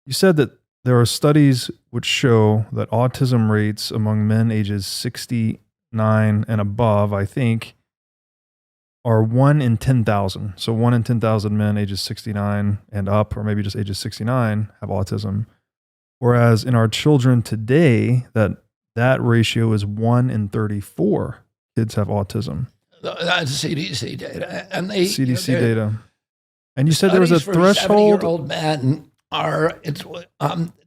You said that there are studies which show that autism rates among men ages 69 and above, I think, are 1 in 10,000. So 1 in 10,000 men ages 69 and up, or maybe just ages 69, have autism. Whereas in our children today, that ratio is 1 in 34 kids have autism. That's CDC data. And CDC data. And you said there was a threshold. 70-year-old men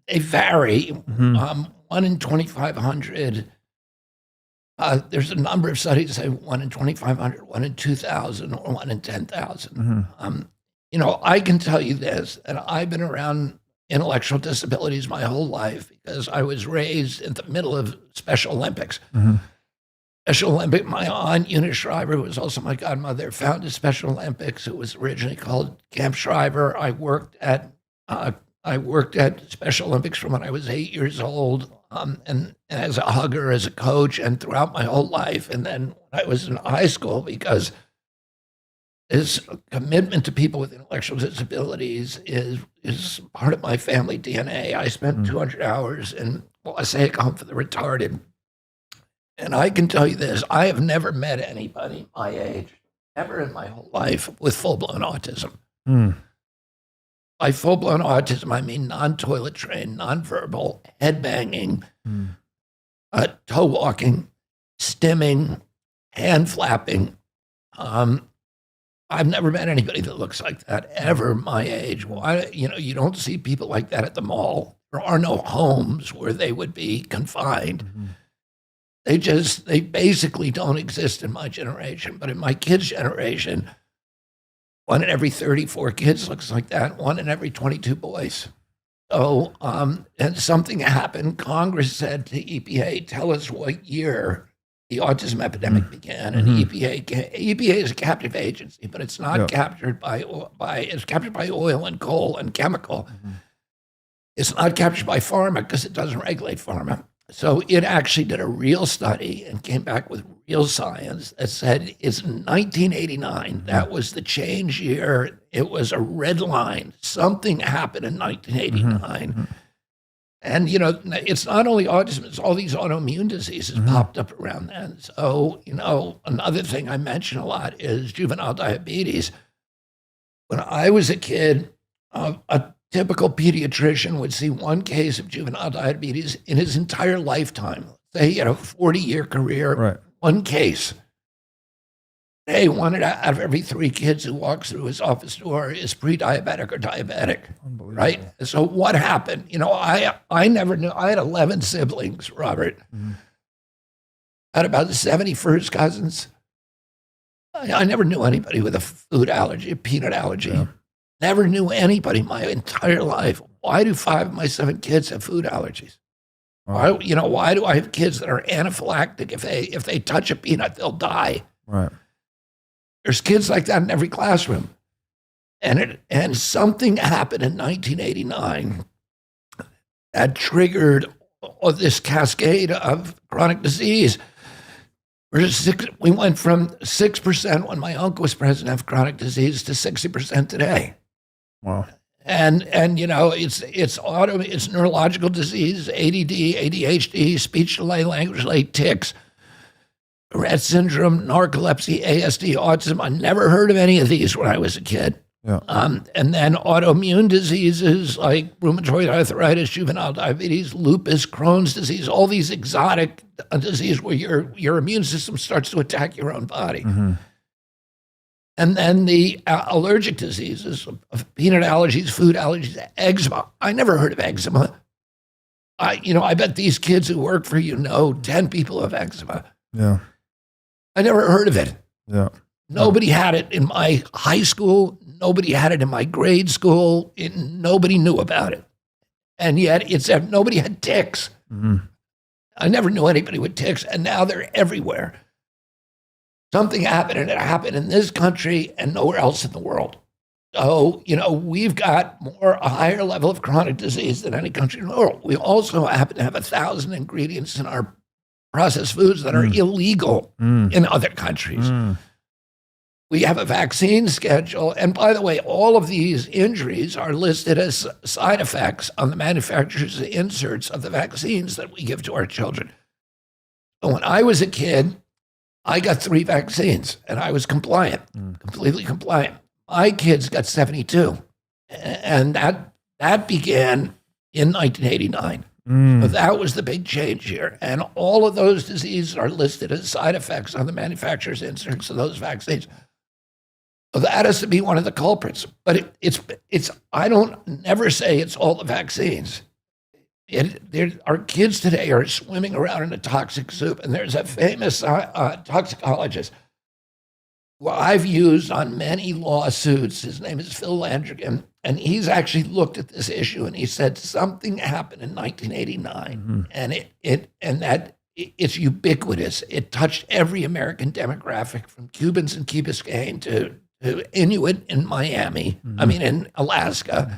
they vary. Mm-hmm. 1 in 2,500. There's a number of studies that say 1 in 2,500, 1 in 2,000, or 1 in 10,000. Mm-hmm. I can tell you this, and I've been around intellectual disabilities my whole life because I was raised in the middle of Special Olympics. Mm-hmm. Special Olympic, my aunt, Eunice Shriver, who was also my godmother, founded Special Olympics. It was originally called Camp Shriver. I worked at Special Olympics from when I was 8 years old, and as a hugger, as a coach, and throughout my whole life. And then when I was in high school, because this commitment to people with intellectual disabilities is part of my family DNA. I spent 200 hours in Passaic Home for the Retarded. And I can tell you this, I have never met anybody my age, ever in my whole life, with full-blown autism. By full-blown autism, I mean non-toilet trained, non-verbal, head banging, toe walking, stimming, hand flapping. I've never met anybody that looks like that ever my age. You don't see people like that at the mall. There are no homes where they would be confined. They basically don't exist in my generation. But in my kids' generation, 1 in every 34 kids looks like that, 1 in every 22 boys. So, and something happened. Congress said to EPA, tell us what year the autism epidemic began. And EPA is a captive agency, but it's not captured it's captured by oil and coal and chemical. It's not captured by pharma because it doesn't regulate pharma. So it actually did a real study and came back with real science that said it's 1989. That was the change year. It was a red line. Something happened in 1989. And, it's not only autism, it's all these autoimmune diseases popped up around then. So, another thing I mention a lot is juvenile diabetes. When I was a kid, a typical pediatrician would see one case of juvenile diabetes in his entire lifetime. Say he had a 40-year career, Right. one case. Hey, 1 out of every 3 kids who walks through his office door is pre-diabetic or diabetic, right? So what happened? I never knew. I had 11 siblings, Robert. I had about 70 first cousins. I never knew anybody with a food allergy, a peanut allergy. Yeah. Never knew anybody my entire life. Why do 5 of my 7 kids have food allergies? Why, why do I have kids that are anaphylactic? If they touch a peanut, they'll die. Right. There's kids like that in every classroom. And something happened in 1989 that triggered this cascade of chronic disease. We went from 6% when my uncle was president of chronic disease to 60% today. Wow. And it's neurological disease, ADD, ADHD, speech delay, language delay, tics, Rett syndrome, narcolepsy, ASD, autism. I never heard of any of these when I was a kid. Yeah. And then autoimmune diseases like rheumatoid arthritis, juvenile diabetes, lupus, Crohn's disease, all these exotic diseases where your immune system starts to attack your own body. Mm-hmm. And then the allergic diseases of peanut allergies, food allergies, eczema. I never heard of eczema. I bet these kids who work for 10 people have eczema. Yeah. I never heard of it. Yeah. Nobody had it in my high school. Nobody had it in my grade school. Nobody knew about it. And yet nobody had tics. Mm-hmm. I never knew anybody with tics, and now they're everywhere. Something happened, and it happened in this country and nowhere else in the world. So, we've got a higher level of chronic disease than any country in the world. We also happen to have 1,000 ingredients in our processed foods that are illegal in other countries. We have a vaccine schedule. And by the way, all of these injuries are listed as side effects on the manufacturer's inserts of the vaccines that we give to our children. So when I was a kid, I got 3 vaccines and I was compliant, completely compliant. My kids got 72. And that began in 1989. So that was the big change here. And all of those diseases are listed as side effects on the manufacturer's inserts of those vaccines. So that has to be one of the culprits. But I don't never say it's all the vaccines. Our kids today are swimming around in a toxic soup. And there's a famous toxicologist who I've used on many lawsuits. His name is Phil Landrigan. And he's actually looked at this issue and he said something happened in 1989 and it's ubiquitous. It touched every American demographic from Cubans in Key Biscayne to Inuit in Miami, in Alaska.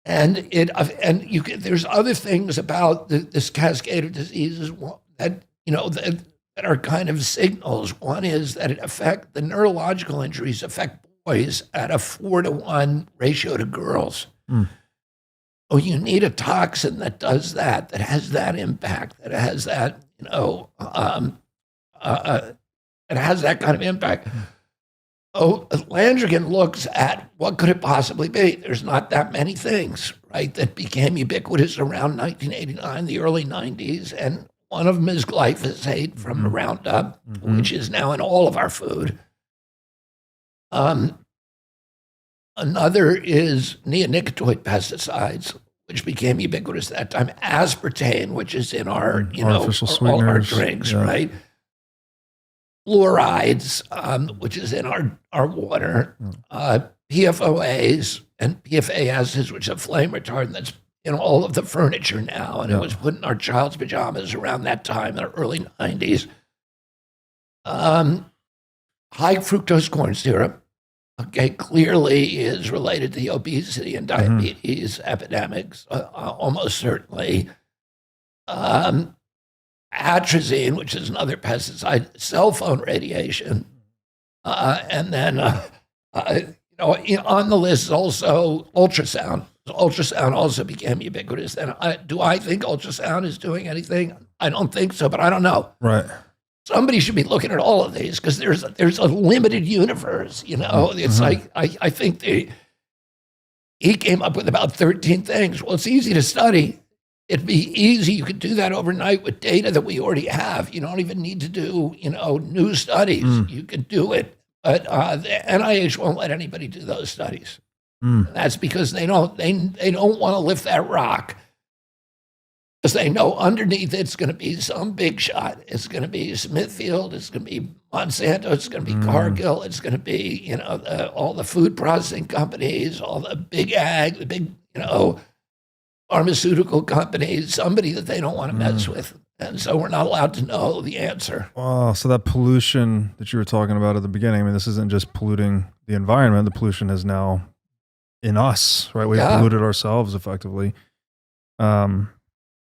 And there's other things about this cascade of diseases that are kind of signals. One is that the neurological injuries affect boys at a 4-to-1 ratio to girls. Oh, you need a toxin that does that has that impact, that has that, it has that kind of impact. Oh, Landrigan looks at what could it possibly be. There's not that many things, right, that became ubiquitous around 1989, the early 90s, and one of them is glyphosate from Roundup, which is now in all of our food. Another is neonicotinoid pesticides, which became ubiquitous at that time. Aspartame, which is in our, artificial all our sweeteners, drinks, yeah. right? Fluorides, which is in our water. PFOAs and PFA acids, which is a flame retardant that's in all of the furniture now. And it was put in our child's pajamas around that time in the early 90s. High fructose corn syrup, clearly is related to the obesity and diabetes epidemics, almost certainly. Atrazine, which is another pesticide, cell phone radiation, and then on the list is also ultrasound. Ultrasound also became ubiquitous. And do I think ultrasound is doing anything? I don't think so, but I don't know. Right. Somebody should be looking at all of these because there's a limited universe. It's like I think he came up with about 13 things. Well, it's easy to study. It'd be easy. You could do that overnight with data that we already have. You don't even need to do new studies. You could do it, but the NIH won't let anybody do those studies. And that's because they don't want to lift that rock Because they know underneath it's going to be some big shot. It's going to be Smithfield. It's going to be Monsanto. It's going to be Cargill. It's going to be, all the food processing companies, all the big ag, the big, pharmaceutical companies, somebody that they don't want to mess with. And so we're not allowed to know the answer. Oh, so that pollution that you were talking about at the beginning, I mean, this isn't just polluting the environment. The pollution is now in us, right? We've polluted ourselves effectively.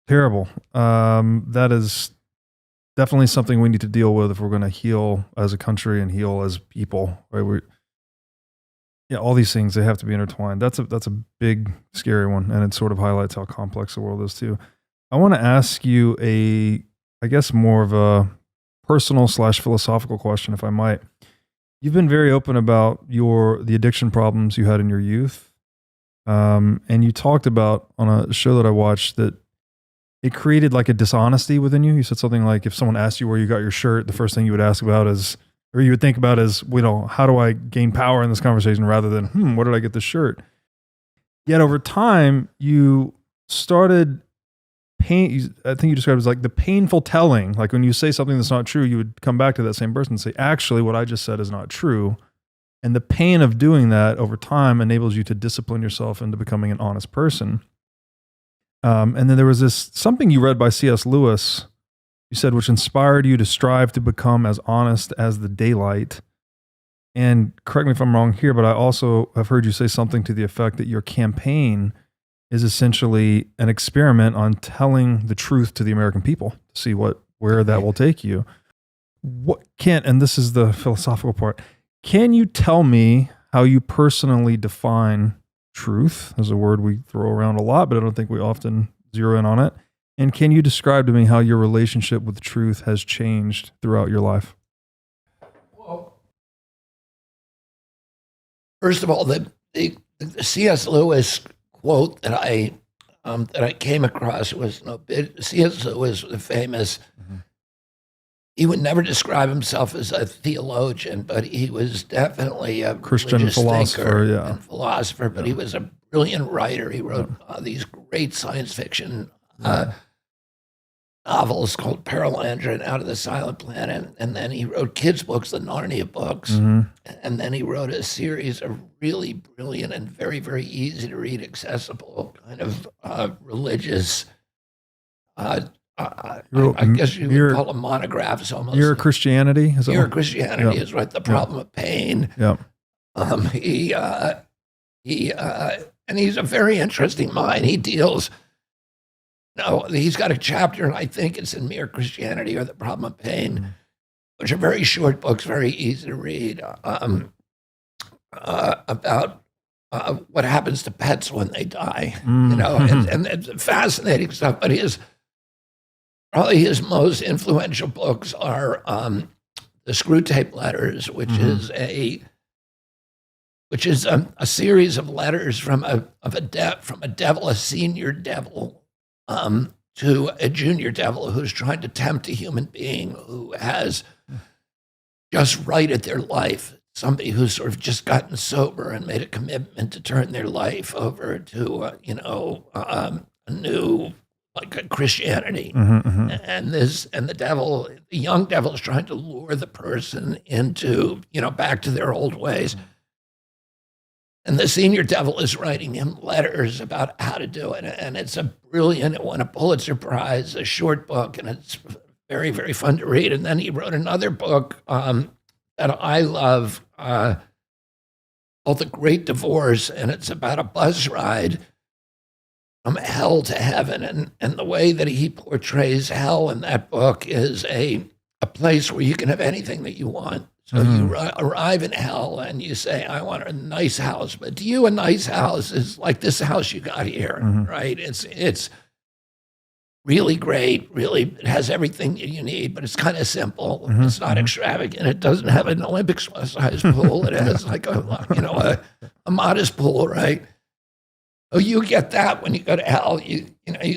Terrible. That is definitely something we need to deal with if we're going to heal as a country and heal as people, right? All these things, they have to be intertwined. That's a big, scary one, and it sort of highlights how complex the world is too. I want to ask you I guess more of a personal / philosophical question, if I might. You've been very open about the addiction problems you had in your youth. And you talked about on a show that I watched that it created like a dishonesty within you. You said something like, if someone asked you where you got your shirt, the first thing you would ask about is, or you would think about is, how do I gain power in this conversation rather than, where did I get this shirt? Yet over time, you started I think you described it as like the painful telling. Like when you say something that's not true, you would come back to that same person and say, actually, what I just said is not true. And the pain of doing that over time enables you to discipline yourself into becoming an honest person. And then there was something you read by C.S. Lewis, you said, which inspired you to strive to become as honest as the daylight. And correct me if I'm wrong here, but I also have heard you say something to the effect that your campaign is essentially an experiment on telling the truth to the American people to see where that will take you. And this is the philosophical part. Can you tell me how you personally define truth? Is a word we throw around a lot, but I don't think we often zero in on it. And can you describe to me how your relationship with truth has changed throughout your life? Well, first of all, the C.S. Lewis quote that I came across was C.S. Lewis was famous. He would never describe himself as a theologian, but he was definitely a Christian philosopher, but he was a brilliant writer. He wrote these great science fiction novels called Paralandra and Out of the Silent Planet, and then he wrote kids' books, the Narnia books, and then he wrote a series of really brilliant and very, very easy to read, accessible kind of religious. I guess you would call them monographs almost. Mere Christianity? Mere Christianity is right. The problem of pain. Yeah. And he's a very interesting mind. He deals. No, he's got a chapter, and I think it's in Mere Christianity or The Problem of Pain, which are very short books, very easy to read, about what happens to pets when they die. And it's fascinating stuff. But probably his most influential books are the Screw Tape Letters, which is a series of letters from a devil, a senior devil, to a junior devil who's trying to tempt a human being who has just righted their life, somebody who's sort of just gotten sober and made a commitment to turn their life over to a new like a Christianity. And the young devil is trying to lure the person into back to their old ways. And the senior devil is writing him letters about how to do it. And it's it won a Pulitzer Prize, a short book, and it's very, very fun to read. And then he wrote another book that I love called The Great Divorce, and it's about a bus ride from hell to heaven. And the way that he portrays hell in that book is a place where you can have anything that you want. So you arrive in hell and you say, I want a nice house. But to you, a nice house is like this house you got here, right? It's really great, really, it has everything you need, but it's kind of simple. It's not extravagant. It doesn't have an Olympics-sized pool. It has like a modest pool, right? Oh, you get that when you go to hell. You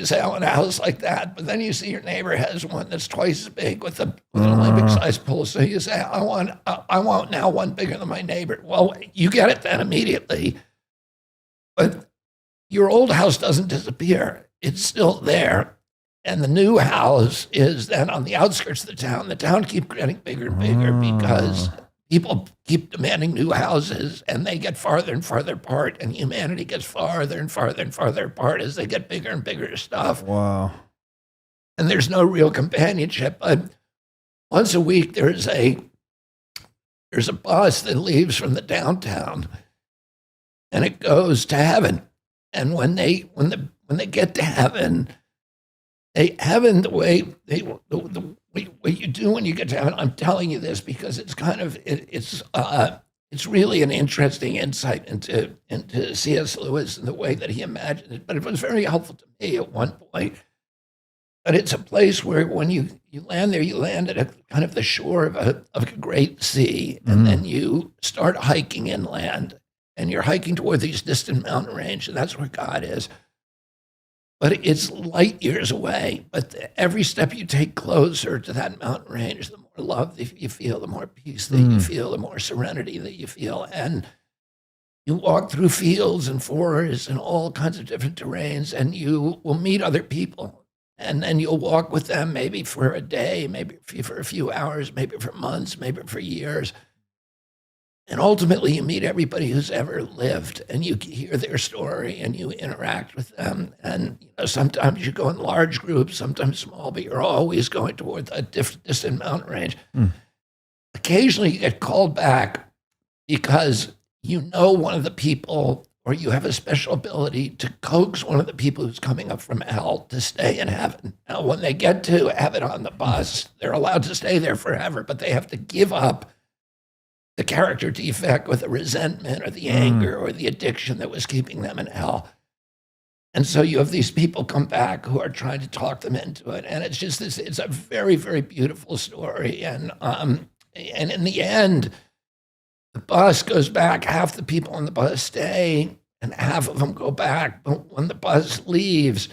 say, I want a house like that, but then you see your neighbor has one that's twice as big with an Olympic-sized pool. So you say, I want now one bigger than my neighbor. Well, you get it then immediately, but your old house doesn't disappear. It's still there, And the new house is then on the outskirts of the town. The town keeps getting bigger and bigger because people keep demanding new houses, and they get farther and farther apart, and humanity gets farther and farther and farther apart as they get bigger and bigger stuff. Wow. And there's no real companionship. But once a week, there's a bus that leaves from the downtown, and it goes to heaven. And when they get to heaven, heaven, the way what you do when you get to heaven, I'm telling you this because it's kind of it's really an interesting insight into C.S. Lewis and the way that he imagined it. But it was very helpful to me at one point. But it's a place where when you land there, you land at a kind of the shore of a great sea, and then you start hiking inland, and you're hiking toward these distant mountain ranges, and that's where God is. But it's light years away. But every step you take closer to that mountain range, the more love that you feel, the more peace that you feel, the more serenity that you feel. And you walk through fields and forests and all kinds of different terrains, and you will meet other people. And then you'll walk with them maybe for a day, maybe for a few hours, maybe for months, maybe for years. And ultimately, you meet everybody who's ever lived, and you hear their story, and you interact with them. And sometimes you go in large groups, sometimes small, but you're always going toward a distant mountain range. Occasionally, you get called back because you know one of the people, or you have a special ability to coax one of the people who's coming up from hell to stay in heaven. Now, when they get to heaven on the bus, they're allowed to stay there forever, but they have to give up the character defect or the resentment or the anger or the addiction that was keeping them in hell. And so you have these people come back who are trying to talk them into it. And it's just this, it's a very, very beautiful story. And in the end, the bus goes back, half the people on the bus stay, and half of them go back. But when the bus leaves,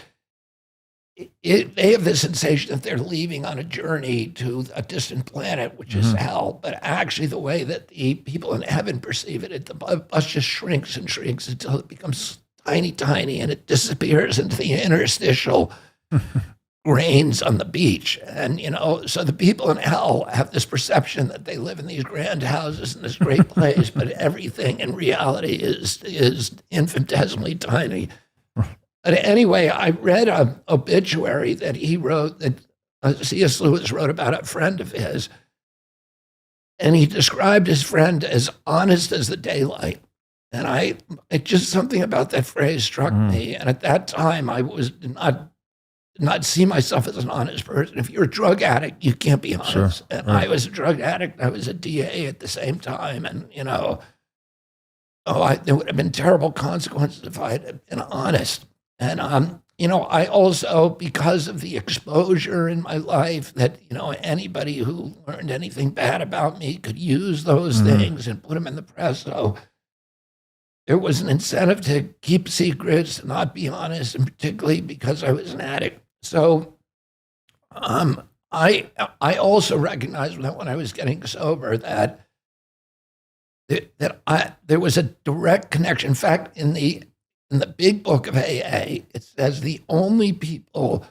they have the sensation that they're leaving on a journey to a distant planet, which is hell. But actually, the way that the people in heaven perceive it, the bus just shrinks and shrinks until it becomes tiny, tiny, and it disappears into the interstitial grains on the beach. And, so the people in hell have this perception that they live in these grand houses in this great place, but everything in reality is infinitesimally tiny. But anyway, I read an obituary that he wrote, that C.S. Lewis wrote about a friend of his, and he described his friend as honest as the daylight. And it just something about that phrase struck me. And at that time, I did not see myself as an honest person. If you're a drug addict, you can't be honest. Sure, and right. I was a drug addict. I was a DA at the same time. And, there would have been terrible consequences if I had been honest. And, I also, because of the exposure in my life that, anybody who learned anything bad about me could use those things and put them in the press. So there was an incentive to keep secrets, not be honest, and particularly because I was an addict. So I also recognized that when I was getting sober that there was a direct connection. In fact, in the big book of AA, it says the only people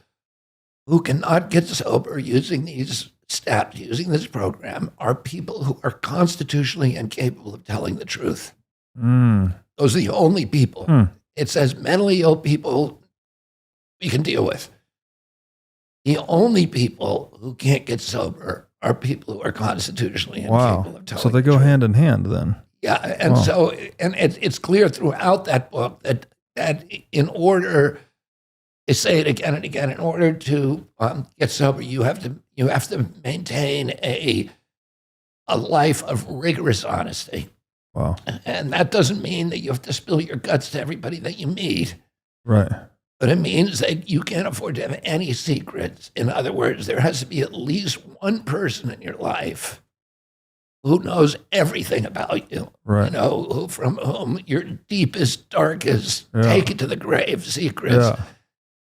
who cannot get sober using these steps, using this program, are people who are constitutionally incapable of telling the truth. Those are the only people. It says mentally ill people we can deal with. The only people who can't get sober are people who are constitutionally incapable of telling So they go hand in hand then. Yeah, and so it's clear throughout that book that in order to say it again and again, in order to get sober, you have to maintain a life of rigorous honesty. Wow. And that doesn't mean that you have to spill your guts to everybody that you meet. Right. But it means that you can't afford to have any secrets. In other words, there has to be at least one person in your life who knows everything about you. Right. From whom your deepest, darkest, take it to the grave secrets.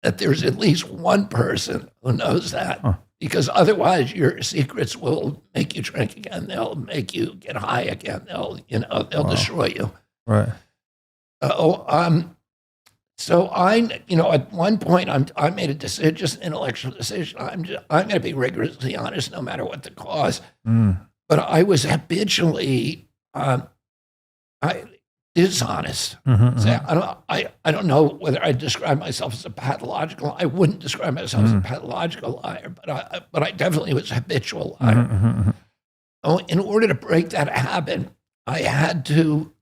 That there's at least one person who knows that. Because otherwise your secrets will make you drink again. They'll make you get high again. They'll destroy you. Right. So at one point, I made a decision, just an intellectual decision. I'm going to be rigorously honest, no matter what the cause. But I was habitually, dishonest. I don't know whether I describe myself as a pathological. I wouldn't describe myself as a pathological liar, but I definitely was a habitual liar. Oh, in order to break that habit, I had to.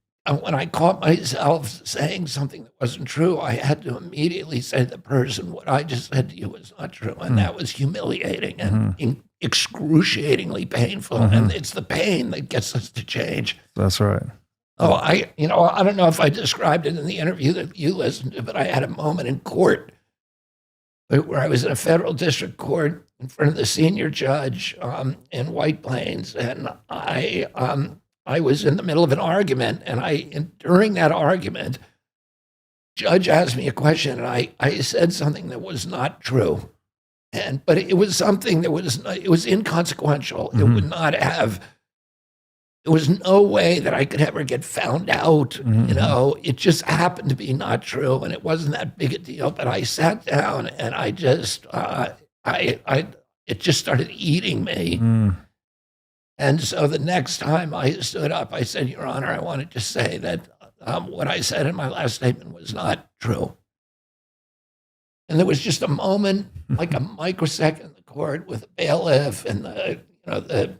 When I caught myself saying something that wasn't true, I had to immediately say to the person, what I just said to you was not true. And that was humiliating and excruciatingly painful. And it's the pain that gets us to change. That's right. Oh, I don't know if I described it in the interview that you listened to, but I had a moment in court where I was in a federal district court in front of the senior judge in White Plains. And I was in the middle of an argument, and during that argument, judge asked me a question, and I said something that was not true, but it was something that it was inconsequential. It would not have. There was no way that I could ever get found out. It just happened to be not true, and it wasn't that big a deal. But I sat down, and I just, it just started eating me. And so the next time I stood up, I said, Your Honor, I wanted to say that what I said in my last statement was not true. And there was just a moment, like a microsecond in the court with a bailiff and the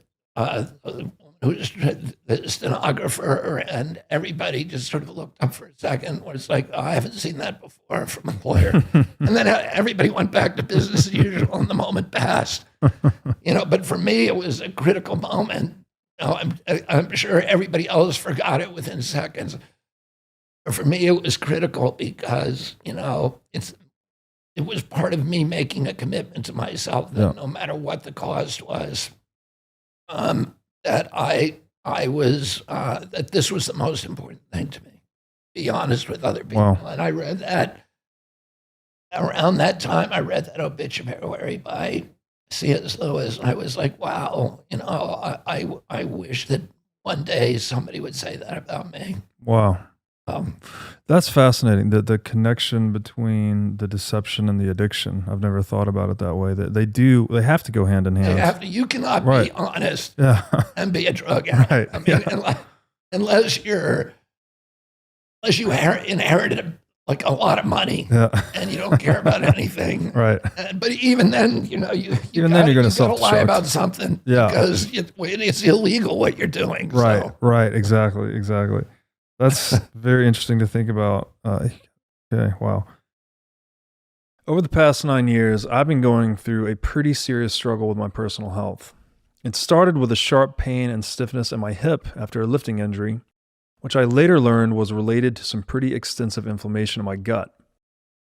who's the stenographer, and everybody just sort of looked up for a second. Where it's like, I haven't seen that before from a lawyer. And then everybody went back to business as usual, and the moment passed. But for me, it was a critical moment. I'm sure everybody else forgot it within seconds. But for me, it was critical because it was part of me making a commitment to myself that no matter what the cost was, that that this was the most important thing to me. Be honest with other people. Wow. And I read that around that time. I read that obituary by C.S. Lewis, and I was like, wow, I wish that one day somebody would say that about me. Wow. That's fascinating. The connection between the deception and the addiction. I've never thought about it that way. They have to go hand in hand. You cannot be honest and be a drug addict. I mean, unless you inherited like a lot of money and you don't care about anything. Right. But even then, you're going to lie about something because it's illegal what you're doing. Right. So. Right. Exactly. That's very interesting to think about. Okay, wow. Over the past 9 years, I've been going through a pretty serious struggle with my personal health. It started with a sharp pain and stiffness in my hip after a lifting injury, which I later learned was related to some pretty extensive inflammation in my gut.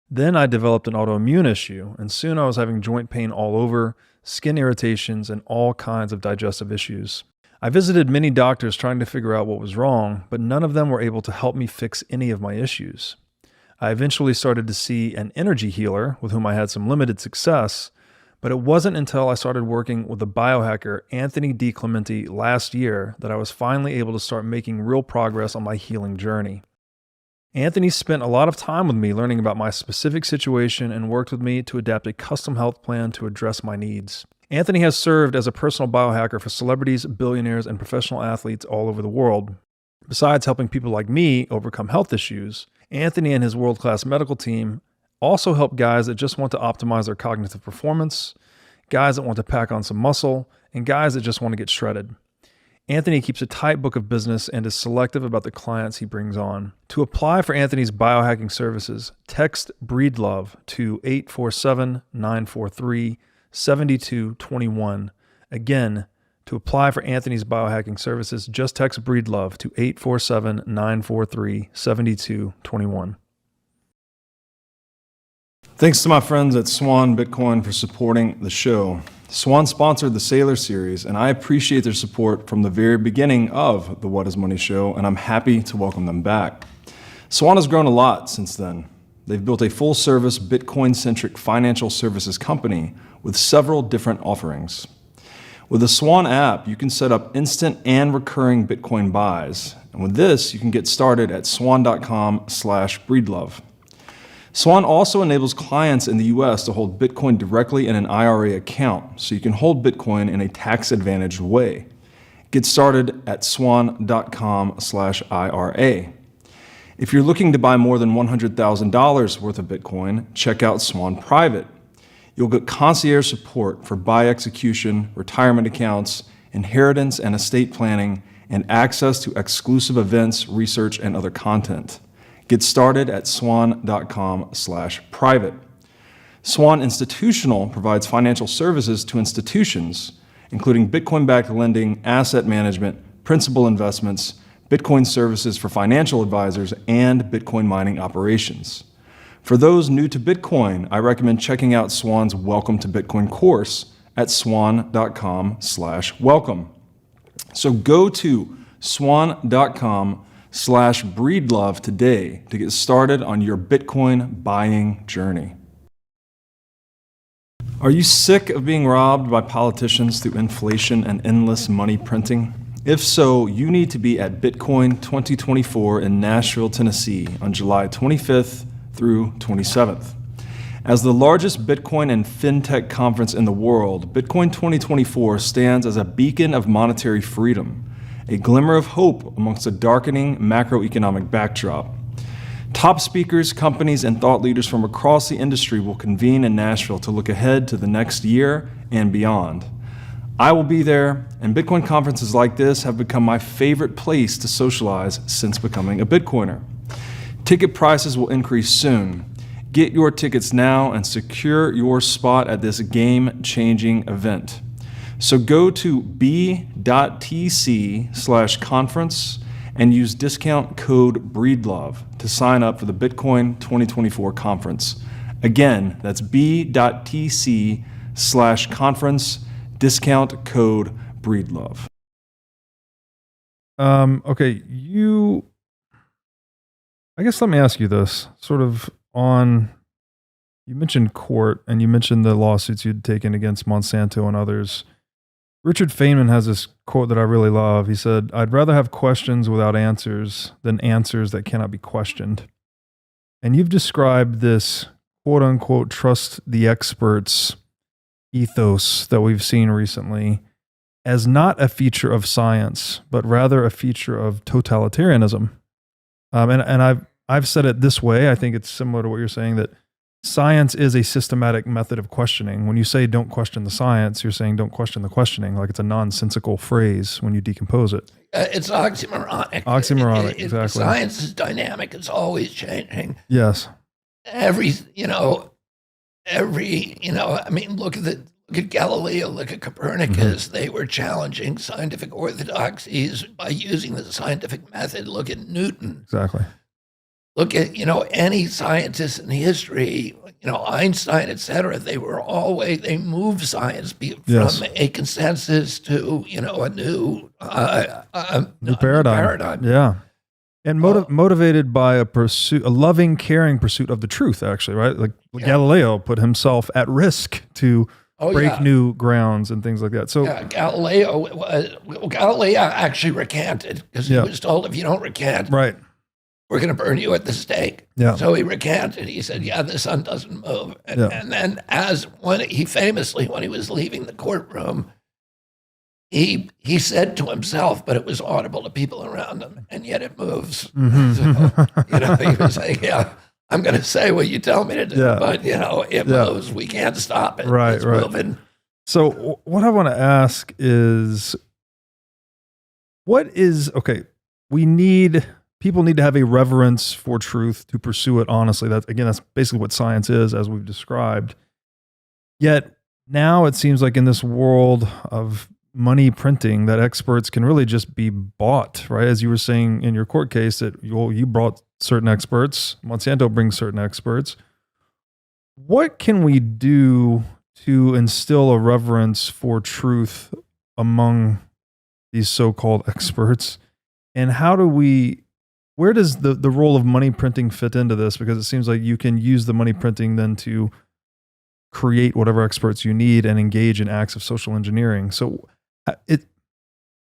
Then I developed an autoimmune issue, and soon I was having joint pain all over, skin irritations, and all kinds of digestive issues. I visited many doctors trying to figure out what was wrong, but none of them were able to help me fix any of my issues. I eventually started to see an energy healer with whom I had some limited success, but it wasn't until I started working with the biohacker Anthony DiClemente last year that I was finally able to start making real progress on my healing journey. Anthony spent a lot of time with me learning about my specific situation and worked with me to adapt a custom health plan to address my needs. Anthony has served as a personal biohacker for celebrities, billionaires, and professional athletes all over the world. Besides helping people like me overcome health issues, Anthony and his world-class medical team also help guys that just want to optimize their cognitive performance, guys that want to pack on some muscle, and guys that just want to get shredded. Anthony keeps a tight book of business and is selective about the clients he brings on. To apply for Anthony's biohacking services, text BREEDLOVE to 847-943-7221. Again, to apply for Anthony's biohacking services, just text BREEDLOVE to 847-943-7221. Thanks to my friends at Swan Bitcoin for supporting the show. Swan sponsored the Sailor series, and I appreciate their support from the very beginning of the What is Money show, and I'm happy to welcome them back. Swan has grown a lot since then. They've built a full-service, Bitcoin-centric financial services company with several different offerings. With the Swan app, you can set up instant and recurring Bitcoin buys. And with this, you can get started at swan.com/breedlove. Swan also enables clients in the US to hold Bitcoin directly in an IRA account, so you can hold Bitcoin in a tax-advantaged way. Get started at swan.com/IRA. If you're looking to buy more than $100,000 worth of Bitcoin, check out Swan Private. You'll get concierge support for buy execution, retirement accounts, inheritance and estate planning, and access to exclusive events, research, and other content. Get started at swan.com/private. Swan Institutional provides financial services to institutions, including Bitcoin-backed lending, asset management, principal investments, Bitcoin services for financial advisors, and Bitcoin mining operations. For those new to Bitcoin, I recommend checking out Swan's Welcome to Bitcoin course at swan.com/welcome. So go to swan.com/breedlove today to get started on your Bitcoin buying journey. Are you sick of being robbed by politicians through inflation and endless money printing? If so, you need to be at Bitcoin 2024 in Nashville, Tennessee on July 25th through 27th. As the largest Bitcoin and fintech conference in the world, Bitcoin 2024 stands as a beacon of monetary freedom, a glimmer of hope amongst a darkening macroeconomic backdrop. Top speakers, companies, and thought leaders from across the industry will convene in Nashville to look ahead to the next year and beyond. I will be there, and Bitcoin conferences like this have become my favorite place to socialize since becoming a Bitcoiner. Ticket prices will increase soon. Get your tickets now and secure your spot at this game-changing event. So go to b.tc/conference and use discount code BREEDLOVE to sign up for the Bitcoin 2024 conference. Again, that's b.tc/conference, discount code BREEDLOVE. Okay, I guess let me ask you this, sort of on, you mentioned court and you mentioned the lawsuits you'd taken against Monsanto and others. Richard Feynman has this quote that I really love. He said, "I'd rather have questions without answers than answers that cannot be questioned." And you've described this quote unquote trust the experts ethos that we've seen recently as not a feature of science, but rather a feature of totalitarianism. And I've said it this way. I think it's similar to what you're saying, that science is a systematic method of questioning. When you say don't question the science, you're saying don't question the questioning. Like it's a nonsensical phrase when you decompose it. It's oxymoronic. Oxymoronic, exactly. Science is dynamic. It's always changing. Yes. Look at Galileo, look at Copernicus. They were challenging scientific orthodoxies by using the scientific method. Look at Newton. Exactly. Look at, any scientist in history, Einstein, et cetera. They moved science from a consensus to, a new paradigm. Yeah. And motivated by a loving, caring pursuit of the truth, actually, right? Like Galileo put himself at risk to break new grounds and things like that. So Galileo actually recanted because he was told, if you don't recant, right, we're going to burn you at the stake. Yeah. So he recanted. He said, the sun doesn't move. And then he famously, when he was leaving the courtroom, he said to himself, but it was audible to people around him, and yet it moves. Mm-hmm. So, he was saying, I'm going to say what you tell me to do, but, it moves. We can't stop it. Right, it's right. moving. So what I want to ask is, people need to have a reverence for truth to pursue it honestly. That's basically what science is, as we've described. Yet now it seems like in this world of money printing that experts can really just be bought, right? As you were saying in your court case, that you brought certain experts, Monsanto brings certain experts. What can we do to instill a reverence for truth among these so-called experts? And where does the role of money printing fit into this? Because it seems like you can use the money printing then to create whatever experts you need and engage in acts of social engineering. So I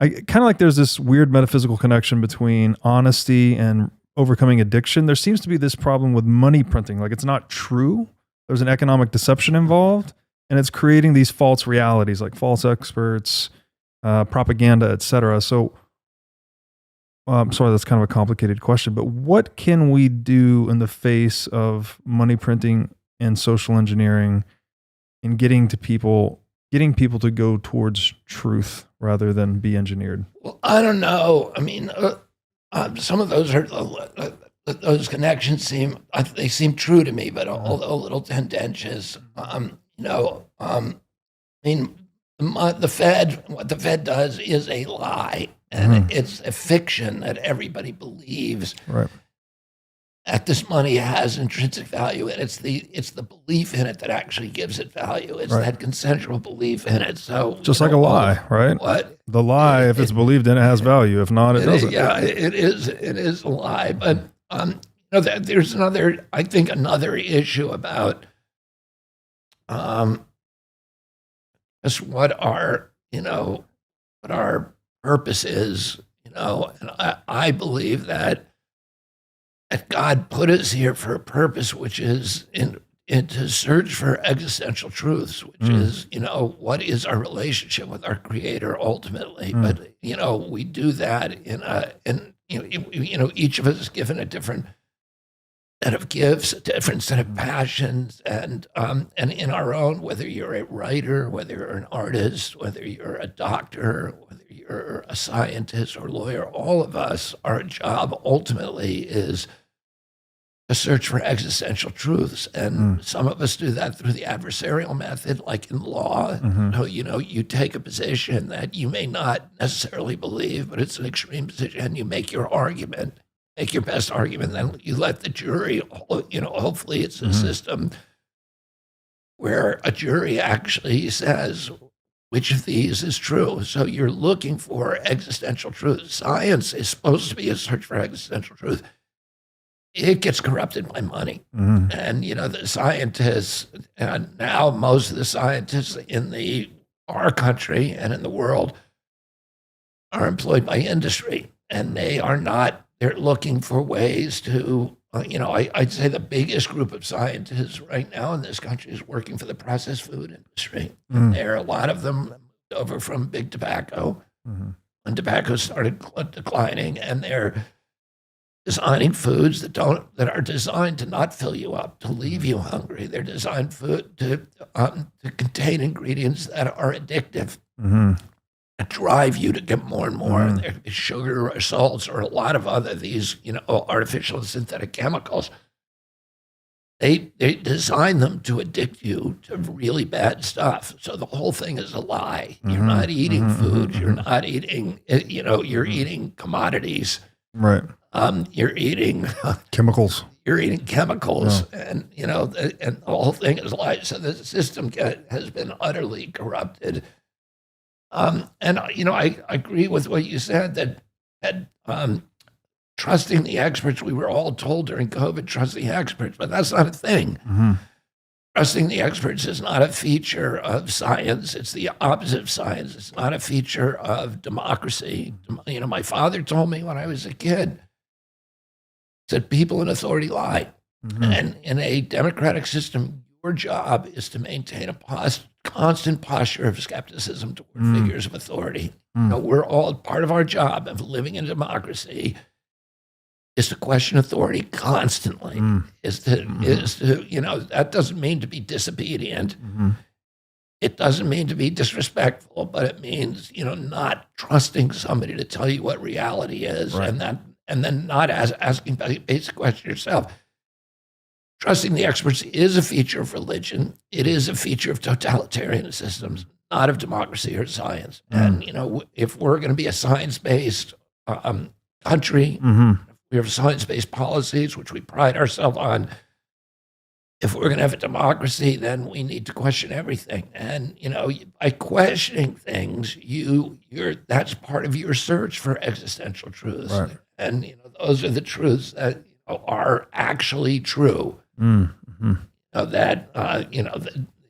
kind of like there's this weird metaphysical connection between honesty and overcoming addiction, there seems to be this problem with money printing. Like, it's not true. There's an economic deception involved, and it's creating these false realities, like false experts, propaganda, etc. So, I'm sorry, that's kind of a complicated question, but what can we do in the face of money printing and social engineering in getting people to go towards truth rather than be engineered? Well, I don't know. I mean, some of those those connections seem true to me, but although a little tendentious. I mean, what the Fed does is a lie, and it's a fiction that everybody believes. Right. That this money has intrinsic value, and it's the belief in it that actually gives it value. It's that consensual belief in it. So just like a lie, right? What the lie, if it's believed in, it has value. If not, it doesn't. Yeah, it is a lie. But there's another issue about just what our purpose is. And I believe that God put us here for a purpose, which is to search for existential truths, which is, what is our relationship with our Creator ultimately? But we do that each of us is given a different set of gifts, a different set of passions, and in our own, whether you're a writer, whether you're an artist, whether you're a doctor, whether you're a scientist or lawyer, all of us, our job ultimately is to search for existential truths. And some of us do that through the adversarial method, like in law. So, you take a position that you may not necessarily believe, but it's an extreme position, and you make your argument, make your best argument, then you let the jury, hopefully it's a system where a jury actually says, which of these is true? So you're looking for existential truth. Science is supposed to be a search for existential truth. It gets corrupted by money. And, the scientists, and now most of the scientists in our country and in the world are employed by industry, and they're looking for ways to, I'd say the biggest group of scientists right now in this country is working for the processed food industry. And there are a lot of them moved over from big tobacco when tobacco started declining, and they're designing foods that are designed to not fill you up, to leave you hungry. They're designed food to contain ingredients that are addictive, that drive you to get more and more. There could be sugar or salts or a lot of other these artificial and synthetic chemicals. They design them to addict you to really bad stuff. So the whole thing is a lie. You're not eating food. You're not eating. You're eating commodities. Right. You're eating chemicals. You're eating chemicals, and and the whole thing is a lie. So the system has been utterly corrupted. And I agree with what you said that trusting the experts. We were all told during COVID, trust the experts, but that's not a thing. Trusting the experts is not a feature of science. It's the opposite of science. It's not a feature of democracy. My father told me when I was a kid, said people in authority lie. And in a democratic system, your job is to maintain a constant posture of skepticism toward figures of authority. We're all part of our job of living in a democracy is to question authority constantly. Is to that doesn't mean to be disobedient. It doesn't mean to be disrespectful, but it means not trusting somebody to tell you what reality is, and then not asking basic questions yourself. Trusting the experts is a feature of religion. It is a feature of totalitarian systems, not of democracy or science. And if we're going to be a science-based country, we have science-based policies, which we pride ourselves on. If we're going to have a democracy, then we need to question everything. And by questioning things, that's part of your search for existential truths. Right. And those are the truths that are actually true. That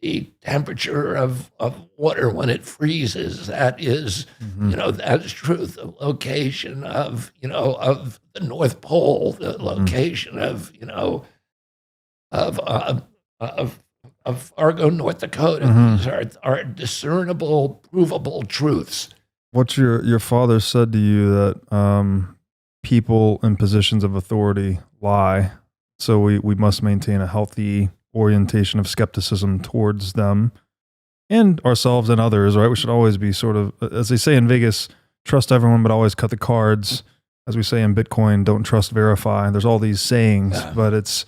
the temperature of water when it freezes. That is, that is truth. The location of, of the North Pole, the location of, of Fargo, North Dakota. These are discernible, provable truths. What your father said to you that people in positions of authority lie, so we must maintain a healthy orientation of skepticism towards them and ourselves and others, right? We should always be sort of, as they say in Vegas, trust everyone but always cut the cards. As we say in Bitcoin, don't trust, verify. There's all these sayings, but it's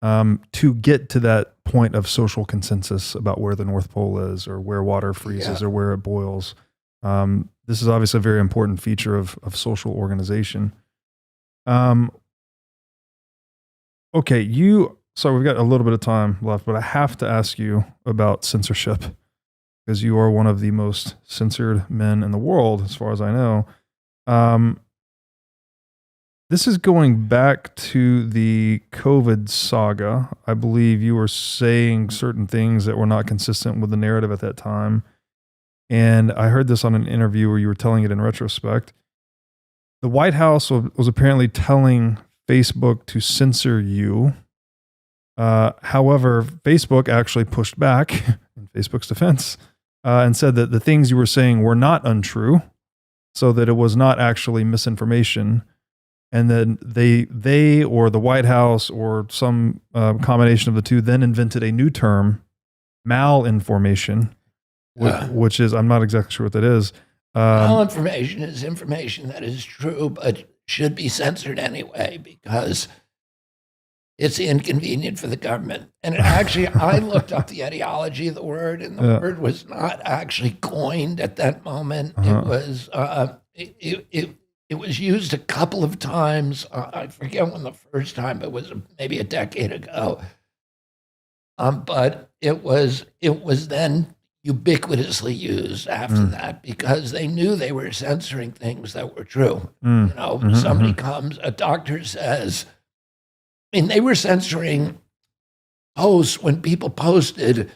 to get to that point of social consensus about where the North Pole is or where water freezes or where it boils. This is obviously a very important feature of social organization. Okay, so we've got a little bit of time left, but I have to ask you about censorship because you are one of the most censored men in the world, as far as I know. This is going back to the COVID saga. I believe you were saying certain things that were not consistent with the narrative at that time. And I heard this on an interview where you were telling it in retrospect. The White House was apparently telling Facebook to censor you. However, Facebook actually pushed back in Facebook's defense and said that the things you were saying were not untrue, so that it was not actually misinformation. And then they or the White House or some combination of the two then invented a new term, malinformation, which is, I'm not exactly sure what that is. Malinformation is information that is true, but should be censored anyway because it's inconvenient for the government. And actually, I looked up the etymology of the word, and the word was not actually coined at that moment. It was it was used a couple of times. I forget when the first time. It was maybe a decade ago. But it was then ubiquitously used after that because they knew they were censoring things that were true. Somebody comes, a doctor says, they were censoring posts when people posted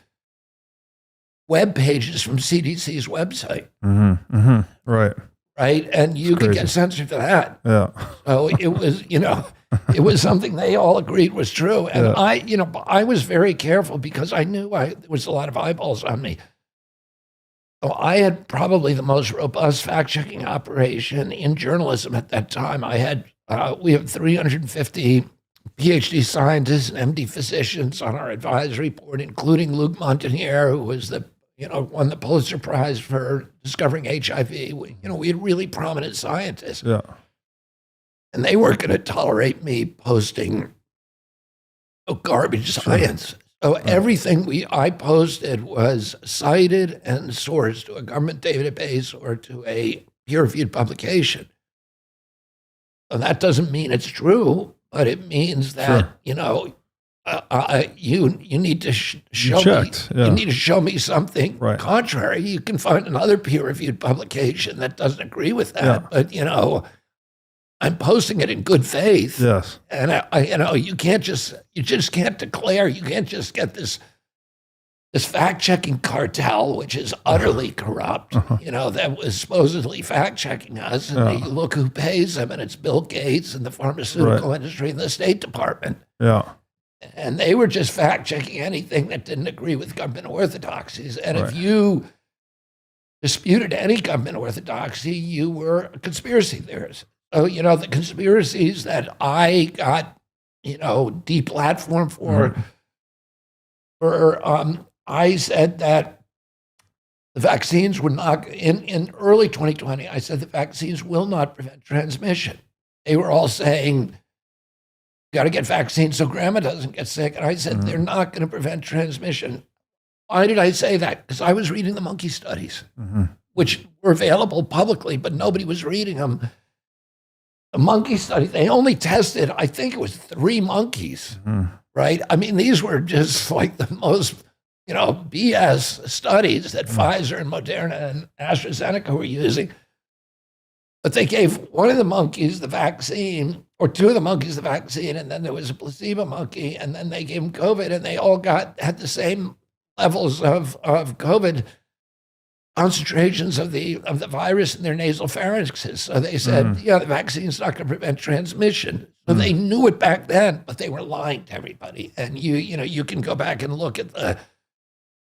web pages from CDC's website. Right. Right. And you could get censored for that. Yeah. So it was, it was something they all agreed was true. And I was very careful because I knew there was a lot of eyeballs on me. So I had probably the most robust fact-checking operation in journalism at that time. We have 350 PhD scientists and MD physicians on our advisory board, including Luc Montagnier, who was won the Pulitzer Prize for discovering HIV. We had really prominent scientists. Yeah. And they weren't going to tolerate me posting garbage science. So everything I posted was cited and sourced to a government database or to a peer-reviewed publication. So that doesn't mean it's true, but it means that, you need to show me. You need to show me something contrary. You can find another peer-reviewed publication that doesn't agree with that, but I'm posting it in good faith. Yes, and you just can't declare. You can't just get this fact-checking cartel, which is utterly corrupt. That was supposedly fact-checking us, and you look who pays them, and it's Bill Gates and the pharmaceutical industry and the State Department. Yeah. And they were just fact-checking anything that didn't agree with government orthodoxies. And if you disputed any government orthodoxy, you were a conspiracy theorist. So, the conspiracies that I got, deplatformed for, I said that the vaccines would not, in early 2020, I said the vaccines will not prevent transmission. They were all saying, got to get vaccines so grandma doesn't get sick. And I said, they're not going to prevent transmission. Why did I say that? Because I was reading the monkey studies, which were available publicly, but nobody was reading them. The monkey study, they only tested, I think it was 3 monkeys, right? These were just like the most, BS studies that Pfizer and Moderna and AstraZeneca were using. But they gave one of the monkeys the vaccine, or 2 of the monkeys the vaccine, and then there was a placebo monkey, and then they gave them COVID, and they all had the same levels of COVID, concentrations of the virus in their nasal pharynxes. So they said, the vaccine's not going to prevent transmission. So they knew it back then, but they were lying to everybody. And you can go back and look at the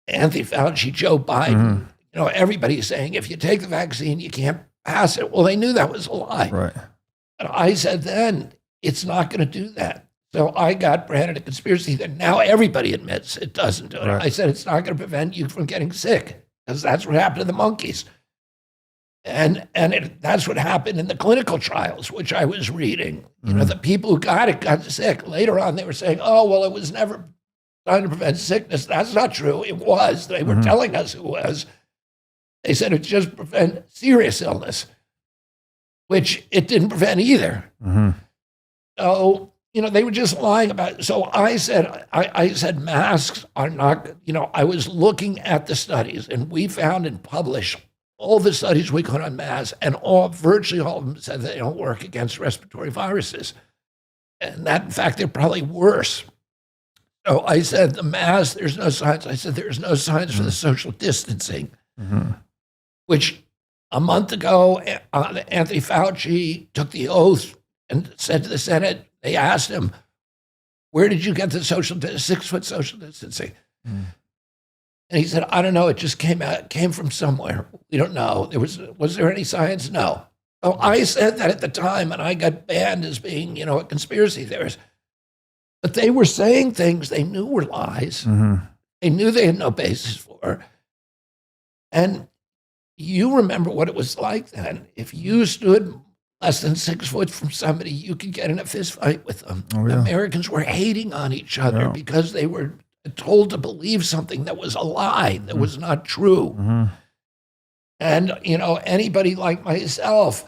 Anthony Fauci, Joe Biden, everybody's saying if you take the vaccine, you can't pass it. Well, they knew that was a lie. Right. But I said then, it's not going to do that. So I got branded a conspiracy that now everybody admits it doesn't do it. Right. I said it's not going to prevent you from getting sick, because that's what happened to the monkeys. And that's what happened in the clinical trials, which I was reading. The people who got it got sick. Later on, they were saying, oh, well, it was never trying to prevent sickness. That's not true. It was. They were telling us it was. They said it just prevent serious illness, which it didn't prevent either. So, they were just lying about it. So I said masks are not, I was looking at the studies, and we found and published all the studies we could on masks, and virtually all of them said they don't work against respiratory viruses. And that, in fact, they're probably worse. So I said the mask, there's no science. I said there's no science for the social distancing, which a month ago, Anthony Fauci took the oath and said to the Senate, they asked him, where did you get the 6-foot social distancing? And he said, I don't know. It just came from somewhere. We don't know. Was there any science? No. So I said that at the time, and I got banned as being, a conspiracy theorist. But they were saying things they knew were lies. They knew they had no basis for. And you remember what it was like then. If you stood less than 6 foot from somebody, you could get in a fist fight with them. Oh, yeah. Americans were hating on each other because they were told to believe something that was a lie, that was not true. And, anybody like myself,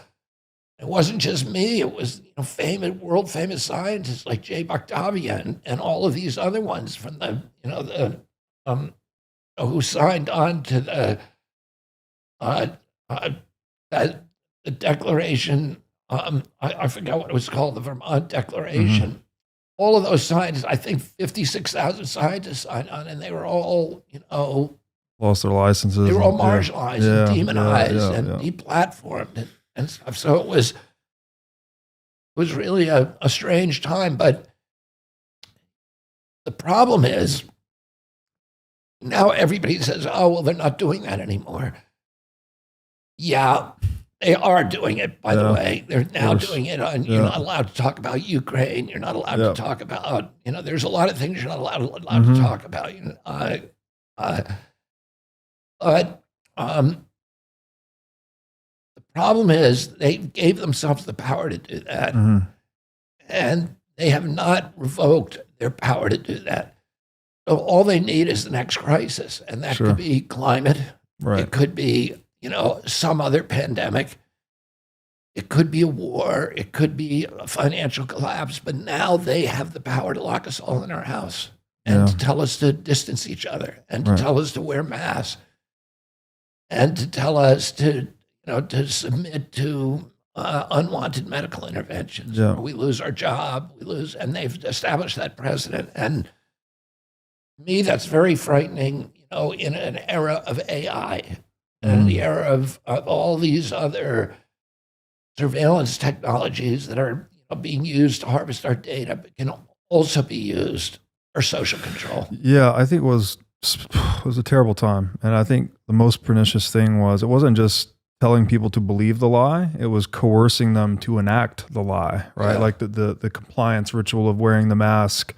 it wasn't just me, it was world famous scientists like Jay Bhaktavia and all of these other ones from who signed on to the declaration, I forgot what it was called, the Vermont Declaration. All of those scientists, I think 56,000 scientists signed on, and they were all, lost their licenses. They were all marginalized and demonized and deplatformed and stuff. So it was really a strange time. But the problem is now everybody says, oh, well, they're not doing that anymore. Yeah. They are doing it, by the way. They're now doing it on, you're not allowed to talk about Ukraine. You're not allowed to talk about, there's a lot of things you're not allowed to talk about. But the problem is they gave themselves the power to do that. And they have not revoked their power to do that. So all they need is the next crisis. And that could be climate. It could be, some other pandemic. It could be a war. It could be a financial collapse. But now they have the power to lock us all in our house and to tell us to distance each other and to tell us to wear masks and to tell us to submit to unwanted medical interventions. We lose our job. And they've established that precedent. And to me, that's very frightening, in an era of AI. And the era of all these other surveillance technologies that are being used to harvest our data, but can also be used for social control. Yeah, I think it was a terrible time. And I think the most pernicious thing was it wasn't just telling people to believe the lie, it was coercing them to enact the lie, right? Like the compliance ritual of wearing the mask.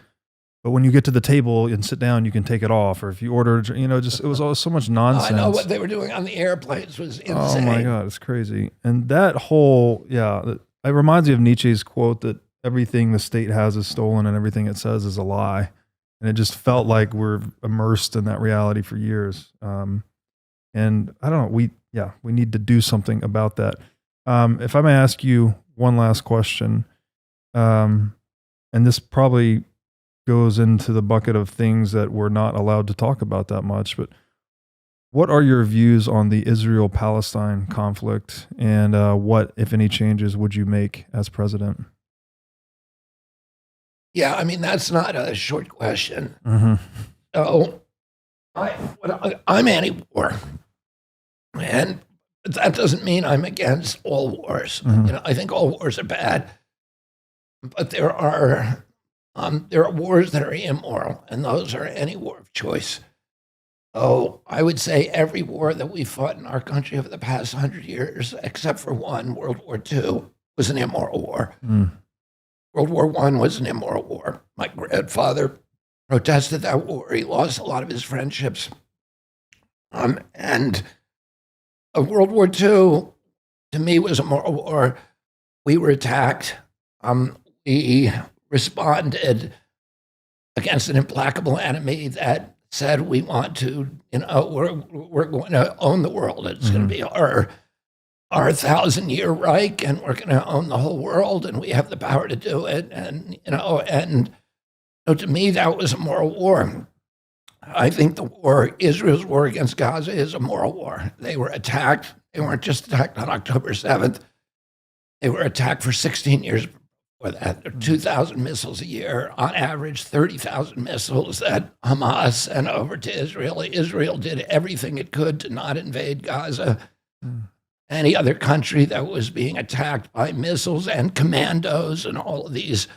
But when you get to the table and sit down, you can take it off. Or if you order, it was all so much nonsense. I know what they were doing on the airplanes was insane. Oh my God, it's crazy. And that whole, it reminds me of Nietzsche's quote that everything the state has is stolen and everything it says is a lie. And it just felt like we're immersed in that reality for years. And I don't know, we need to do something about that. If I may ask you one last question, and this probably goes into the bucket of things that we're not allowed to talk about that much, but what are your views on the Israel-Palestine conflict, and what, if any, changes would you make as president? Yeah, I mean, that's not a short question. Mm-hmm. So I'm anti-war, and that doesn't mean I'm against all wars. I think all wars are bad, but there are wars that are immoral, and those are any war of choice. Oh, I would say every war that we fought in our country over the past 100 years, except for one, World War II, was an immoral war. World War I was an immoral war. My grandfather protested that war. He lost a lot of his friendships. And World War II, to me, was a moral war. We were attacked. We responded against an implacable enemy that said we want to, we're going to own the world. It's going to be our 1,000-year Reich, and we're going to own the whole world, and we have the power to do it. And so to me, that was a moral war. I think Israel's war against Gaza is a moral war. They were attacked. They weren't just attacked on October 7th. They were attacked for 16 years before that. There are 2,000 missiles a year, on average 30,000 missiles that Hamas sent over to Israel. Israel did everything it could to not invade Gaza. Any other country that was being attacked by missiles and commandos and all of these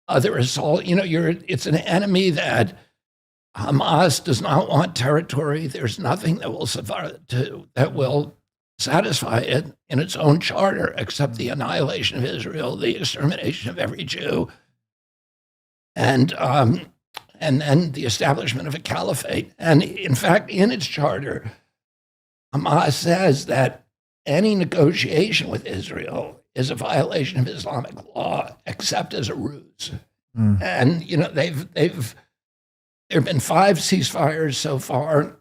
other assaults, it's an enemy that Hamas does not want territory. There's nothing that will satisfy it in its own charter except the annihilation of Israel, the extermination of every Jew, and then the establishment of a caliphate. And in fact, in its charter, Hamas says that any negotiation with Israel is a violation of Islamic law, except as a ruse. And there have been 5 ceasefires so far,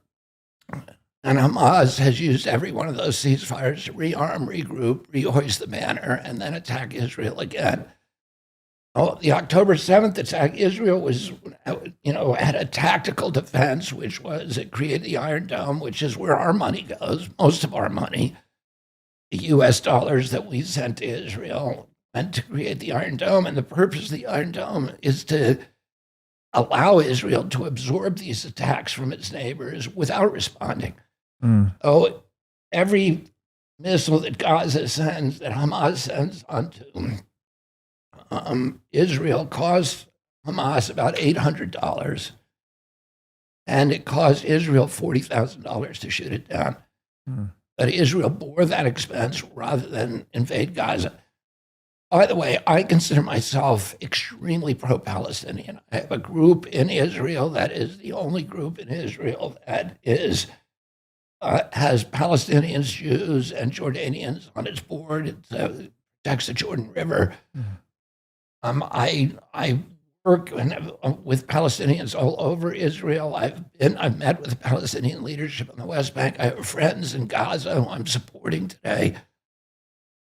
and Hamas has used every one of those ceasefires to rearm, regroup, rehoist the banner, and then attack Israel again. The October 7th attack, Israel was, had a tactical defense, which was it created the Iron Dome, which is where our money goes, most of our money. The U.S. dollars that we sent to Israel meant to create the Iron Dome, and the purpose of the Iron Dome is to allow Israel to absorb these attacks from its neighbors without responding. Every missile that Gaza sends, that Hamas sends onto Israel, costs Hamas about $800, and it cost Israel $40,000 to shoot it down. But Israel bore that expense rather than invade Gaza. By the way, I consider myself extremely pro-Palestinian. I have a group in Israel that is the only group in Israel that has Palestinians, Jews, and Jordanians on its board. It protects the Jordan River. I work with Palestinians all over Israel. I've met with the Palestinian leadership on the West Bank. I have friends in Gaza who I'm supporting today.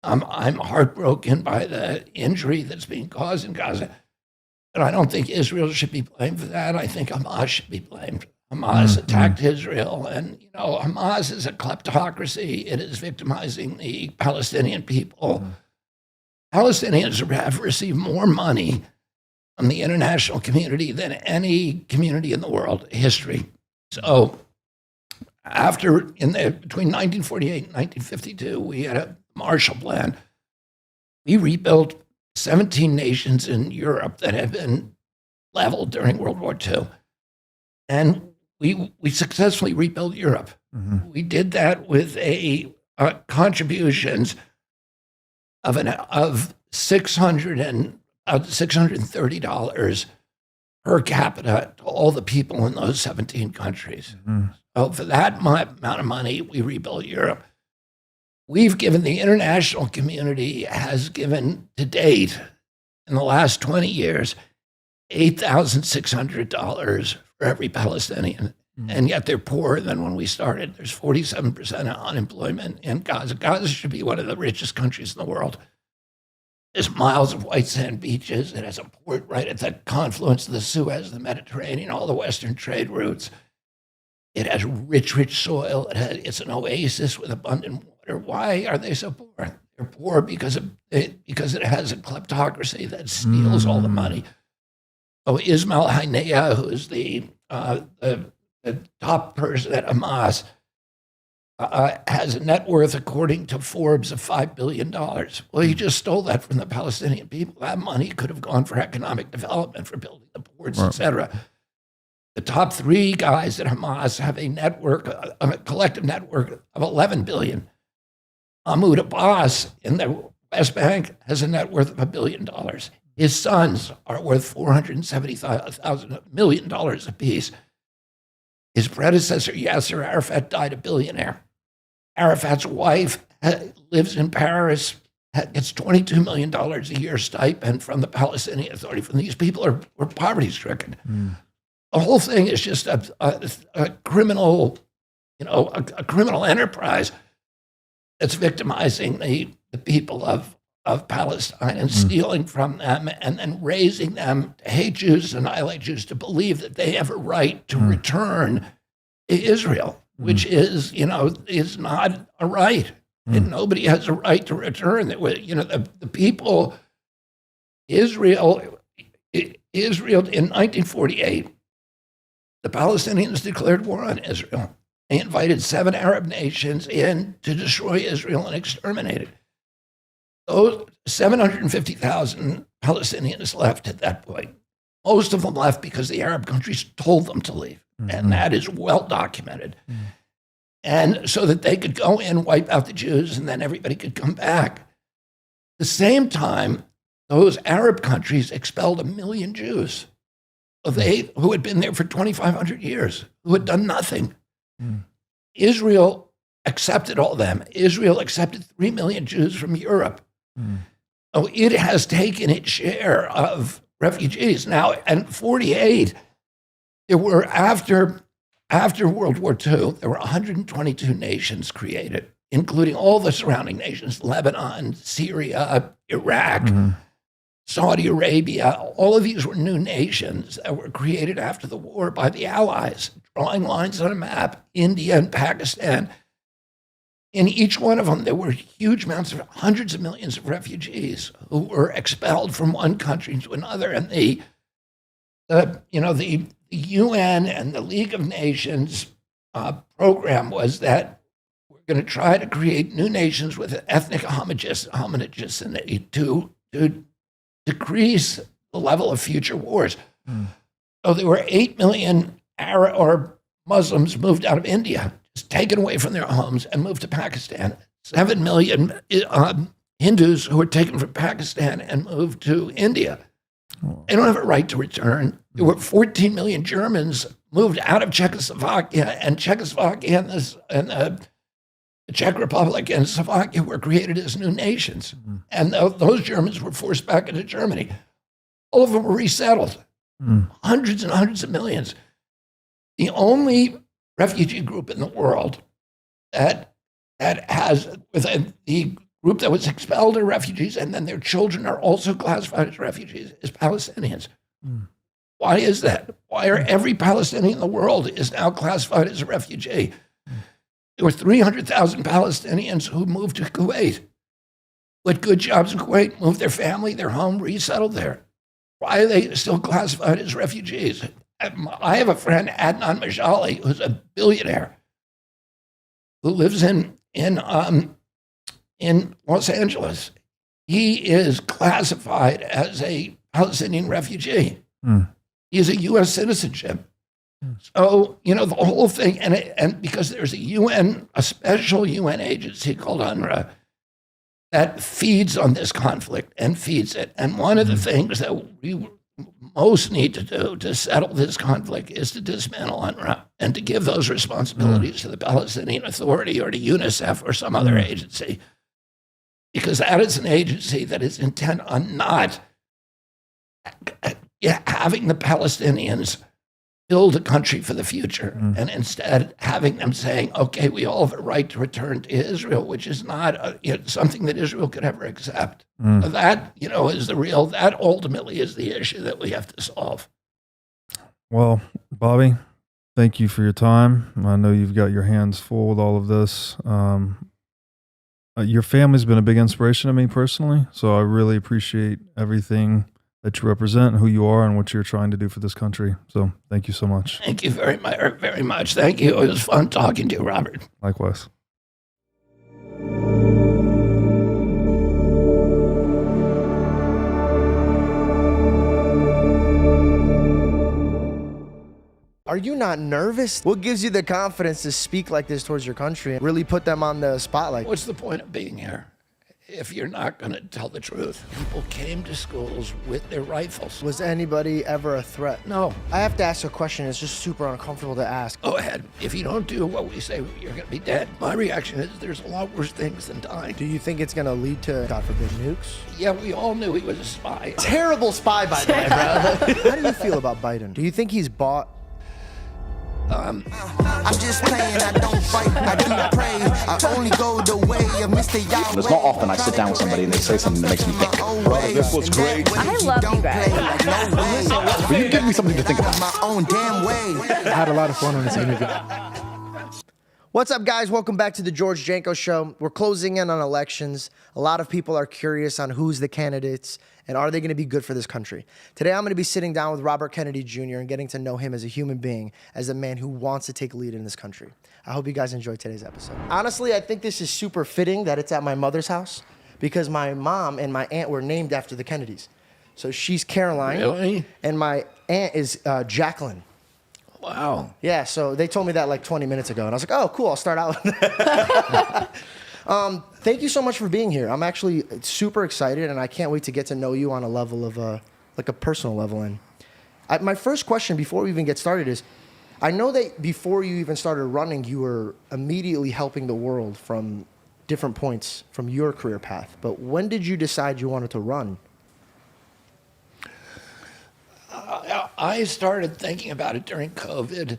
I'm heartbroken by the injury that's being caused in Gaza, but I don't think Israel should be blamed for that. I think Hamas should be blamed. Hamas attacked Israel, and Hamas is a kleptocracy. It is victimizing the Palestinian people. Palestinians have received more money from the international community than any community in the world history. So between 1948 and 1952, we had a Marshall Plan. We rebuilt 17 nations in Europe that had been leveled during World War II. And we successfully rebuilt Europe. We did that with contributions of $630 per capita to all the people in those 17 countries. So for that amount of money, we rebuilt Europe. We've given, the international community has given to date, in the last 20 years, $8,600 for every Palestinian. And yet they're poorer than when we started. There's 47% unemployment in Gaza. Gaza should be one of the richest countries in the world. There's miles of white sand beaches. It has a port right at the confluence of the Suez, the Mediterranean, all the Western trade routes. It has rich soil. It's an oasis with abundant water. Why are they so poor? They're poor because it has a kleptocracy that steals all the money. So Ismail Haniyeh, who is the the top person at Hamas, has a net worth, according to Forbes, of $5 billion. Well, he just stole that from the Palestinian people. That money could have gone for economic development, for building the ports, Right. et cetera. The top three guys at Hamas have a network, a collective network of 11 billion. Mahmoud Abbas in the West Bank has a net worth of $1 billion. His sons are worth $470 million apiece. His predecessor, Yasser Arafat, died a billionaire. Arafat's wife lives in Paris, gets $22 million a year stipend from the Palestinian Authority. From these people were poverty-stricken. The whole thing is just a criminal, a criminal enterprise that's victimizing the people of Palestine and stealing from them and then raising them to hate Jews, annihilate Jews, to believe that they have a right to return to Israel, which is, is not a right. And nobody has a right to return. The people, Israel in 1948, the Palestinians declared war on Israel. They invited 7 Arab nations in to destroy Israel and exterminate it. Those 750,000 Palestinians left at that point. Most of them left because the Arab countries told them to leave. And that is well documented. And so that they could go in, wipe out the Jews, and then everybody could come back. At the same time, those Arab countries expelled 1 million Jews who had been there for 2,500 years, who had done nothing. Israel accepted all of them. Israel accepted 3 million Jews from Europe. So it has taken its share of refugees. Now, in 1948, there were, after World War II, there were 122 nations created, including all the surrounding nations, Lebanon, Syria, Iraq, Saudi Arabia. All of these were new nations that were created after the war by the Allies, drawing lines on a map, India and Pakistan. In each one of them, there were huge amounts of hundreds of millions of refugees who were expelled from one country to another. And the UN and the League of Nations program was that we're going to try to create new nations with ethnic homogeneity to decrease the level of future wars. So there were 8 million Arab or Muslims moved out of India, just taken away from their homes and moved to Pakistan. 7 million Hindus who were taken from Pakistan and moved to India. They don't have a right to return. There were 14 million Germans moved out of Czechoslovakia, and Czechoslovakia and the Czech Republic and Slovakia were created as new nations. And those Germans were forced back into Germany. All of them were resettled. Hundreds and hundreds of millions. The only refugee group in the world that has, within the group that was expelled are refugees, and then their children are also classified as refugees, is Palestinians. Why is that? Why are every Palestinian in the world is now classified as a refugee? There were 300,000 Palestinians who moved to Kuwait with good jobs in Kuwait, moved their family, their home, resettled there. Why are they still classified as refugees? I have a friend, Adnan Majali, who's a billionaire, who lives in Los Angeles. He is classified as a Palestinian refugee. He has a U.S. citizenship. So, the whole thing, and because there's a special UN agency called UNRWA that feeds on this conflict and feeds it. And one of the things that we most need to do to settle this conflict is to dismantle UNRWA and to give those responsibilities to the Palestinian Authority or to UNICEF or some other agency. Because that is an agency that is intent on not having the Palestinians build a country for the future, and instead having them saying, okay, we all have a right to return to Israel, which is not something that Israel could ever accept. That, is that ultimately is the issue that we have to solve. Well, Bobby, thank you for your time. I know you've got your hands full with all of this. Your family's been a big inspiration to me personally, so I really appreciate everything that you represent, who you are, and what you're trying to do for this country. So thank you so much. Thank you very much. Thank you. It was fun talking to you, Robert. Likewise. Are you not nervous? What gives you the confidence to speak like this towards your country and really put them on the spotlight? What's the point of being here if you're not going to tell the truth? People came to schools with their rifles. Was anybody ever a threat? No. I have to ask a question. It's just super uncomfortable to ask. Go ahead. If you don't do what we say, you're going to be dead. My reaction is there's a lot worse things than dying. Do you think it's going to lead to, God forbid, nukes? Yeah, we all knew he was a spy. Terrible spy, by the way, bro. How do you feel about Biden? Do you think he's bought? I'm just playing, I don't fight, I do pray. I only go the way of Mr. Yahweh. It's not often I sit down with somebody and they say something that makes me think, brother, this was great. I love you guys. Will you give me something to think about? My own damn way. I had a lot of fun on this interview. What's up, guys? Welcome back to the George Janko Show. We're closing in on elections. A lot of people are curious on who's the candidates and are they going to be good for this country. Today, I'm going to be sitting down with Robert Kennedy Jr. and getting to know him as a human being, as a man who wants to take lead in this country. I hope you guys enjoyed today's episode. Honestly, I think this is super fitting that it's at my mother's house because my mom and my aunt were named after the Kennedys. So she's Caroline. Really? And my aunt is Jacqueline. Wow. Yeah, so they told me that like 20 minutes ago, and I was like, oh, cool, I'll start out with that. Thank you so much for being here. I'm actually super excited, and I can't wait to get to know you on a level of, like a personal level. And my first question before we even get started is, I know that before you even started running, you were immediately helping the world from different points from your career path. But when did you decide you wanted to run? I started thinking about it during COVID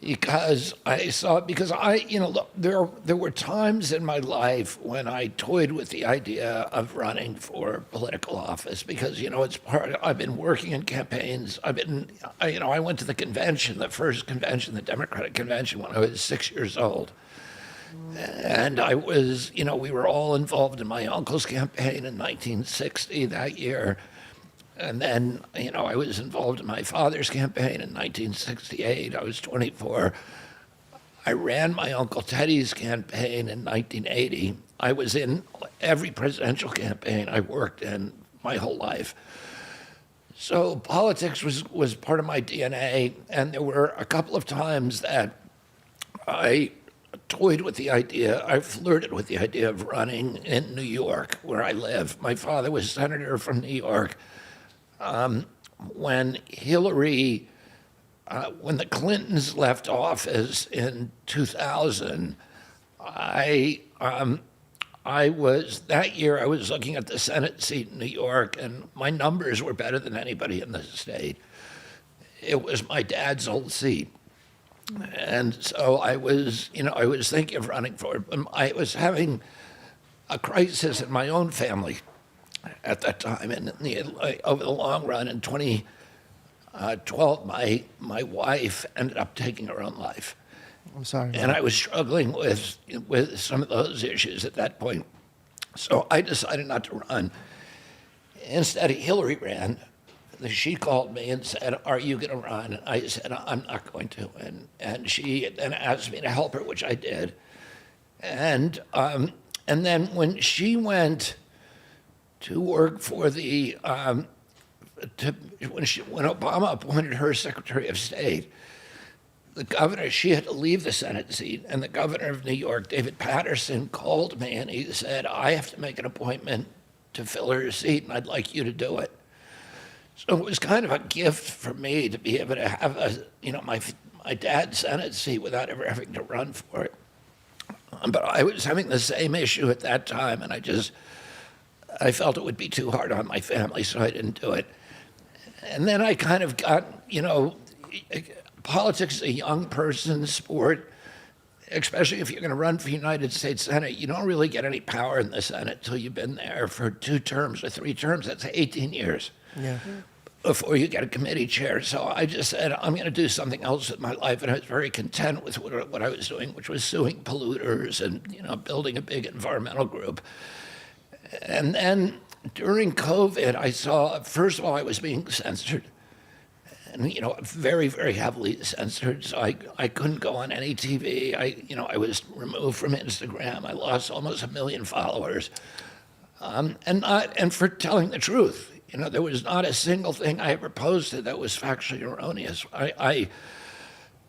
because look, there were times in my life when I toyed with the idea of running for political office because, it's I've been working in campaigns. I went to the convention, the first convention, the Democratic convention, when I was 6 years old. And I was, we were all involved in my uncle's campaign in 1960 that year. And then, I was involved in my father's campaign in 1968. I was 24. I ran my Uncle Teddy's campaign in 1980. I was in every presidential campaign I worked in my whole life. So politics was part of my DNA, and there were a couple of times that I toyed with the idea, I flirted with the idea of running in New York, where I live. My father was senator from New York. When when the Clintons left office in 2000, that year I was looking at the Senate seat in New York, and my numbers were better than anybody in the state. It was my dad's old seat. And so I was thinking of running for it, but I was having a crisis in my own family at that time, and over the long run, in 2012, my wife ended up taking her own life. I'm sorry. And I was struggling with some of those issues at that point. So I decided not to run. Instead, Hillary ran. She called me and said, "Are you going to run?" And I said, "I'm not going to." And she then asked me to help her, which I did. And then when she went to work for when Obama appointed her Secretary of State, the governor, she had to leave the Senate seat, and the governor of New York, David Patterson, called me and he said, "I have to make an appointment to fill her seat, and I'd like you to do it." So it was kind of a gift for me to be able to have my dad's Senate seat without ever having to run for it. But I was having the same issue at that time, and I felt it would be too hard on my family, so I didn't do it. And then I kind of got, politics is a young person's sport, especially if you're going to run for United States Senate. You don't really get any power in the Senate until you've been there for 2 terms or 3 terms. That's 18 years before you get a committee chair. So I just said, I'm going to do something else with my life, and I was very content with what I was doing, which was suing polluters and, building a big environmental group. And then during COVID, I saw, first of all, I was being censored. And, very, very heavily censored. So I couldn't go on any TV. I was removed from Instagram. I lost almost 1 million followers. And for telling the truth. There was not a single thing I ever posted that was factually erroneous. I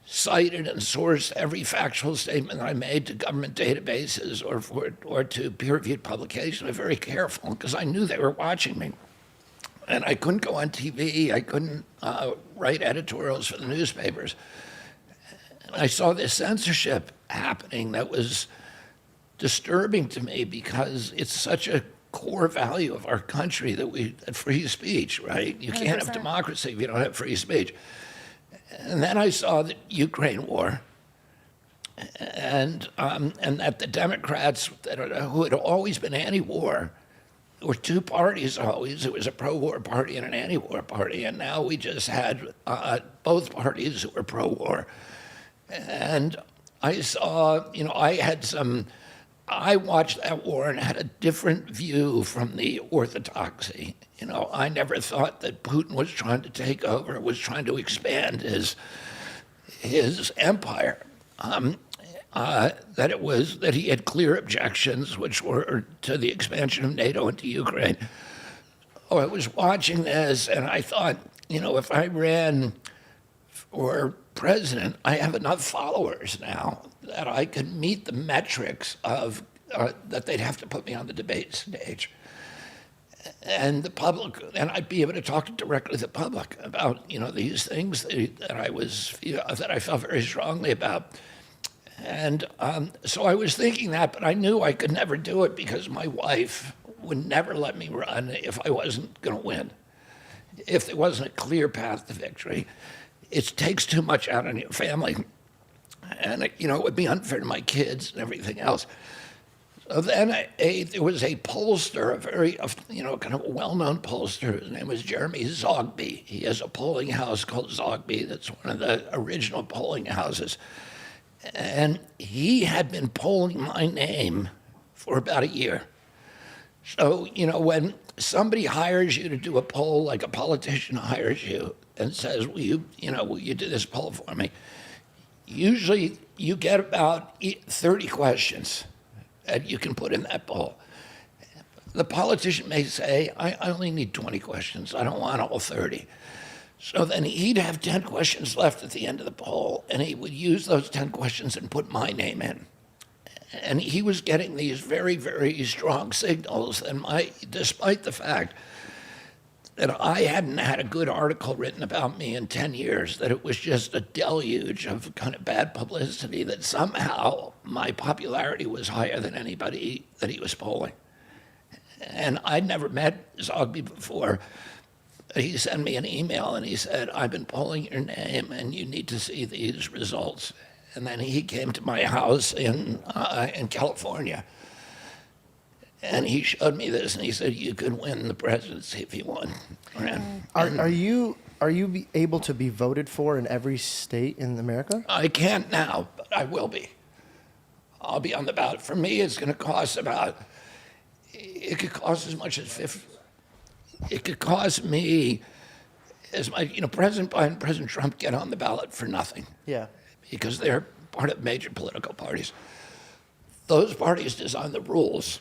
cited and sourced every factual statement that I made to government databases or to peer-reviewed publications. I was very careful because I knew they were watching me. And I couldn't go on TV. I couldn't write editorials for the newspapers. And I saw this censorship happening that was disturbing to me because it's such a core value of our country that free speech, right? You can't have democracy if you don't have free speech. And then I saw the Ukraine war, and that the Democrats who had always been anti-war, there were two parties always. It was a pro-war party and an anti-war party, and now we just had both parties who were pro-war. And I saw, I watched that war and had a different view from the orthodoxy. I never thought that Putin was trying to take over, was trying to expand his empire. That he had clear objections, which were to the expansion of NATO into Ukraine. Oh, I was watching this, and I thought, if I ran for president, I have enough followers now that I could meet the metrics of that they'd have to put me on the debate stage. And the public, and I'd be able to talk directly to the public about, these things that I felt very strongly about. And so I was thinking that, but I knew I could never do it because my wife would never let me run if I wasn't going to win, if there wasn't a clear path to victory. It takes too much out on your family. And, it would be unfair to my kids and everything else. So then there was a pollster, kind of a well-known pollster. His name was Jeremy Zogby. He has a polling house called Zogby. That's one of the original polling houses. And he had been polling my name for about a year. So, when somebody hires you to do a poll, like a politician hires you and says, will you do this poll for me? Usually you get about 30 questions that you can put in that poll. The politician may say, I only need 20 questions. I don't want all 30. So then he'd have 10 questions left at the end of the poll, and he would use those 10 questions and put my name in. And he was getting these very, very strong signals. And despite the fact that I hadn't had a good article written about me in 10 years, that it was just a deluge of kind of bad publicity, that somehow my popularity was higher than anybody that he was polling. And I'd never met Zogby before. He sent me an email and he said, I've been polling your name and you need to see these results. And then he came to my house in California. And he showed me this, and he said, you could win the presidency if you won. Are you able to be voted for in every state in America? I can't now, but I will be. I'll be on the ballot. For me, it's going to cost it could cost as much as $50. It could cost me, President Biden and President Trump get on the ballot for nothing. Yeah. Because they're part of major political parties. Those parties design the rules.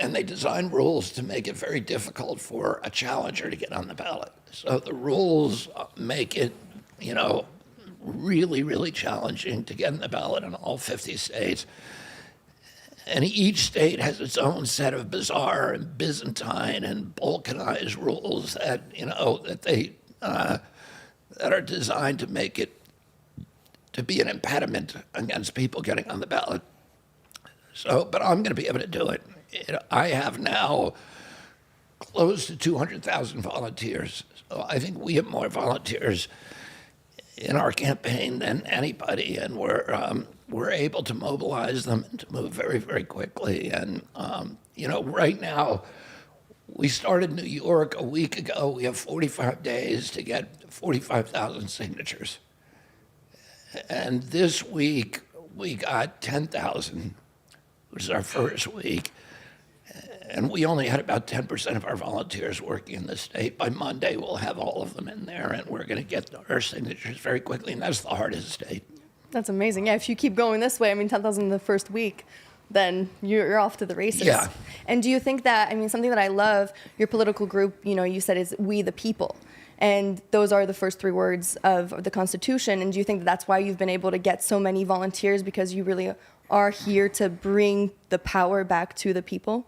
And they design rules to make it very difficult for a challenger to get on the ballot. So the rules make it, really, really challenging to get on the ballot in all 50 states. And each state has its own set of bizarre and Byzantine and Balkanized rules that, that are designed to make it to be an impediment against people getting on the ballot. So, but I'm going to be able to do it. I have now close to 200,000 volunteers. So I think we have more volunteers in our campaign than anybody, and we're able to mobilize them and to move very, very quickly. And right now, we started New York a week ago. We have 45 days to get 45,000 signatures. And this week, we got 10,000, which is our first week. And we only had about 10% of our volunteers working in the state. By Monday, we'll have all of them in there, and we're going to get our signatures very quickly, and that's the hardest state. That's amazing. Yeah, if you keep going this way, I mean, 10,000 the first week, then you're off to the races. Yeah. And do you think that, I mean, something that I love, your political group, you know, you said is we the people. And those are the first 3 words of the Constitution. And do you think that that's why you've been able to get so many volunteers, because you really are here to bring the power back to the people?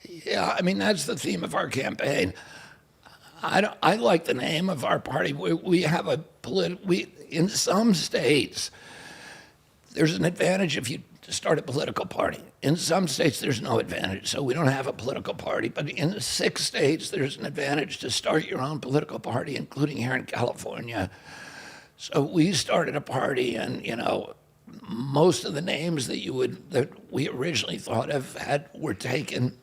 Yeah, I mean, that's the theme of our campaign. I like the name of our party. We have in some states, there's an advantage if you start a political party. In some states, there's no advantage, so we don't have a political party. But in 6 states, there's an advantage to start your own political party, including here in California. So we started a party, and, you know, most of the names that we originally thought of were taken.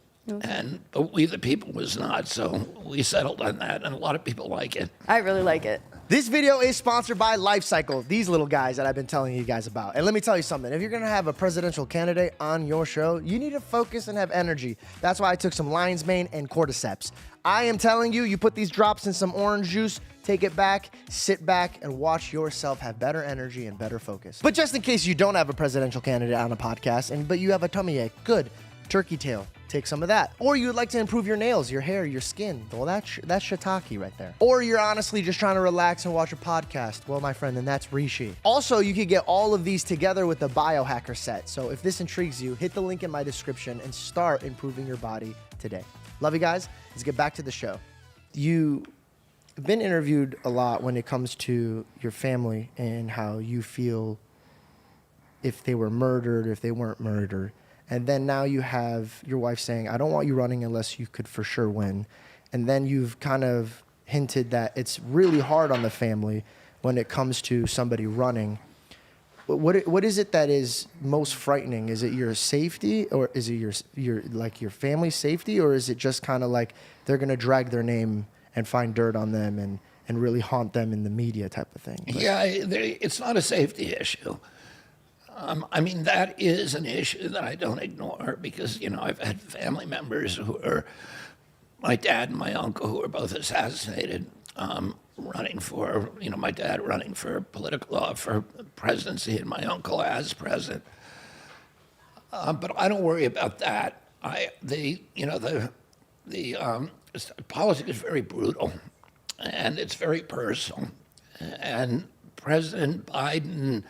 But we the people was not, so we settled on that, and a lot of people like it. I really like it. This video is sponsored by Life Cycle, these little guys that I've been telling you guys about. And let me tell you something, if you're gonna have a presidential candidate on your show, you need to focus and have energy. That's why I took some lion's mane and cordyceps. I am telling you, you put these drops in some orange juice, take it back, sit back, and watch yourself have better energy and better focus. But just in case you don't have a presidential candidate on a podcast, but you have a tummy ache, good, turkey tail. Take some of that. Or you would like to improve your nails, your hair, your skin. Well, that's shiitake right there. Or you're honestly just trying to relax and watch a podcast. Well, my friend, then that's reishi. Also, you could get all of these together with the biohacker set. So if this intrigues you, hit the link in my description and start improving your body today. Love you guys. Let's get back to the show. You've been interviewed a lot when it comes to your family and how you feel if they were murdered, if they weren't murdered. And then now you have your wife saying, I don't want you running unless you could for sure win. And then you've kind of hinted that it's really hard on the family when it comes to somebody running. What is it that is most frightening? Is it your safety, or is it your family's safety, or is it just kind of like they're going to drag their name and find dirt on them and really haunt them in the media type of thing? Yeah, it's not a safety issue. I mean, that is an issue that I don't ignore because, you know, I've had family members who are, my dad and my uncle, who were both assassinated, running for, you know, my dad running for for presidency and my uncle as president. But I don't worry about that. Politics is very brutal and it's very personal. And President Biden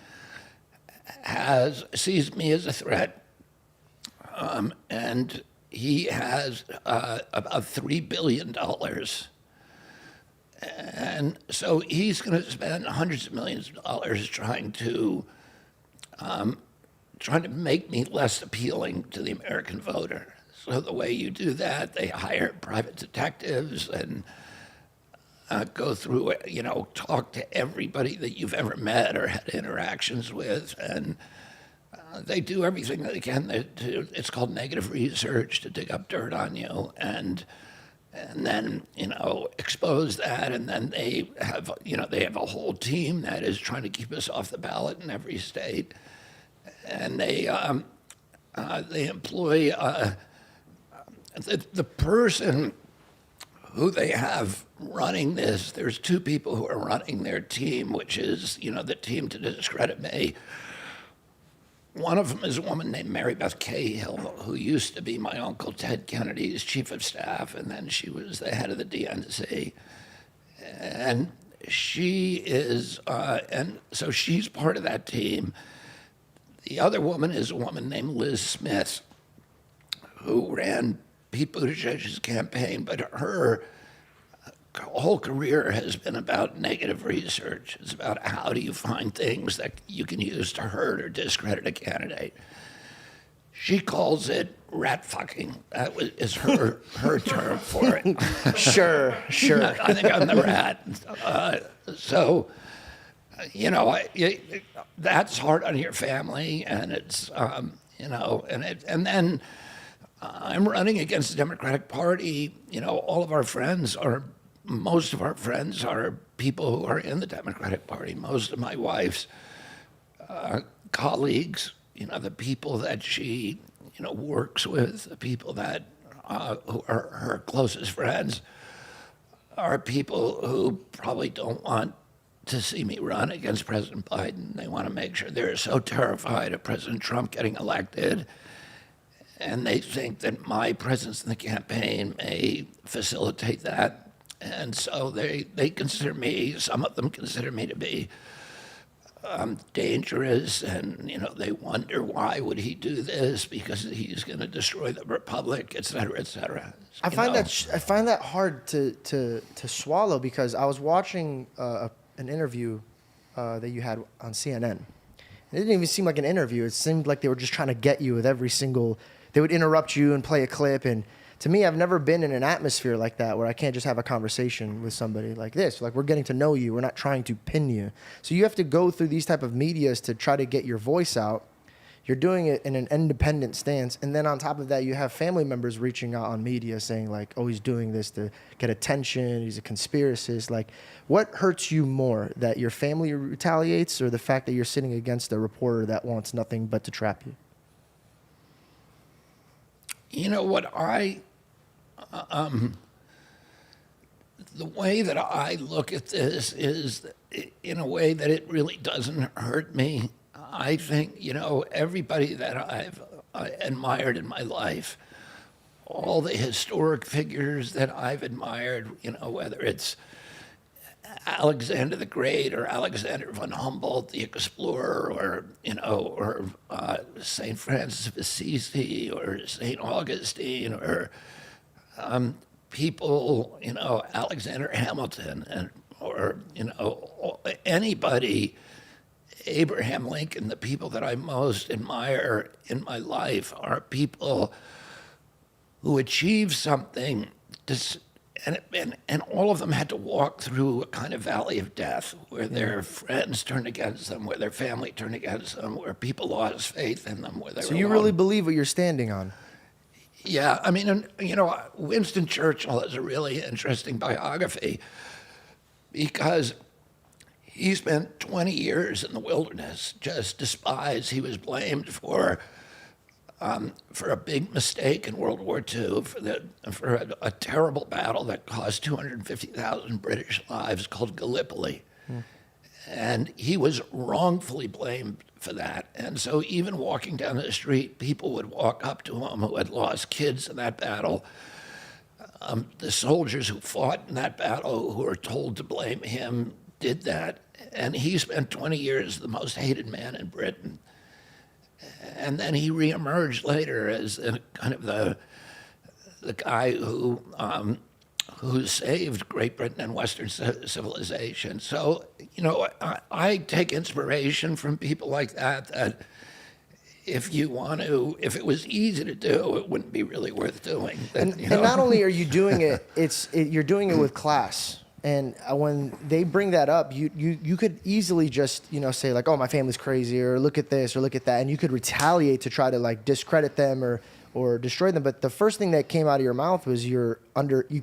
sees me as a threat, and he has about $3 billion. And so he's going to spend hundreds of millions of dollars trying to make me less appealing to the American voter. So the way you do that, they hire private detectives and go through, you know, talk to everybody that you've ever met or had interactions with, and they do everything they can. It's called negative research, to dig up dirt on you, and then, you know, expose that, and then they have a whole team that is trying to keep us off the ballot in every state, and they employ the person who they have running this. There's 2 people who are running their team, which is, you know, the team to discredit me. One of them is a woman named Mary Beth Cahill, who used to be my uncle Ted Kennedy's chief of staff, and then she was the head of the DNC. And she is, and so she's part of that team. The other woman is a woman named Liz Smith, who ran Pete Buttigieg's campaign, but her whole career has been about negative research. It's about how do you find things that you can use to hurt or discredit a candidate. She calls it rat fucking. That is her term for it. Sure. I think I'm the rat. So, you know, that's hard on your family, and it's, you know, and then I'm running against the Democratic Party. You know, most of our friends are people who are in the Democratic Party. Most of my wife's colleagues, you know, the people that she, works with the people that who are her closest friends are people who probably don't want to see me run against President Biden. They want to make sure they're so terrified of President Trump getting elected, and they think that my presence in the campaign may facilitate that. And so they consider me, some of them consider me to be dangerous, and they wonder, why would he do this, because he's going to destroy the republic, et cetera, et cetera. I find that hard to swallow, because I was watching an interview that you had on CNN. It didn't even seem like an interview. It seemed like they were just trying to get you with every single. They would interrupt you and play a clip, and to me, I've never been in an atmosphere like that where I can't just have a conversation with somebody like this. Like, we're getting to know you. We're not trying to pin you. So you have to go through these type of medias to try to get your voice out. You're doing it in an independent stance. And then on top of that, you have family members reaching out on media saying, like, oh, he's doing this to get attention. He's a conspiracist. Like, what hurts you more, that your family retaliates, or the fact that you're sitting against a reporter that wants nothing but to trap you? You know what, the way that I look at this is in a way that it really doesn't hurt me. I think, everybody that I've admired in my life, all the historic figures that I've admired, whether it's Alexander the Great or Alexander von Humboldt, the explorer, or St. Francis of Assisi or St. Augustine, or people, Alexander Hamilton, or anybody, Abraham Lincoln, the people that I most admire in my life are people who achieved something, and all of them had to walk through a kind of valley of death, where their friends turned against them, where their family turned against them, where people lost faith in them. So you really believe what you're standing on? Yeah, I mean, Winston Churchill has a really interesting biography, because he spent 20 years in the wilderness, just despised. He was blamed for a big mistake in World War II, for a terrible battle that cost 250,000 British lives called Gallipoli. And he was wrongfully blamed for that. And so even walking down the street, people would walk up to him who had lost kids in that battle. The soldiers who fought in that battle, who were told to blame him, did that. And he spent 20 years the most hated man in Britain. And then he reemerged later as kind of the guy who saved Great Britain and Western civilization. So, I take inspiration from people like that, that if it was easy to do, it wouldn't be really worth doing. And not only are you doing it, you're doing it with class. And when they bring that up, you could easily just, say like, oh, my family's crazy, or look at this, or look at that. And you could retaliate to try to like discredit them or destroy them. But the first thing that came out of your mouth was you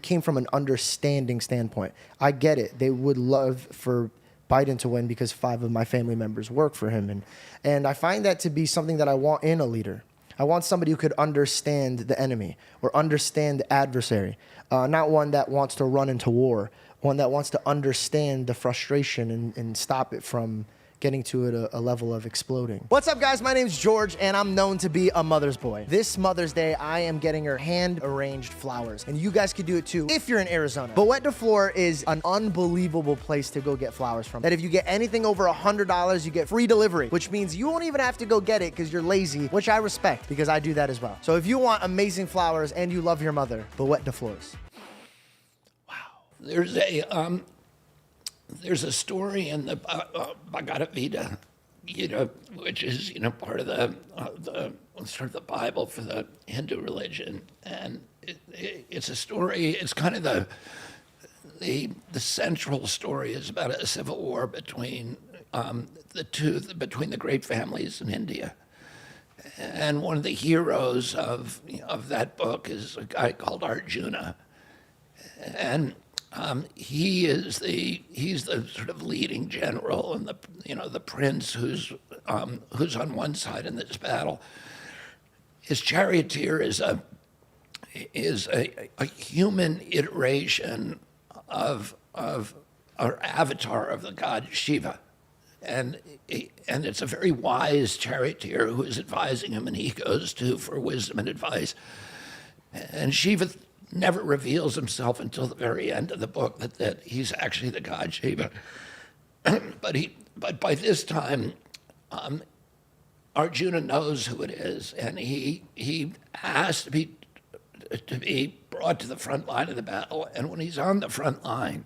came from an understanding standpoint. I get it. They would love for Biden to win because 5 of my family members work for him. And I find that to be something that I want in a leader. I want somebody who could understand the enemy or understand the adversary, not one that wants to run into war, one that wants to understand the frustration and stop it from getting to a level of exploding. What's up, guys? My name's George, and I'm known to be a mother's boy. This Mother's Day, I am getting her hand-arranged flowers, and you guys could do it too if you're in Arizona. Boet de Flor is an unbelievable place to go get flowers from. That if you get anything over $100, you get free delivery, which means you won't even have to go get it because you're lazy, which I respect because I do that as well. So if you want amazing flowers and you love your mother, Boet de Flores. There's a story in the Bhagavad Gita, which is part of the sort of the Bible for the Hindu religion, and it's a story. It's kind of the central story is about a civil war between between the great families in India, and one of the heroes of that book is a guy called Arjuna, and he's the sort of leading general and the prince who's on one side in this battle. his charioteer is a human iteration of our avatar of the god Shiva. And it's a very wise charioteer who is advising him, and he goes to for wisdom and advice. And Shiva never reveals himself until the very end of the book that he's actually the god Shiva. But by this time, Arjuna knows who it is, and he has to be brought to the front line of the battle. And when he's on the front line,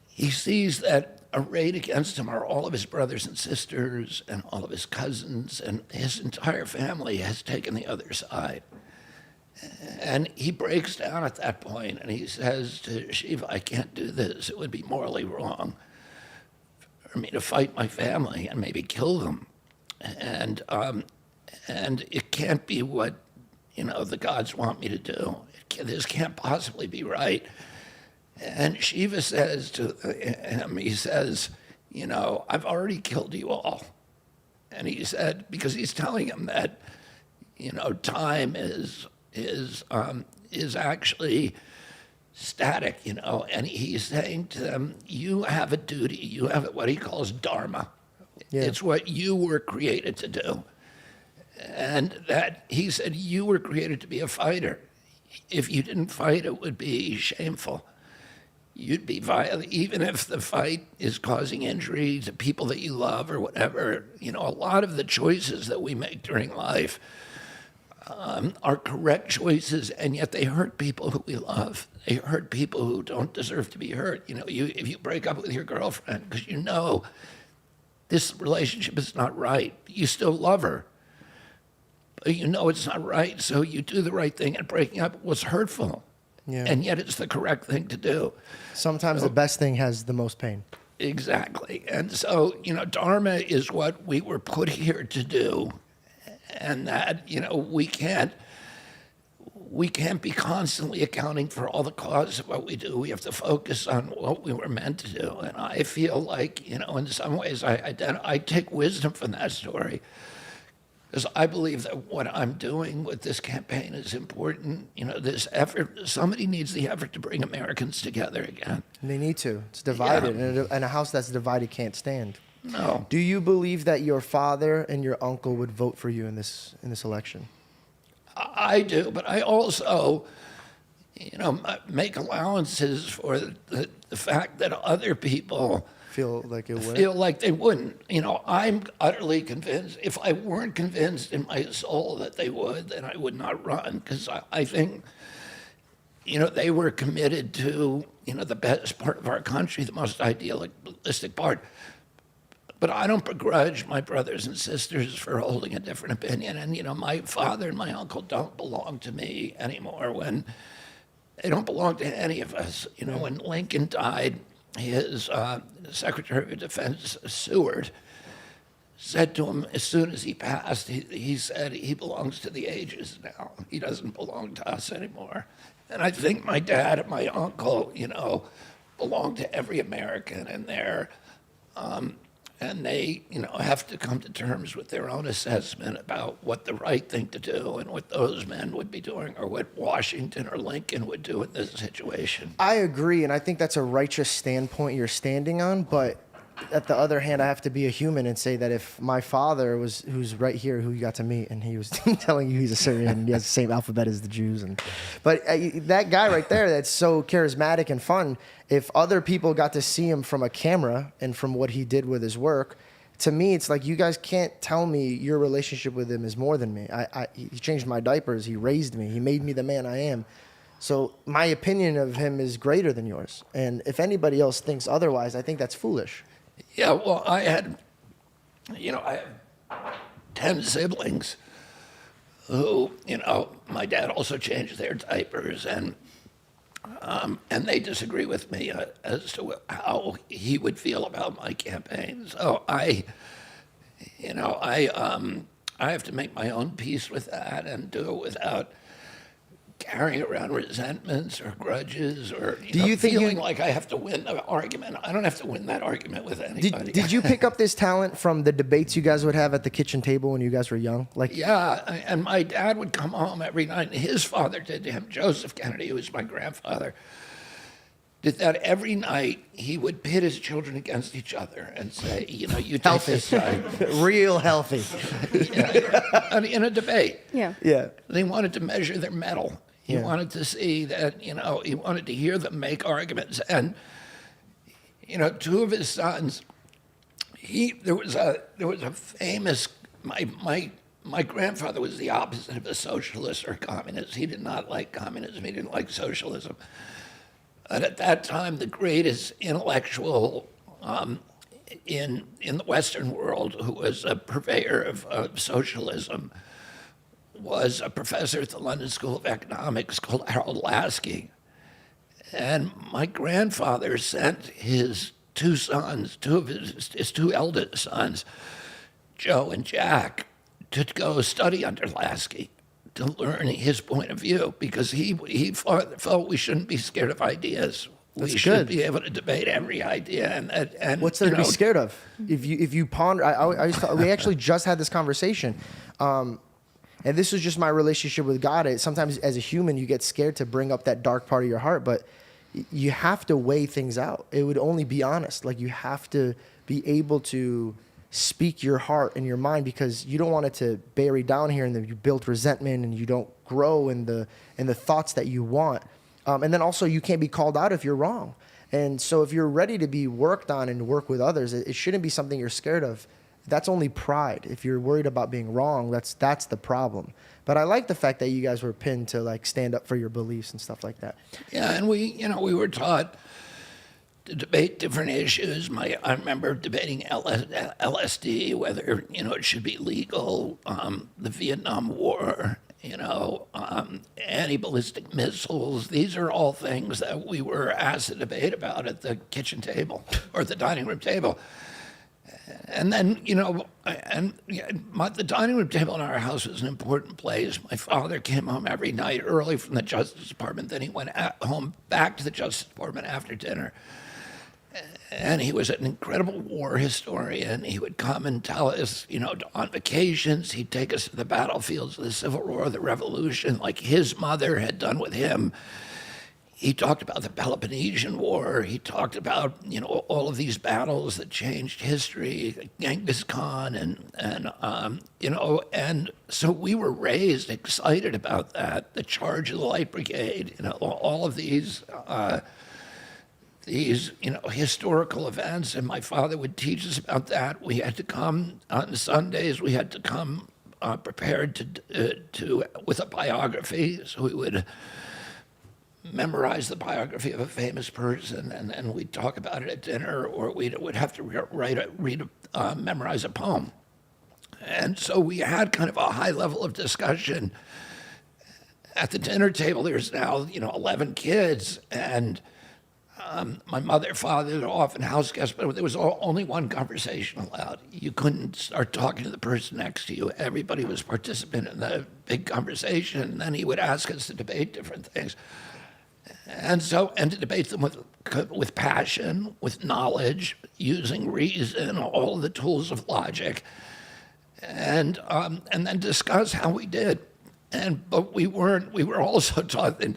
he sees that arrayed against him are all of his brothers and sisters and all of his cousins, and his entire family has taken the other side. And he breaks down at that point, and he says to Shiva, I can't do this. It would be morally wrong for me to fight my family and maybe kill them. And it can't be what, the gods want me to do. This can't possibly be right. And Shiva says to him, he says, I've already killed you all. And he said, because he's telling him that, time is actually static, and he's saying to them, you have a duty, you have what he calls dharma. Yeah. It's what you were created to do. And that he said, you were created to be a fighter. If you didn't fight, it would be shameful. You'd be violent, even if the fight is causing injury to people that you love or whatever. A lot of the choices that we make during life are correct choices, and yet they hurt people who we love. They hurt people who don't deserve to be hurt. If you break up with your girlfriend because this relationship is not right, you still love her, but it's not right, so you do the right thing, and breaking up was hurtful. Yeah. And yet it's the correct thing to do. Sometimes the best thing has the most pain. Exactly. And so, dharma is what we were put here to do. And that, we can't be constantly accounting for all the causes of what we do. We have to focus on what we were meant to do. And I feel like, in some ways I take wisdom from that story. Because I believe that what I'm doing with this campaign is important. This effort, somebody needs the effort to bring Americans together again. They need to. It's divided, yeah. And a house that's divided can't stand. No. Do you believe that your father and your uncle would vote for you in this election? I do, but I also, make allowances for the fact that other people feel like they wouldn't. I'm utterly convinced. If I weren't convinced in my soul that they would, then I would not run, because I think, they were committed to, the best part of our country, the most idealistic part. But I don't begrudge my brothers and sisters for holding a different opinion. And, my father and my uncle don't belong to me anymore. When they don't belong to any of us. When Lincoln died, his Secretary of Defense, Seward, said to him as soon as he passed, he said, he belongs to the ages now. He doesn't belong to us anymore. And I think my dad and my uncle, belong to every American, and and they, have to come to terms with their own assessment about what the right thing to do and what those men would be doing, or what Washington or Lincoln would do in this situation. I agree, and I think that's a righteous standpoint you're standing on, but at the other hand, I have to be a human and say that if my father who's right here, who you got to meet, and he was telling you he's a Syrian and he has the same alphabet as the Jews, but that guy right there that's so charismatic and fun, if other people got to see him from a camera and from what he did with his work, to me, it's like, you guys can't tell me your relationship with him is more than me. He changed my diapers, he raised me, he made me the man I am. So my opinion of him is greater than yours. And if anybody else thinks otherwise, I think that's foolish. Yeah, well, I have 10 siblings who, my dad also changed their diapers, and they disagree with me as to how he would feel about my campaign. So I have to make my own peace with that and do it without carrying around resentments or grudges or Do you think feeling like I have to win the argument. I don't have to win that argument with anybody. Did you pick up this talent from the debates you guys would have at the kitchen table when you guys were young? Like, Yeah, and my dad would come home every night, and his father did to him, Joseph Kennedy, who was my grandfather, did that every night. He would pit his children against each other and say, you take healthy, this side. real healthy. Yeah, in a debate. Yeah. Yeah. They wanted to measure their mettle. He Yeah. wanted to see that, he wanted to hear them make arguments. And, two of his sons, there was a famous, my grandfather was the opposite of a socialist or communist. He did not like communism. He didn't like socialism. And at that time, the greatest intellectual in the Western world, who was a purveyor of socialism, was a professor at the London School of Economics called Harold Lasky. And my grandfather sent his two sons, his two eldest sons, Joe and Jack, to go study under Lasky, to learn his point of view, because he felt we shouldn't be scared of ideas. That's we should good. be able to debate every idea. And What's there to be scared of? If you ponder, we actually just had this conversation, and this was just my relationship with God. Sometimes as a human, you get scared to bring up that dark part of your heart, but you have to weigh things out. It would only be honest. Like, you have to be able to speak your heart and your mind, because you don't want it to bury down here and then you build resentment and you don't grow in the thoughts that you want. And then also, you can't be called out if you're wrong. And so if you're ready to be worked on and work with others, it shouldn't be something you're scared of. That's only pride. If you're worried about being wrong, that's the problem. But I like the fact that you guys were pinned to like stand up for your beliefs and stuff like that. Yeah, and we were taught to debate different issues. I remember debating LSD, whether it should be legal, the Vietnam War, anti-ballistic missiles. These are all things that we were asked to debate about at the kitchen table or the dining room table. And then, the dining room table in our house was an important place. My father came home every night early from the Justice Department. Then he went home back to the Justice Department after dinner. And he was an incredible war historian. He would come and tell us, on vacations, he'd take us to the battlefields of the Civil War, the Revolution, like his mother had done with him. He talked about the Peloponnesian War. He talked about, all of these battles that changed history, like Genghis Khan, and so we were raised excited about that. The Charge of the Light Brigade, all of these historical events, and my father would teach us about that. We had to come on Sundays. We had to come prepared with a biography, so we would memorize the biography of a famous person, and we'd talk about it at dinner, or we would have to memorize a poem. And so we had kind of a high level of discussion. At the dinner table, there's now 11 kids, and my mother, father, they're often house guests, but there was only one conversation allowed. You couldn't start talking to the person next to you. Everybody was participant in the big conversation, and then he would ask us to debate different things. And to debate them with passion, with knowledge, using reason, all of the tools of logic, and then discuss how we did. But we were also taught that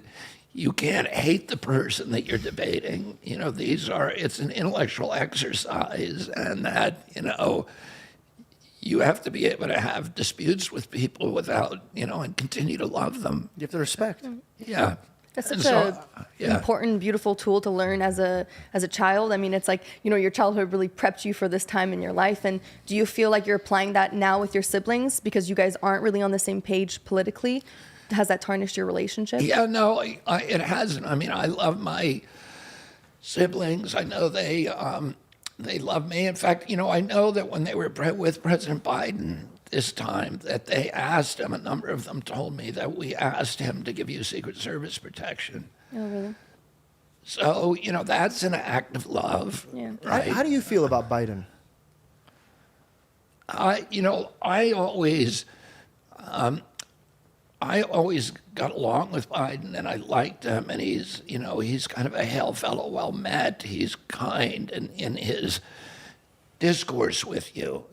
you can't hate the person that you're debating. It's an intellectual exercise, and that, you have to be able to have disputes with people without, and continue to love them. You have to respect. Yeah. That's such an important, beautiful tool to learn as a child. I mean, it's like, your childhood really prepped you for this time in your life. And do you feel like you're applying that now with your siblings because you guys aren't really on the same page politically? Has that tarnished your relationship? Yeah, no, it hasn't. I mean, I love my siblings. I know they love me. In fact, I know that when they were with President Biden this time, that they asked him, a number of them told me that we asked him to give you Secret Service protection. Oh, really? So, that's an act of love. Yeah. Right? How do you feel about Biden? I always, I always got along with Biden, and I liked him, and he's kind of a hail fellow, well met. He's kind in his discourse with you.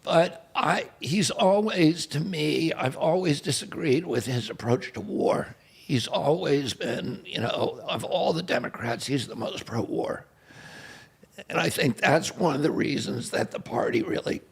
But he's always, to me, I've always disagreed with his approach to war. He's always been, of all the Democrats, he's the most pro-war. And I think that's one of the reasons that the party really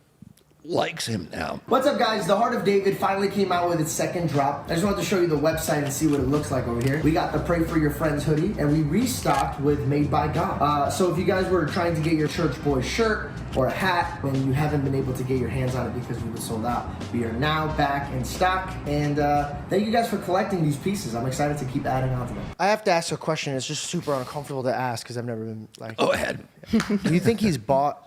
likes him now. What's up, guys? The Heart of David finally came out with its second drop. I just wanted to show you the website and see what it looks like over here. We got the Pray for Your Friends hoodie, and we restocked with Made by God. So if you guys were trying to get your church boy shirt or a hat and you haven't been able to get your hands on it because we were sold out, we are now back in stock. And thank you guys for collecting these pieces. I'm excited to keep adding on to them. I have to ask a question. It's just super uncomfortable to ask because I've never been like... Go ahead. Do you think he's bought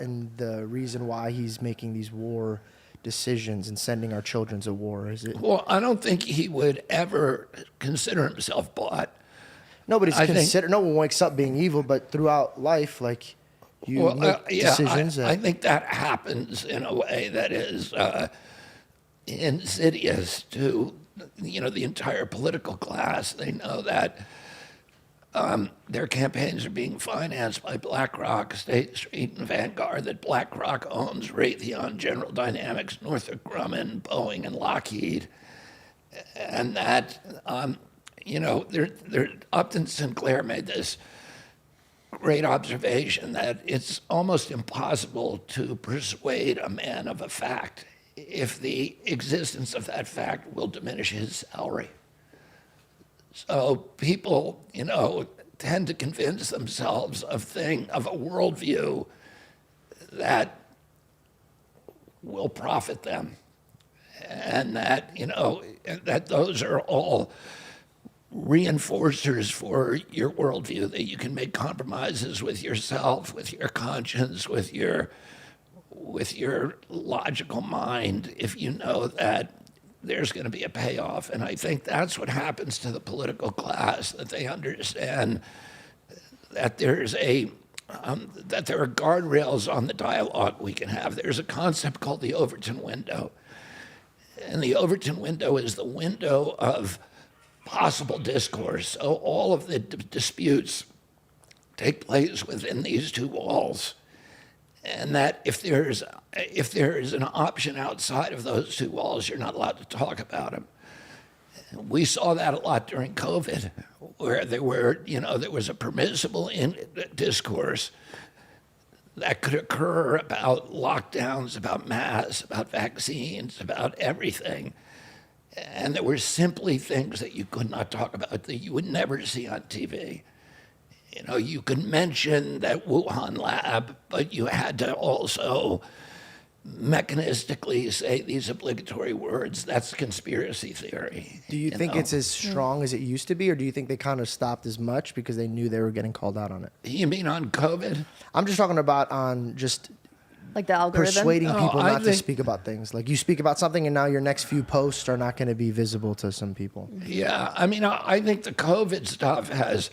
in the reason why he's making these war decisions and sending our children to war? Is it? Well, I don't think he would ever consider himself bought. Nobody's considered. No one wakes up being evil, but throughout life, like you make decisions. I think that happens in a way that is insidious to the entire political class. They know that. Their campaigns are being financed by BlackRock, State Street, and Vanguard, that BlackRock owns Raytheon, General Dynamics, Northrop Grumman, Boeing, and Lockheed. And that, Upton Sinclair made this great observation that it's almost impossible to persuade a man of a fact if the existence of that fact will diminish his salary. So people, tend to convince themselves of a worldview that will profit them, and that that those are all reinforcers for your worldview. That you can make compromises with yourself, with your conscience, with your logical mind, if you know that there's going to be a payoff. And I think that's what happens to the political class, that they understand that there are guardrails on the dialogue we can have. There's a concept called the Overton window. And the Overton window is the window of possible discourse. So all of the disputes take place within these two walls. And that if there is an option outside of those two walls, you're not allowed to talk about them. We saw that a lot during COVID, where there was a permissible discourse that could occur about lockdowns, about masks, about vaccines, about everything. And there were simply things that you could not talk about, that you would never see on TV. You could mention that Wuhan lab, but you had to also mechanistically say these obligatory words. That's conspiracy theory. Do you think it's as strong as it used to be, or do you think they kind of stopped as much because they knew they were getting called out on it? You mean on COVID? I'm just talking about on just like the algorithm? Persuading people not to speak about things. Like you speak about something and now your next few posts are not going to be visible to some people. Yeah, I think the COVID stuff has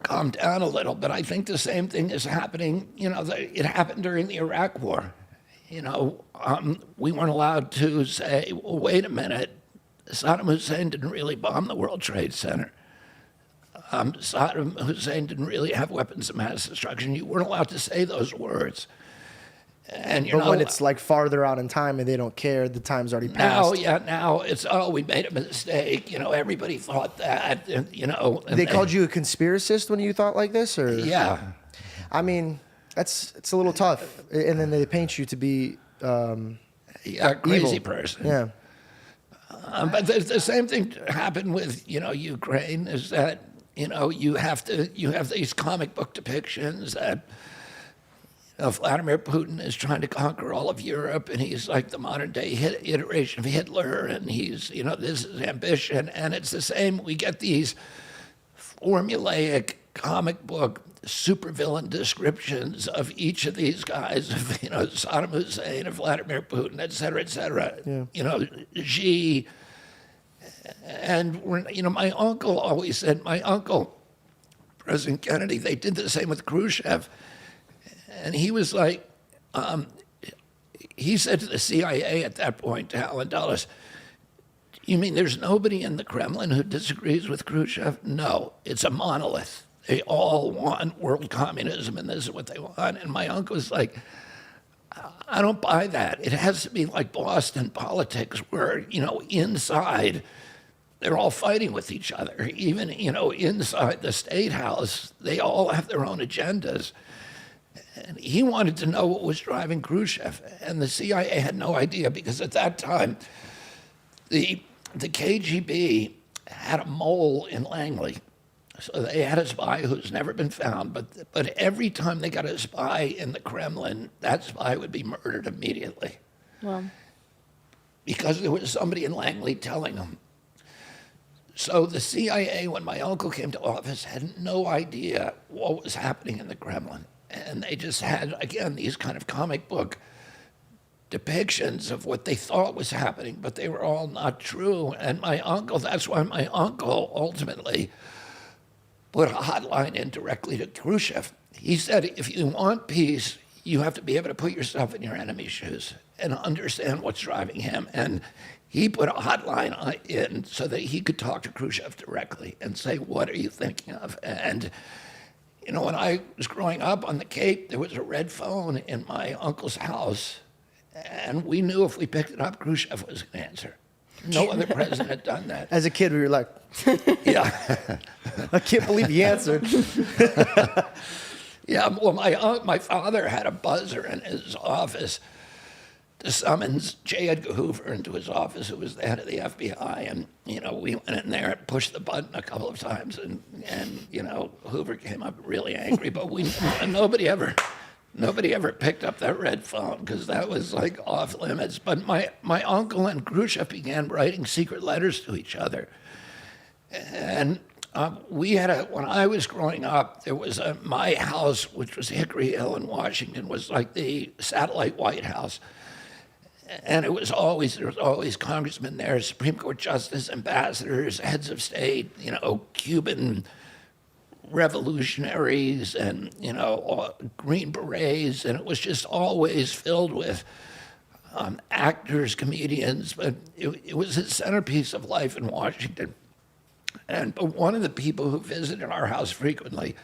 calmed down a little, but I think the same thing is happening. It happened during the Iraq War. We weren't allowed to say, well, wait a minute, Saddam Hussein didn't really bomb the World Trade Center. Saddam Hussein didn't really have weapons of mass destruction. You weren't allowed to say those words. And but when it's like farther out in time and they don't care, the time's already passed. Now it's, we made a mistake. Everybody thought that. And they called you a conspiracist when you thought like this, or? Yeah. I mean, it's a little tough, and then they paint you to be a crazy evil. person. Yeah. But the same thing happened with Ukraine. Is that you have these comic book depictions that. Vladimir Putin is trying to conquer all of Europe, and he's like the modern day iteration of Hitler, and he's, this is ambition. And it's the same, we get these formulaic comic book supervillain descriptions of each of these guys, of, Saddam Hussein, of Vladimir Putin, et cetera, et cetera. Yeah. Xi. And, my uncle always said, President Kennedy, they did the same with Khrushchev. And he was like, he said to the CIA at that point, to Alan Dulles, you mean there's nobody in the Kremlin who disagrees with Khrushchev? No, it's a monolith. They all want world communism, and this is what they want. And my uncle was like, I don't buy that. It has to be like Boston politics where, inside they're all fighting with each other. Even, inside the State House, they all have their own agendas. And he wanted to know what was driving Khrushchev. And the CIA had no idea because at that time, the KGB had a mole in Langley. So they had a spy who's never been found, but every time they got a spy in the Kremlin, that spy would be murdered immediately. Wow. Because there was somebody in Langley telling them. So the CIA, when my uncle came to office, had no idea what was happening in the Kremlin. And they just had, again, these kind of comic book depictions of what they thought was happening, but they were all not true. And my uncle, that's why my uncle ultimately put a hotline in directly to Khrushchev. He said, if you want peace, you have to be able to put yourself in your enemy's shoes and understand what's driving him. And he put a hotline in so that he could talk to Khrushchev directly and say, what are you thinking of? And, when I was growing up on the Cape, there was a red phone in my uncle's house, and we knew if we picked it up, Khrushchev was going to answer. No other president had done that. As a kid, we were like, yeah. I can't believe he answered. Yeah, well, my father had a buzzer in his office to summons J. Edgar Hoover into his office, who was the head of the FBI. And, we went in there and pushed the button a couple of times, and Hoover came up really angry. But nobody ever picked up that red phone because that was like off limits. But my uncle and Khrushchev began writing secret letters to each other. And when I was growing up, there was my house, which was Hickory Hill in Washington, was like the satellite White House. And there was always congressmen there, Supreme Court justice, ambassadors, heads of state, Cuban revolutionaries and, Green Berets. And it was just always filled with actors, comedians, but it was a centerpiece of life in Washington. But one of the people who visited our house frequently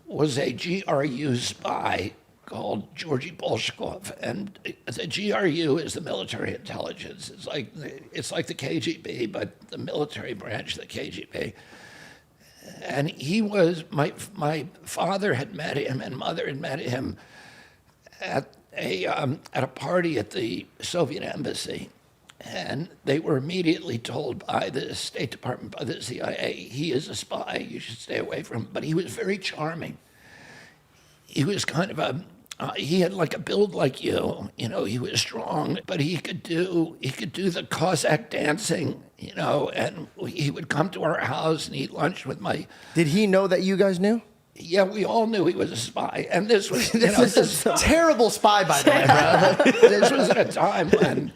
was a GRU spy called Georgy Bolshakov. And the GRU is the military intelligence. It's like the KGB, but the military branch of the KGB. And he was, my father had met him and mother had met him at a party at the Soviet embassy. And they were immediately told by the State Department, by the CIA, he is a spy, you should stay away from him. But he was very charming. He was kind of he had like a build like you, he was strong, but he could do the Cossack dancing, and he would come to our house and eat lunch with my... Did he know that you guys knew? Yeah, we all knew he was a spy. And this was... this is a terrible spy, by the way, bro. This was at a time when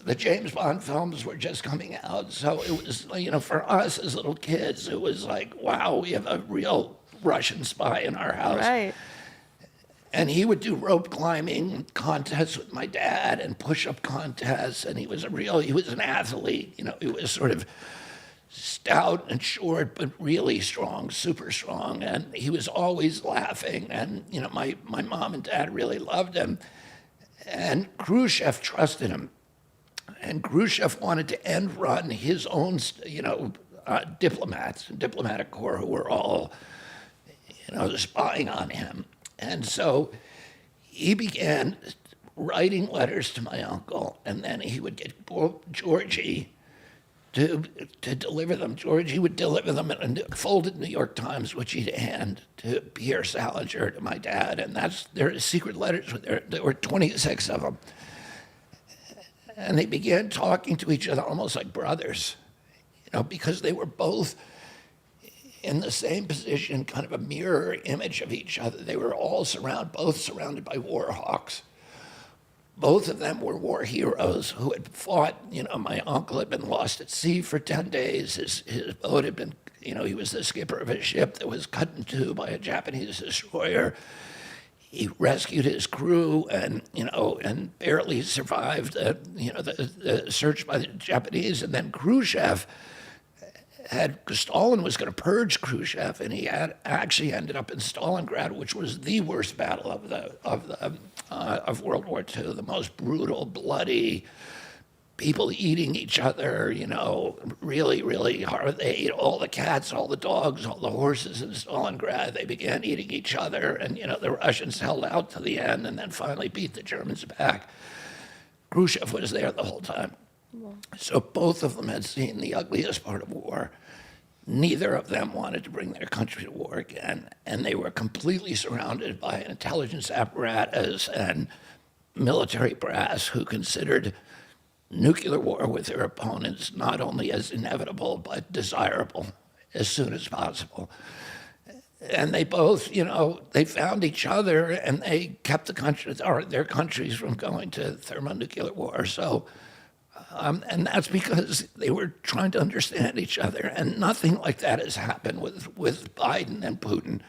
the James Bond films were just coming out. So it was, for us as little kids, it was like, wow, we have a real Russian spy in our house. Right. And he would do rope climbing contests with my dad and push-up contests. And he was an athlete. He was sort of stout and short, but really strong, super strong. And he was always laughing. And, my mom and dad really loved him. And Khrushchev trusted him. And Khrushchev wanted to end run his own, diplomats and diplomatic corps who were all, spying on him. And so he began writing letters to my uncle, and then he would get Georgie to deliver them. Georgie would deliver them in a folded New York Times, which he'd hand to Pierre Salinger, to my dad, and there are secret letters. There were 26 of them. And they began talking to each other almost like brothers, because they were both in the same position, kind of a mirror image of each other. They were both surrounded by war hawks. Both of them were war heroes who had fought. My uncle had been lost at sea for 10 days. His boat had been, he was the skipper of a ship that was cut in two by a Japanese destroyer. he rescued his crew and, and barely survived, the search by the Japanese. And then Khrushchev Stalin was going to purge Khrushchev, and he had actually ended up in Stalingrad, which was the worst battle of World War II, the most brutal, bloody, people eating each other, really, really hard. They ate all the cats, all the dogs, all the horses in Stalingrad. They began eating each other, and, the Russians held out to the end and then finally beat the Germans back. Khrushchev was there the whole time. Wow. So both of them had seen the ugliest part of war. Neither of them wanted to bring their country to war again, and they were completely surrounded by an intelligence apparatus and military brass who considered nuclear war with their opponents not only as inevitable but desirable as soon as possible. And they both, they found each other and they kept their countries from going to thermonuclear war. So, and that's because they were trying to understand each other, and nothing like that has happened with Biden and Putin.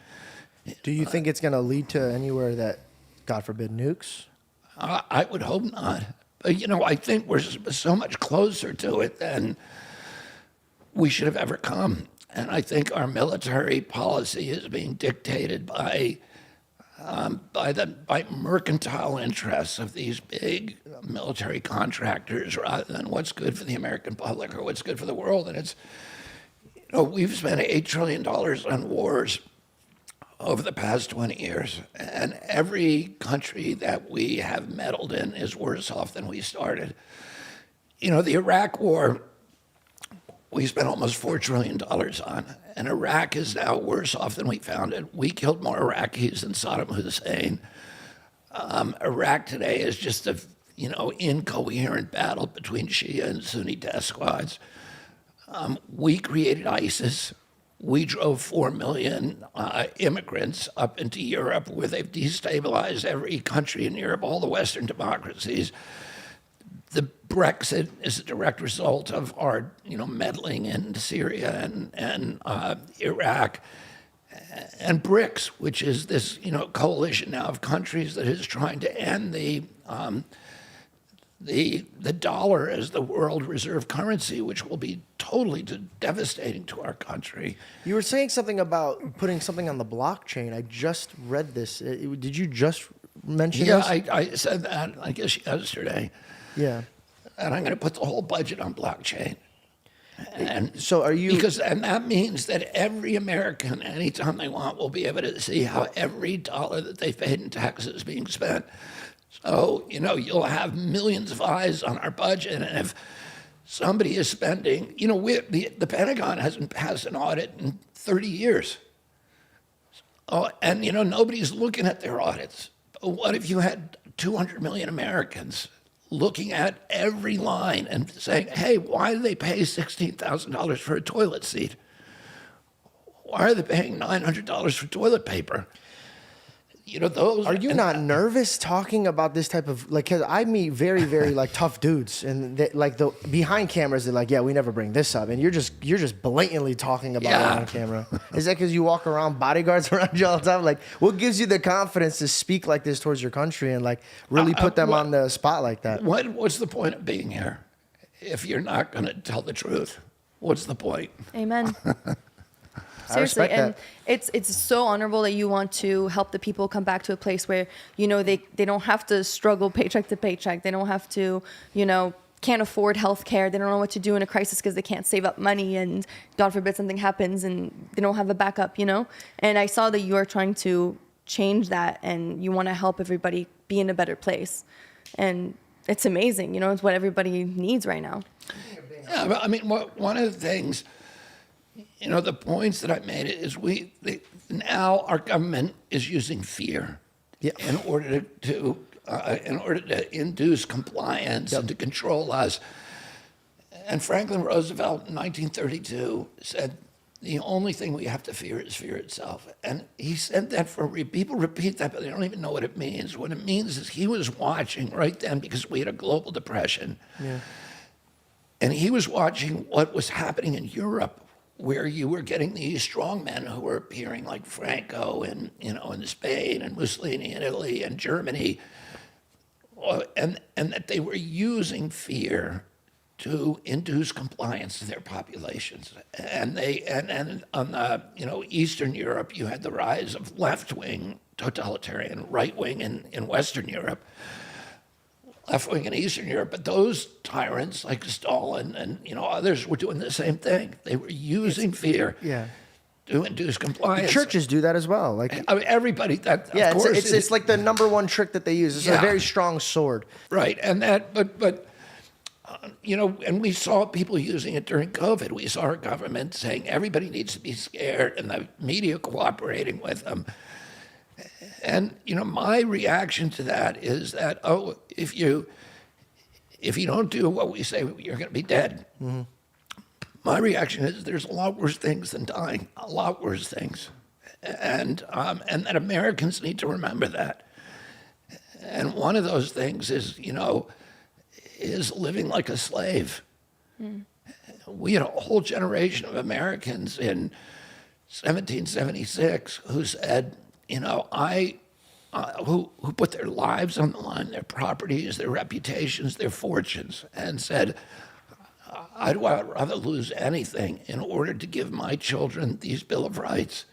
Do you think it's going to lead to anywhere that, God forbid, nukes? I would hope not. But, I think we're so much closer to it than we should have ever come. And I think our military policy is being dictated by mercantile interests of these big military contractors rather than what's good for the American public or what's good for the world. And it's, we've spent $8 trillion on wars over the past 20 years, and every country that we have meddled in is worse off than we started. The Iraq War, we spent almost $4 trillion on, and Iraq is now worse off than we found it. We killed more Iraqis than Saddam Hussein. Iraq today is just a, incoherent battle between Shia and Sunni death squads. We created ISIS. We drove 4 million immigrants up into Europe, where they've destabilized every country in Europe, all the Western democracies. The Brexit is a direct result of our, meddling in Syria and Iraq, and BRICS, which is this, coalition now of countries that is trying to end the dollar as the world reserve currency, which will be totally devastating to our country. You were saying something about putting something on the blockchain. I just read this. Did you just mention this? Yeah, I said that, I guess, yesterday. Yeah. And I'm going to put the whole budget on blockchain. And so are you? And that means that every American, anytime they want, will be able to see how every dollar that they paid in taxes is being spent. So, you'll have millions of eyes on our budget, and if somebody is spending, the Pentagon hasn't passed an audit in 30 years. Oh, and, nobody's looking at their audits. But what if you had 200 million Americans looking at every line and saying, hey, why do they pay $16,000 for a toilet seat? Why are they paying $900 for toilet paper? Those. Are you not nervous talking about this type of, like, 'cause I meet very, very tough dudes, and they, the behind cameras, they're like, yeah, we never bring this up, and you're just blatantly talking about it on camera. Is that because you walk around bodyguards around you all the time? Like, what gives you the confidence to speak like this towards your country and really put them on the spot like that? What's the point of being here if you're not going to tell the truth? What's the point? Amen. Seriously, and it's so honorable that you want to help the people come back to a place where, they don't have to struggle paycheck to paycheck. They don't have to, can't afford health care. They don't know what to do in a crisis because they can't save up money, and God forbid something happens and they don't have a backup, And I saw that you are trying to change that, and you want to help everybody be in a better place. And it's amazing, it's what everybody needs right now. Yeah, but I mean, one of the things, the points that I made is now our government is using fear in order to induce compliance and to control us. And Franklin Roosevelt in 1932 said, the only thing we have to fear is fear itself. And he said that people repeat that, but they don't even know what it means. What it means is he was watching right then, because we had a global depression. Yeah. And he was watching what was happening in Europe, where you were getting these strong men who were appearing like Franco in Spain and Mussolini in Italy and Germany, and that they were using fear to induce compliance to their populations. And on Eastern Europe, you had the rise of left-wing totalitarian, right-wing in Western Europe, left-wing in Eastern Europe, but those tyrants like Stalin and others were doing the same thing. They were using fear to induce compliance. The churches do that as well. Like everybody, of course, it's like the number one trick that they use. It's a very strong sword. Right, and that, but and we saw people using it during COVID. We saw our government saying everybody needs to be scared, and the media cooperating with them. And my reaction to that is that if you don't do what we say, you're going to be dead. Mm-hmm. My reaction is there's a lot worse things than dying, a lot worse things, and that Americans need to remember that. And one of those things is is living like a slave. Mm. We had a whole generation of Americans in 1776 who said, who put their lives on the line, their properties, their reputations, their fortunes, and said, I'd rather lose anything in order to give my children these Bill of Rights.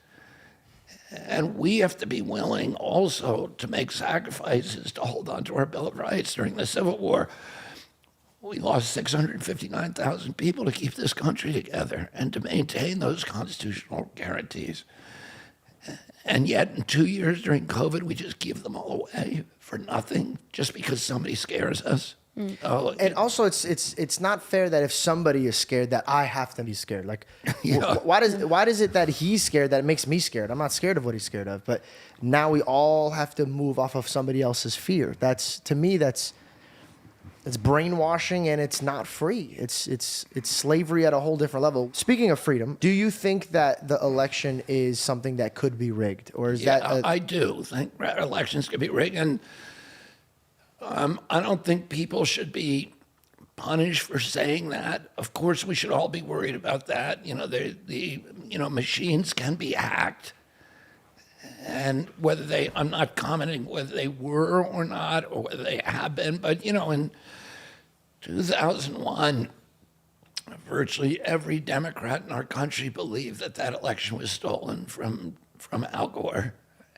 And we have to be willing also to make sacrifices to hold on to our Bill of Rights. During the Civil War, we lost 659,000 people to keep this country together and to maintain those constitutional guarantees. And yet, in 2 years during COVID, we just give them all away for nothing, just because somebody scares us. Mm. And also, it's not fair that if somebody is scared, that I have to be scared. Like, why does it that he's scared that it makes me scared? I'm not scared of what he's scared of, but now we all have to move off of somebody else's fear. To me, that's brainwashing, and it's not free. It's slavery at a whole different level. Speaking of freedom, do you think that the election is something that could be rigged, or is that? I do think elections could be rigged, and I don't think people should be punished for saying that. Of course, we should all be worried about that. The machines can be hacked. And I'm not commenting whether they were or not, or whether they have been, but in 2001, virtually every Democrat in our country believed that election was stolen from Al Gore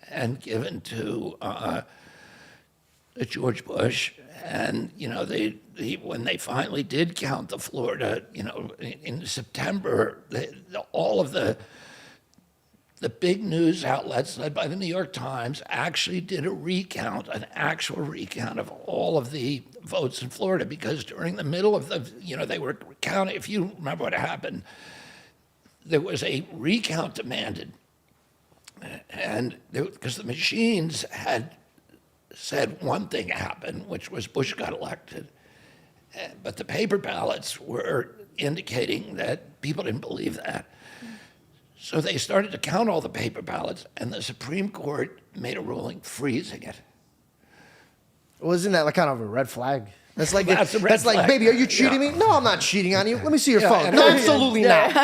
and given to George Bush. And when they finally did count the Florida, in September, all of the big news outlets led by the New York Times actually did an actual recount of all of the votes in Florida, because during the middle of they were counting, if you remember what happened, there was a recount demanded. And because the machines had said one thing happened, which was Bush got elected. But the paper ballots were indicating that people didn't believe that. So they started to count all the paper ballots, and the Supreme Court made a ruling freezing it. Well, isn't that kind of a red flag? That's like, That's a red flag. Baby, are you cheating me? No, I'm not cheating on you. Let me see your phone. No, absolutely not.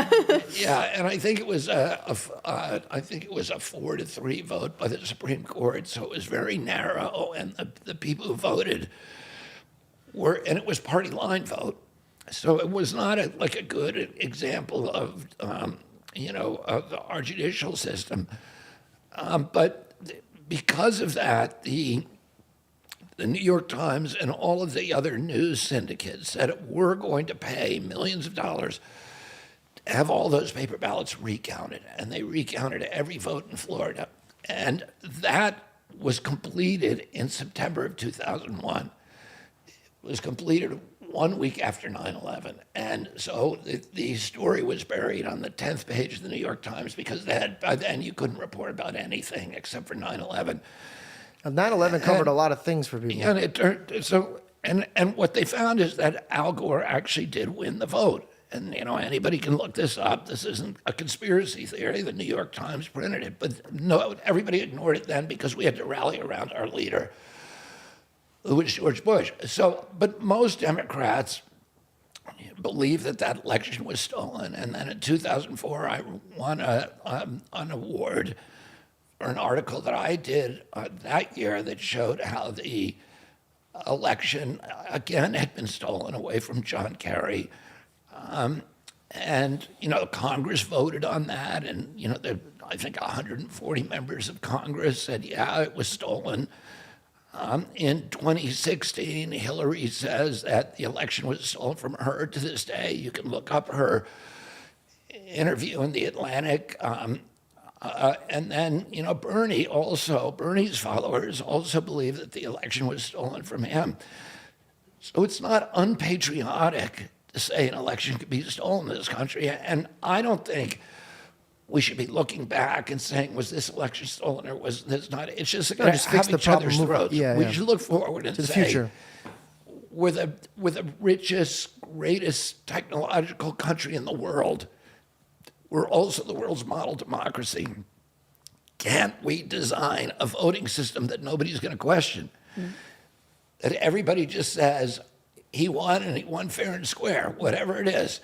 Yeah, and I think it was a 4-3 vote by the Supreme Court, so it was very narrow, and the people who voted and it was party line vote, so it was not a good example of of our judicial system. But because of that, the New York Times and all of the other news syndicates said we're going to pay millions of dollars to have all those paper ballots recounted. And they recounted every vote in Florida. And that was completed in September of 2001. It was completed 1 week after 9/11. And so the story was buried on the 10th page of the New York Times, because by then you couldn't report about anything except for 9/11. 9/11 covered a lot of things for people. And it turned and what they found is that Al Gore actually did win the vote. And anybody can look this up. This isn't a conspiracy theory. The New York Times printed it, but no, everybody ignored it then because we had to rally around our leader, who was George Bush. So, but most Democrats believe that that election was stolen. And then in 2004, I won an award for an article that I did that year that showed how the election, again, had been stolen away from John Kerry. And, Congress voted on that. And, I think 140 members of Congress said, yeah, it was stolen. In 2016, Hillary says that the election was stolen from her. To this day, you can look up her interview in The Atlantic. And then, Bernie's followers also believe that the election was stolen from him. So it's not unpatriotic to say an election could be stolen in this country. And I don't think we should be looking back and saying, was this election stolen or was this not? It's just going to have each other's throats. We should look forward and to the say, future. We're the richest, greatest technological country in the world. We're also the world's model democracy. Can't we design a voting system that nobody's going to question? That everybody just says, he won and he won fair and square, whatever it is.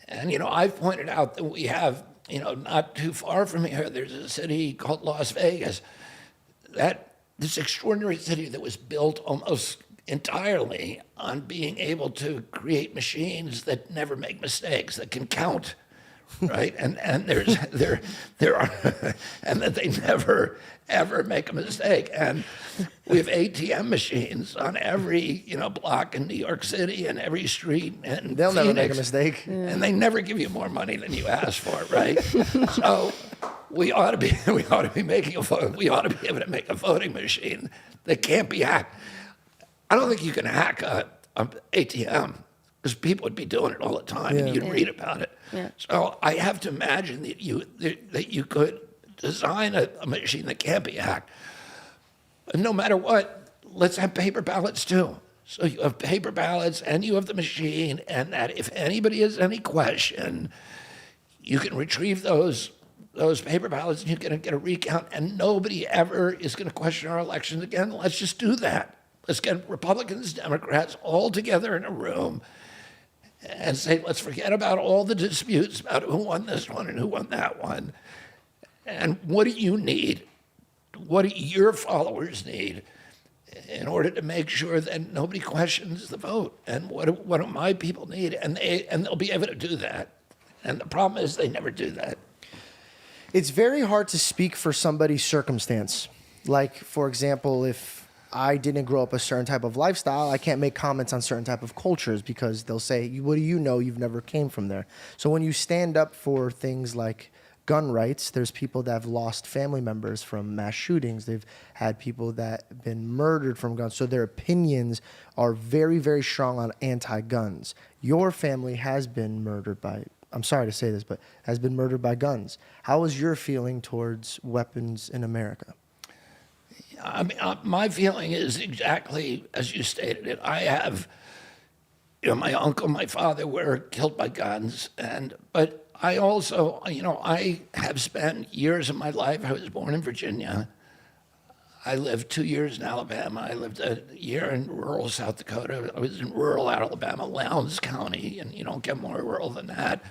And, I've pointed out that we have, not too far from here, there's a city called Las Vegas, this extraordinary city that was built almost entirely on being able to create machines that never make mistakes, that can count. Right, and there are, and that they never ever make a mistake. And we have ATM machines on every block in New York City and every street, and they'll Phoenix, never make a mistake. and they never give you more money than you ask for. Right, so we ought to be making we ought to be able to make a voting machine that can't be hacked. I don't think you can hack a ATM. Because people would be doing it all the time, and you'd read about it. Yeah. So I have to imagine that you could design a machine that can't be hacked. And no matter what, let's have paper ballots too. So you have paper ballots and you have the machine, and that if anybody has any question, you can retrieve those paper ballots and you can get a recount, and nobody ever is going to question our elections again. Let's just do that. Let's get Republicans, Democrats all together in a room and say, let's forget about all the disputes about who won this one and who won that one. And what do you need? What do your followers need in order to make sure that nobody questions the vote? And what do my people need? And they'll be able to do that. And the problem is they never do that. It's very hard to speak for somebody's circumstance. Like, for example, if I didn't grow up a certain type of lifestyle, I can't make comments on certain type of cultures because they'll say, what do you know? You've never came from there. So when you stand up for things like gun rights, there's people that have lost family members from mass shootings. They've had people that have been murdered from guns. So their opinions are very, very strong on anti-guns. Your family has been murdered by, I'm sorry to say this, but has been murdered by guns. How is your feeling towards weapons in America? I mean, my feeling is exactly as you stated it. I have, my uncle, my father were killed by guns, but I also, I have spent years of my life. I was born in Virginia. I lived 2 years in Alabama. I lived a year in rural South Dakota. I was in rural Alabama, Lowndes County, and you don't get more rural than that.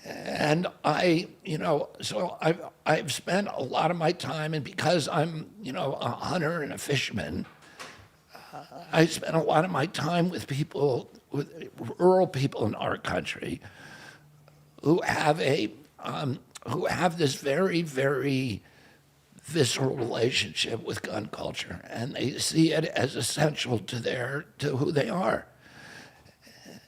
And so I've spent a lot of my time, and because I'm, a hunter and a fisherman, I spent a lot of my time with people, with rural people in our country, who have this very, very visceral relationship with gun culture, and they see it as essential to who they are.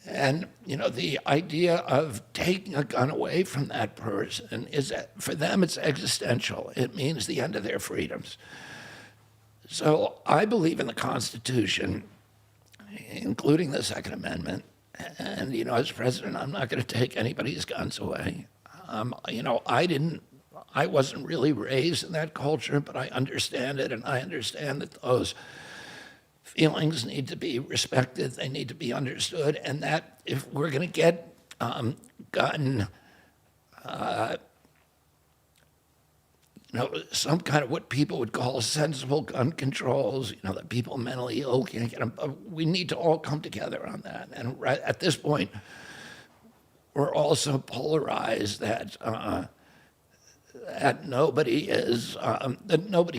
And, the idea of taking a gun away from that person for them, it's existential. It means the end of their freedoms. So I believe in the Constitution, including the Second Amendment. And, as president, I'm not going to take anybody's guns away. I wasn't really raised in that culture, but I understand it, and I understand that those feelings need to be respected, they need to be understood, and that if we're going to get some kind of what people would call sensible gun controls, that people mentally ill can't get them. We need to all come together on that. And right at this point, we're also polarized that nobody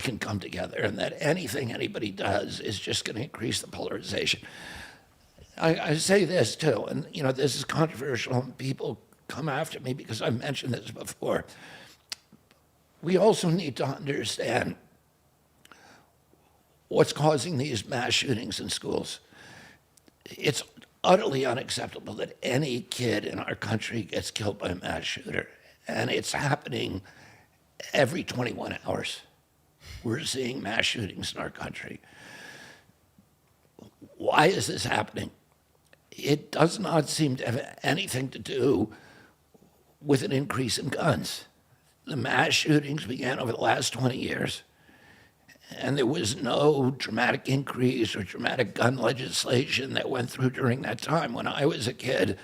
can come together, and that anything anybody does is just going to increase the polarization. I say this too, and this is controversial, and people come after me because I've mentioned this before. We also need to understand what's causing these mass shootings in schools. It's utterly unacceptable that any kid in our country gets killed by a mass shooter, and it's happening every 21 hours. We're seeing mass shootings in our country. Why is this happening? It does not seem to have anything to do with an increase in guns. The mass shootings began over the last 20 years, and there was no dramatic increase or dramatic gun legislation that went through during that time. When I was a kid,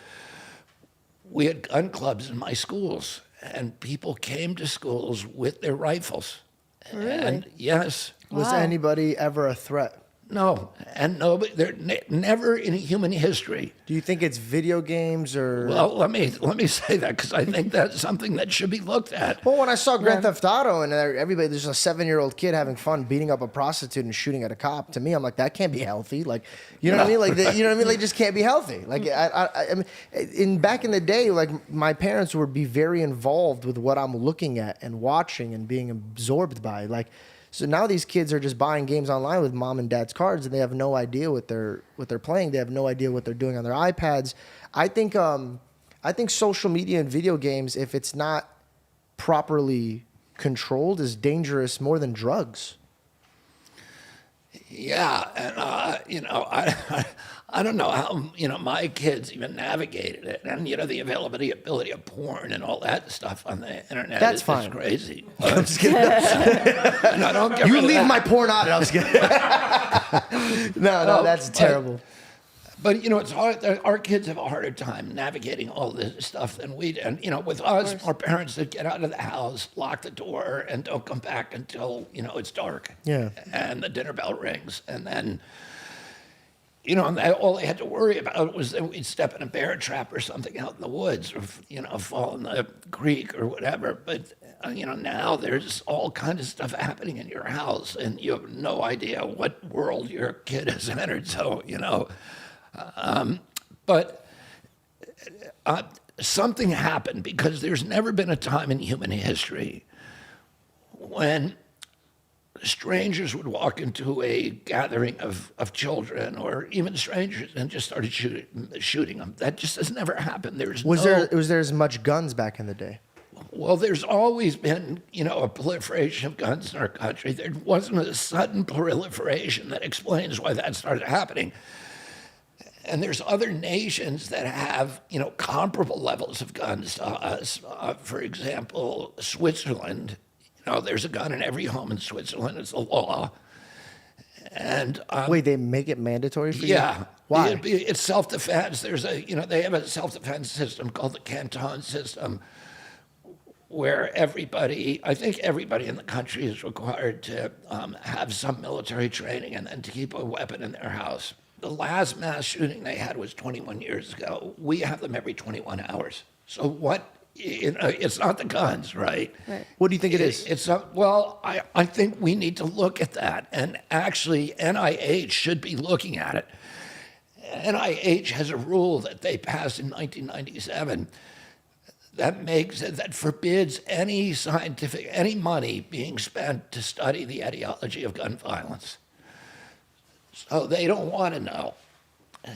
we had gun clubs in my schools, and people came to schools with their rifles. Really? And yes. Was anybody ever a threat? No, and nobody. They're never in human history. Do you think it's video games or? Well, let me say that because I think that's something that should be looked at. Well, when I saw Grand Theft Auto and everybody, there's a 7-year-old kid having fun beating up a prostitute and shooting at a cop. To me, I'm like, that can't be healthy. Like, you know what I mean? Like, you know what I mean? Like, just can't be healthy. Like, I mean, back in the day, like my parents would be very involved with what I'm looking at and watching and being absorbed by. Like, so now these kids are just buying games online with mom and dad's cards, and they have no idea what they're playing. They have no idea what they're doing on their iPads. I think social media and video games, if it's not properly controlled, is dangerous more than drugs. Yeah, and I don't know how my kids even navigated it, and the availability of porn and all that stuff on the internet. That's is fine. Crazy. I'm just kidding. No, don't get You rid of leave that. my porn out. I'm just kidding. No, that's terrible. But it's hard. Our kids have a harder time navigating all this stuff than we do. And with us, our parents would get out of the house, lock the door, and don't come back until it's dark. Yeah. And the dinner bell rings, and then and all they had to worry about was that we'd step in a bear trap or something out in the woods, or fall in the creek or whatever. But now there's all kinds of stuff happening in your house, and you have no idea what world your kid has entered. So but something happened, because there's never been a time in human history when strangers would walk into a gathering of children, or even strangers, and just started shooting them. That just has never happened. Was there as much guns back in the day? Well, there's always been, a proliferation of guns in our country. There wasn't a sudden proliferation that explains why that started happening. And there's other nations that have, comparable levels of guns to us. For example, Switzerland. There's a gun in every home in Switzerland. It's a law. And wait, they make it mandatory for you? Yeah. Why? It's self-defense. There's they have a self-defense system called the Canton system, where I think everybody in the country is required to have some military training and then to keep a weapon in their house. The last mass shooting they had was 21 years ago. We have them every 21 hours. So what? It's not the guns, right? What do you think it is? I think we need to look at that. And actually, NIH should be looking at it. NIH has a rule that they passed in 1997 that forbids any money being spent to study the etiology of gun violence. So they don't want to know.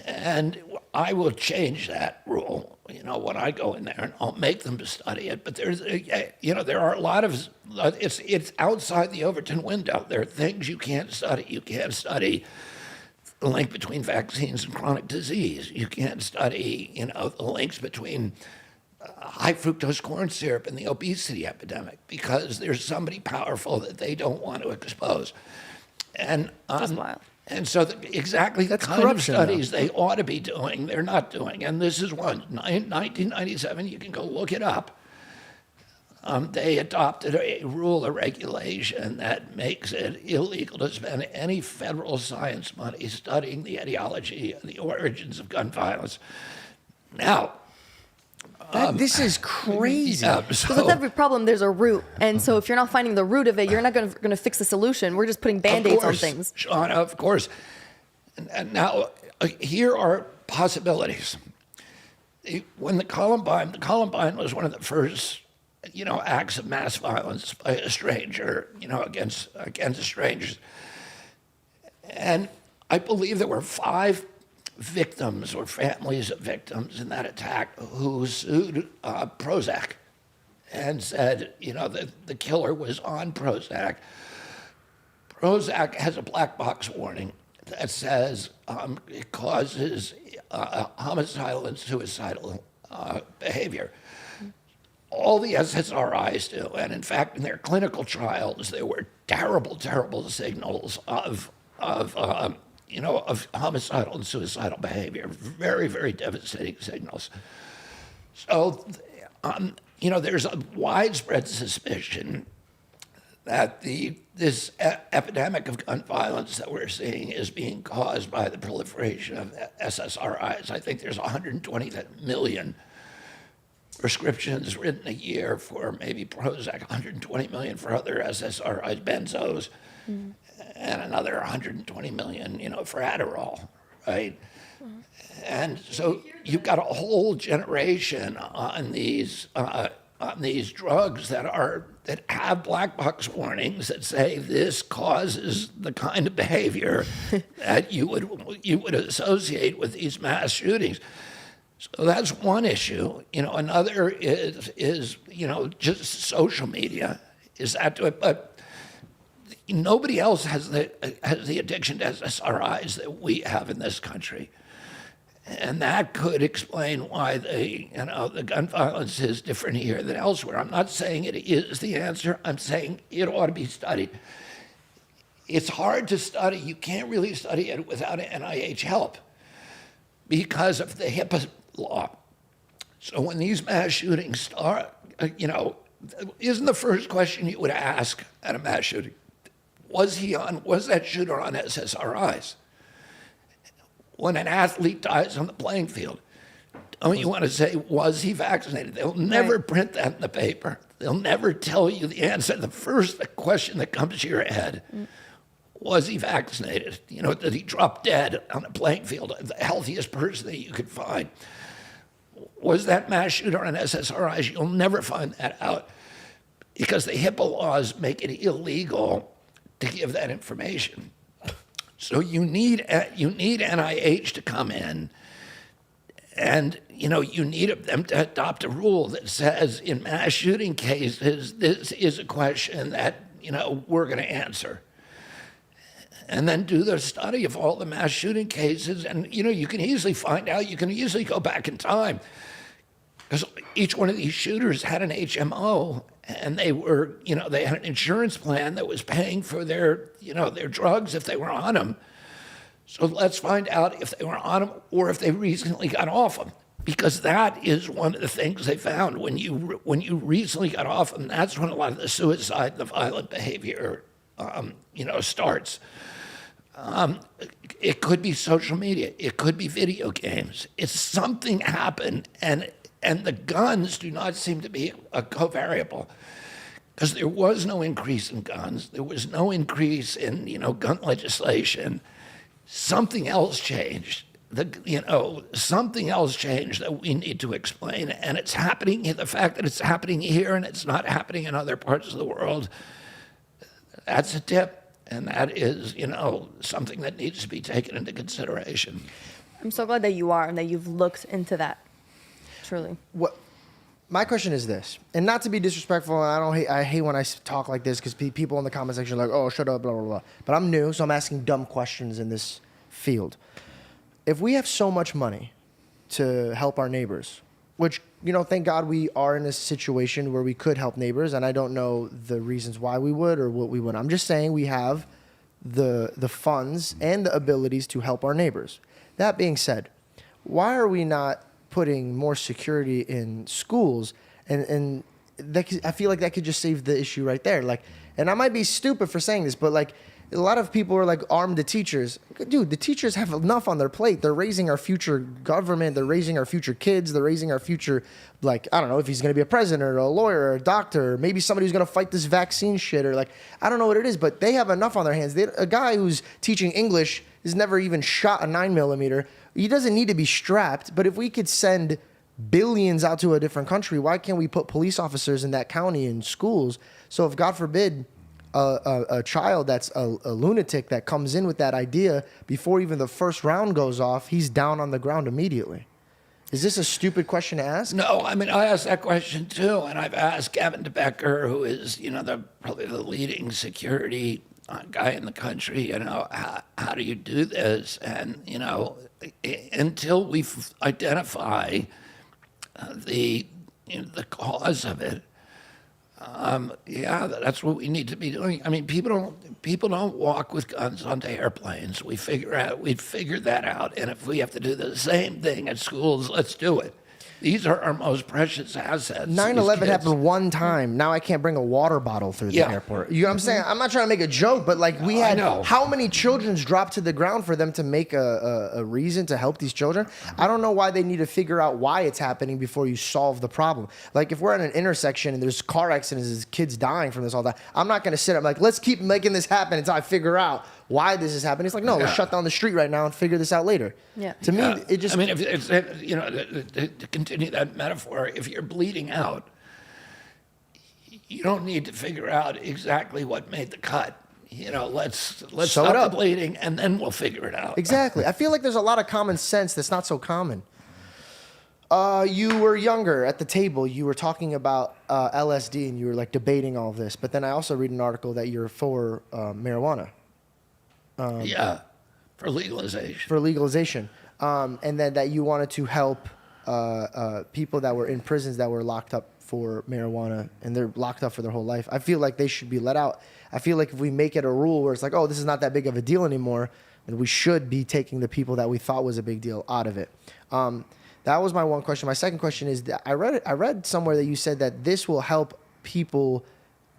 And I will change that rule, when I go in there, and I'll make them to study it. But there are a lot of, it's outside the Overton window. There are things you can't study. You can't study the link between vaccines and chronic disease. You can't study, the links between high fructose corn syrup and the obesity epidemic, because there's somebody powerful that they don't want to expose. And That's wild. And so exactly the kind of studies they ought to be doing, they're not doing. And this is one, 1997, you can go look it up. they adopted a rule or regulation that makes it illegal to spend any federal science money studying the etiology and the origins of gun violence. Now, this is crazy. Yeah, Because with every problem, there's a root. And so if you're not finding the root of it, you're not going to fix the solution. We're just putting Band-Aids on things. Sean, of course. And now, here are possibilities. When the Columbine was one of the first, acts of mass violence by a stranger, against strangers. And I believe there were 5 victims or families of victims in that attack who sued Prozac and said, that the killer was on Prozac. Prozac has a black box warning that says it causes homicidal and suicidal behavior. All the SSRIs do, and in fact, in their clinical trials, there were terrible, terrible signals of homicidal and suicidal behavior. Very, very devastating signals. So, there's a widespread suspicion that this epidemic of gun violence that we're seeing is being caused by the proliferation of SSRIs. I think there's 120 million prescriptions written a year for maybe Prozac, 120 million for other SSRIs, benzos, and another 120 million, for Adderall, right? And so you've got a whole generation on these drugs that have black box warnings that say this causes the kind of behavior that you would associate with these mass shootings. So that's one issue. Another is just social media. Is that to it? But nobody else has the addiction to SSRIs that we have in this country. And that could explain why the gun violence is different here than elsewhere. I'm not saying it is the answer. I'm saying it ought to be studied. It's hard to study. You can't really study it without NIH help because of the HIPAA law. So when these mass shootings start, isn't the first question you would ask at a mass shooting, was that shooter on SSRIs? When an athlete dies on the playing field, don't you want to say, was he vaccinated? They'll never print that in the paper. They'll never tell you the answer. The first question that comes to your head, was he vaccinated? Did he drop dead on the playing field, the healthiest person that you could find? Was that mass shooter on SSRIs? You'll never find that out because the HIPAA laws make it illegal to give that information. So you need NIH to come in, and you need them to adopt a rule that says in mass shooting cases, this is a question that we're going to answer, and then do the study of all the mass shooting cases, and you can easily find out. You can easily go back in time because each one of these shooters had an HMO. And they were, they had an insurance plan that was paying for their drugs if they were on them. So let's find out if they were on them or if they recently got off them, because that is one of the things they found when you recently got off them. That's when a lot of the suicide, the violent behavior, starts. It could be social media. It could be video games. It's something happened, and the guns do not seem to be a covariable, because there was no increase in guns. There was no increase in, gun legislation. Something else changed. Something else changed that we need to explain. And it's happening, the fact that it's happening here and it's not happening in other parts of the world, that's a tip. And that is, something that needs to be taken into consideration. I'm so glad that you are and that you've looked into that. Truly. My question is this, and not to be disrespectful, and I hate when I talk like this because people in the comment section are like, oh, shut up, blah, blah, blah. But I'm new, so I'm asking dumb questions in this field. If we have so much money to help our neighbors, which, thank God we are in a situation where we could help neighbors, and I don't know the reasons why we would or what we would. I'm just saying we have the funds and the abilities to help our neighbors. That being said, why are we not putting more security in schools? And I feel like that could just save the issue right there. Like, and I might be stupid for saying this, but like, a lot of people are like, arm the teachers. Dude, the teachers have enough on their plate. They're raising our future government. They're raising our future kids. They're raising our future, like, I don't know if he's going to be a president or a lawyer or a doctor, or maybe somebody who's going to fight this vaccine shit, or like, I don't know what it is, but they have enough on their hands. A guy who's teaching English has never even shot a 9mm. He doesn't need to be strapped, but if we could send billions out to a different country, why can't we put police officers in that county in schools? So if, God forbid, a child that's a lunatic that comes in with that idea, before even the first round goes off, he's down on the ground immediately. Is this a stupid question to ask? No, I mean, I asked that question too, and I've asked Gavin DeBecker, who is, probably the leading security guy in the country, how do you do this? And, until we identify the cause of it, that's what we need to be doing. I mean, people don't walk with guns onto airplanes. We'd figure that out. And if we have to do the same thing at schools, let's do it. These are our most precious assets. 9/11 happened one time. Now I can't bring a water bottle through the airport. You know what I'm saying? I'm not trying to make a joke, but like we had how many children's dropped to the ground for them to make a reason to help these children? I don't know why they need to figure out why it's happening before you solve the problem. Like if we're at an intersection and there's car accidents, there's kids dying from this all that, I'm not going to sit up like, let's keep making this happen until I figure out why this is happening. It's like, no, let's shut down the street right now and figure this out later. Yeah. To me, it just... I mean, if it's, to continue that metaphor, if you're bleeding out, you don't need to figure out exactly what made the cut. Let's stop the bleeding, and then we'll figure it out. Exactly. I feel like there's a lot of common sense that's not so common. You were younger at the table. You were talking about LSD, and you were like debating all of this. But then I also read an article that you're for marijuana. For legalization. For legalization. And then that you wanted to help people that were in prisons that were locked up for marijuana, and they're locked up for their whole life. I feel like they should be let out. I feel like if we make it a rule where it's like, oh, this is not that big of a deal anymore, then we should be taking the people that we thought was a big deal out of it. That was my one question. My second question is that I read somewhere that you said that this will help people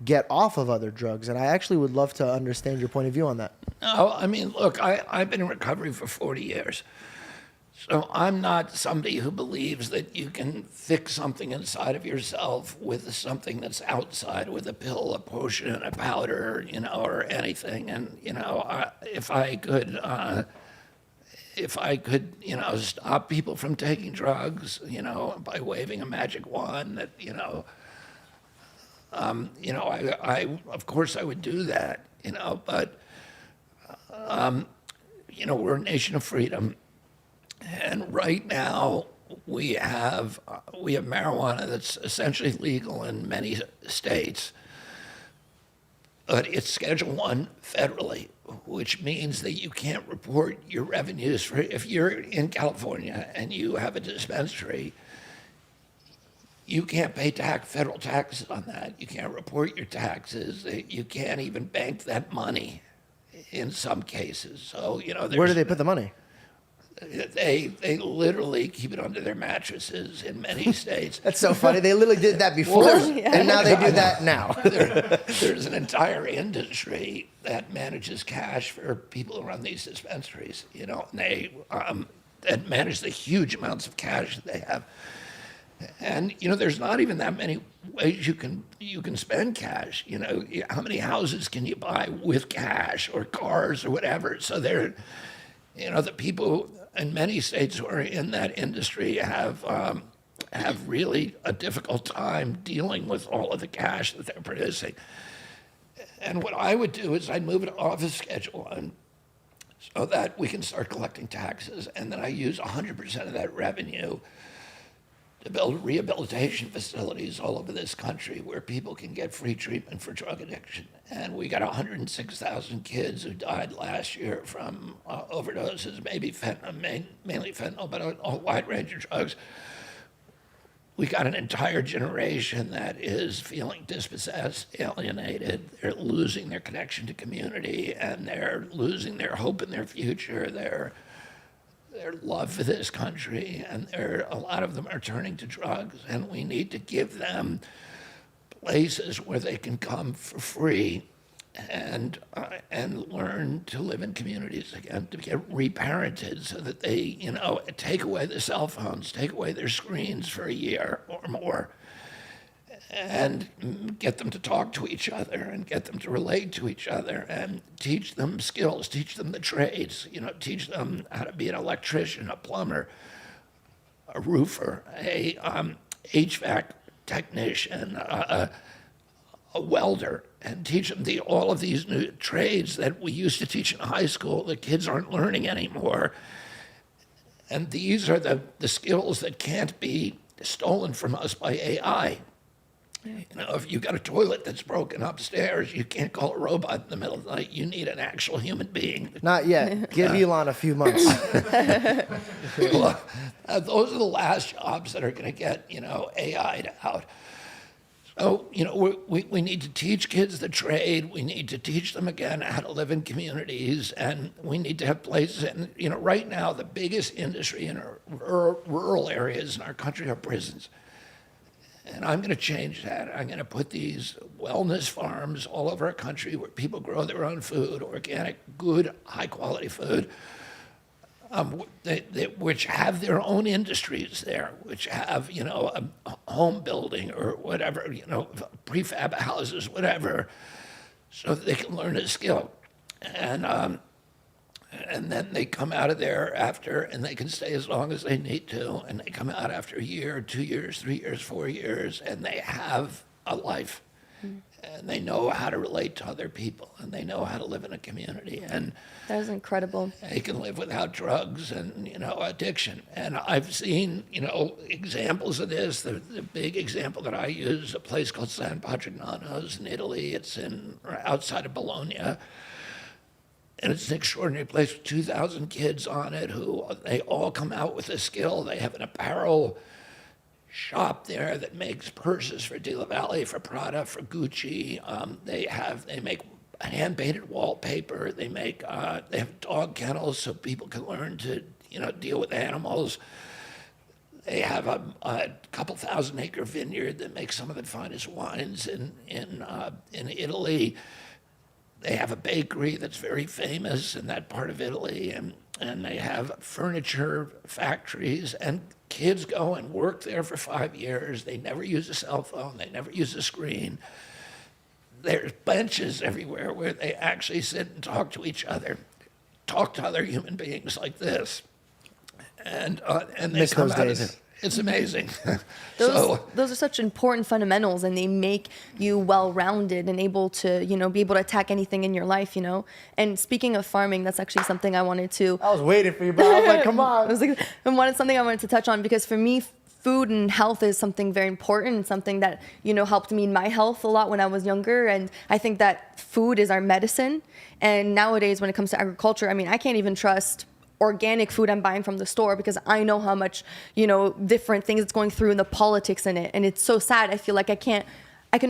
get off of other drugs, and I actually would love to understand your point of view on that. No, I mean, look, I've been in recovery for 40 years. So I'm not somebody who believes that you can fix something inside of yourself with something that's outside, with a pill, a potion, a powder, or anything. And, if I could, stop people from taking drugs, by waving a magic wand, that, I of course I would do that, but, we're a nation of freedom. And right now we have marijuana that's essentially legal in many states, but it's Schedule I federally, which means that you can't report your revenues for, if you're in California and you have a dispensary, you can't pay federal taxes on that. You can't report your taxes. You can't even bank that money in some cases. So, where do they put the money? They literally keep it under their mattresses in many states. That's so funny. They literally did that before, and now they do that now. There's an entire industry that manages cash for people who run these dispensaries, and they that manage the huge amounts of cash that they have. And there's not even that many ways you can spend cash. How many houses can you buy with cash, or cars, or whatever? So they're, the people in many states who are in that industry have really a difficult time dealing with all of the cash that they're producing. And what I would do is I'd move it off of Schedule I so that we can start collecting taxes, and then I use 100% of that revenue to build rehabilitation facilities all over this country where people can get free treatment for drug addiction. And we got 106,000 kids who died last year from overdoses, maybe fentanyl, mainly fentanyl, but a wide range of drugs. We got an entire generation that is feeling dispossessed, alienated. They're losing their connection to community, and they're losing their hope in their future, their love for this country, and a lot of them are turning to drugs, and we need to give them places where they can come for free and learn to live in communities again, to get reparented so that they, take away the cell phones, take away their screens for a year or more, and get them to talk to each other and get them to relate to each other and teach them skills, teach them the trades, teach them how to be an electrician, a plumber, a roofer, a HVAC technician, a welder, and teach them all of these new trades that we used to teach in high school that kids aren't learning anymore. And these are the skills that can't be stolen from us by AI. If you've got a toilet that's broken upstairs, you can't call a robot in the middle of the night. You need an actual human being. Not yet. Give Elon a few months. Well, those are the last jobs that are going to get, AI'd out. So, we need to teach kids the trade. We need to teach them again how to live in communities, and we need to have places. And right now, the biggest industry in rural areas in our country are prisons. And I'm going to change that. I'm going to put these wellness farms all over our country where people grow their own food, organic, good, high-quality food, which have their own industries there, which have, a home building or whatever, prefab houses, whatever, so that they can learn a skill. And then they come out of there after, and they can stay as long as they need to, and they come out after a year, 2 years, 3 years, 4 years, and they have a life. And they know how to relate to other people, and they know how to live in a community. And that is incredible. They can live without drugs and, addiction. And I've seen, examples of this. The big example that I use is a place called San Patrignano's in Italy. It's outside of Bologna. And it's an extraordinary place with 2,000 kids on it who they all come out with a skill. They have an apparel shop there that makes purses for Della Valle, for Prada, for Gucci. They make hand-painted wallpaper. They have dog kennels so people can learn to deal with animals. They have a couple thousand-acre vineyard that makes some of the finest wines in Italy. They have a bakery that's very famous in that part of Italy, and they have furniture factories, and kids go and work there for 5 years. They never use a cell phone. They never use a screen. There's benches everywhere where they actually sit and talk to each other, talk to other human beings like this. And they come out of it. It's amazing. Those are such important fundamentals, and they make you well-rounded and able to, be able to attack anything in your life, And speaking of farming, that's actually something I wanted to. I was waiting for you, bro. I was like, come on. Something I wanted to touch on, because for me, food and health is something very important and something that, helped me in my health a lot when I was younger. And I think that food is our medicine. And nowadays, when it comes to agriculture, I can't even trust organic food I'm buying from the store because I know how much, different things it's going through and the politics in it. And it's so sad. I feel like I can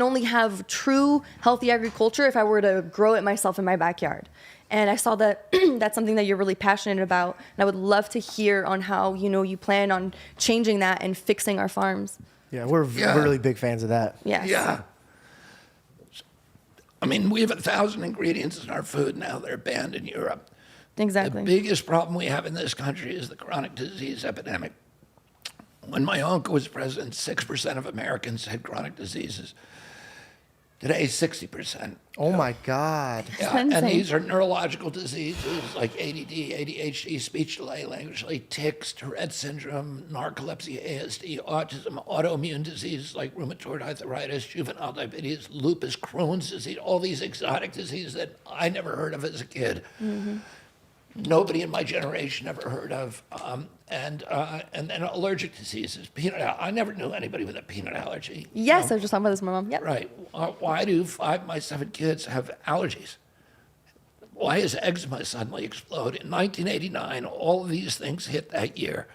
only have true healthy agriculture if I were to grow it myself in my backyard. And I saw that that's something that you're really passionate about. And I would love to hear on how, you plan on changing that and fixing our farms. Yeah, we're really big fans of that. Yes. Yeah. We have 1,000 ingredients in our food now that are banned in Europe. Exactly. The biggest problem we have in this country is the chronic disease epidemic. When my uncle was president, 6% of Americans had chronic diseases. Today, 60%. Oh my God. Yeah, and these are neurological diseases like ADD, ADHD, speech delay, language delay, tics, Tourette syndrome, narcolepsy, ASD, autism, autoimmune diseases like rheumatoid arthritis, juvenile diabetes, lupus, Crohn's disease, all these exotic diseases that I never heard of as a kid. Mm-hmm. Nobody in my generation ever heard of, and then allergic diseases. I never knew anybody with a peanut allergy. Yes, I was just talking about this with my mom. Yep. Right. Why do 5 of my 7 kids have allergies? Why has eczema suddenly exploded? In 1989, all of these things hit that year.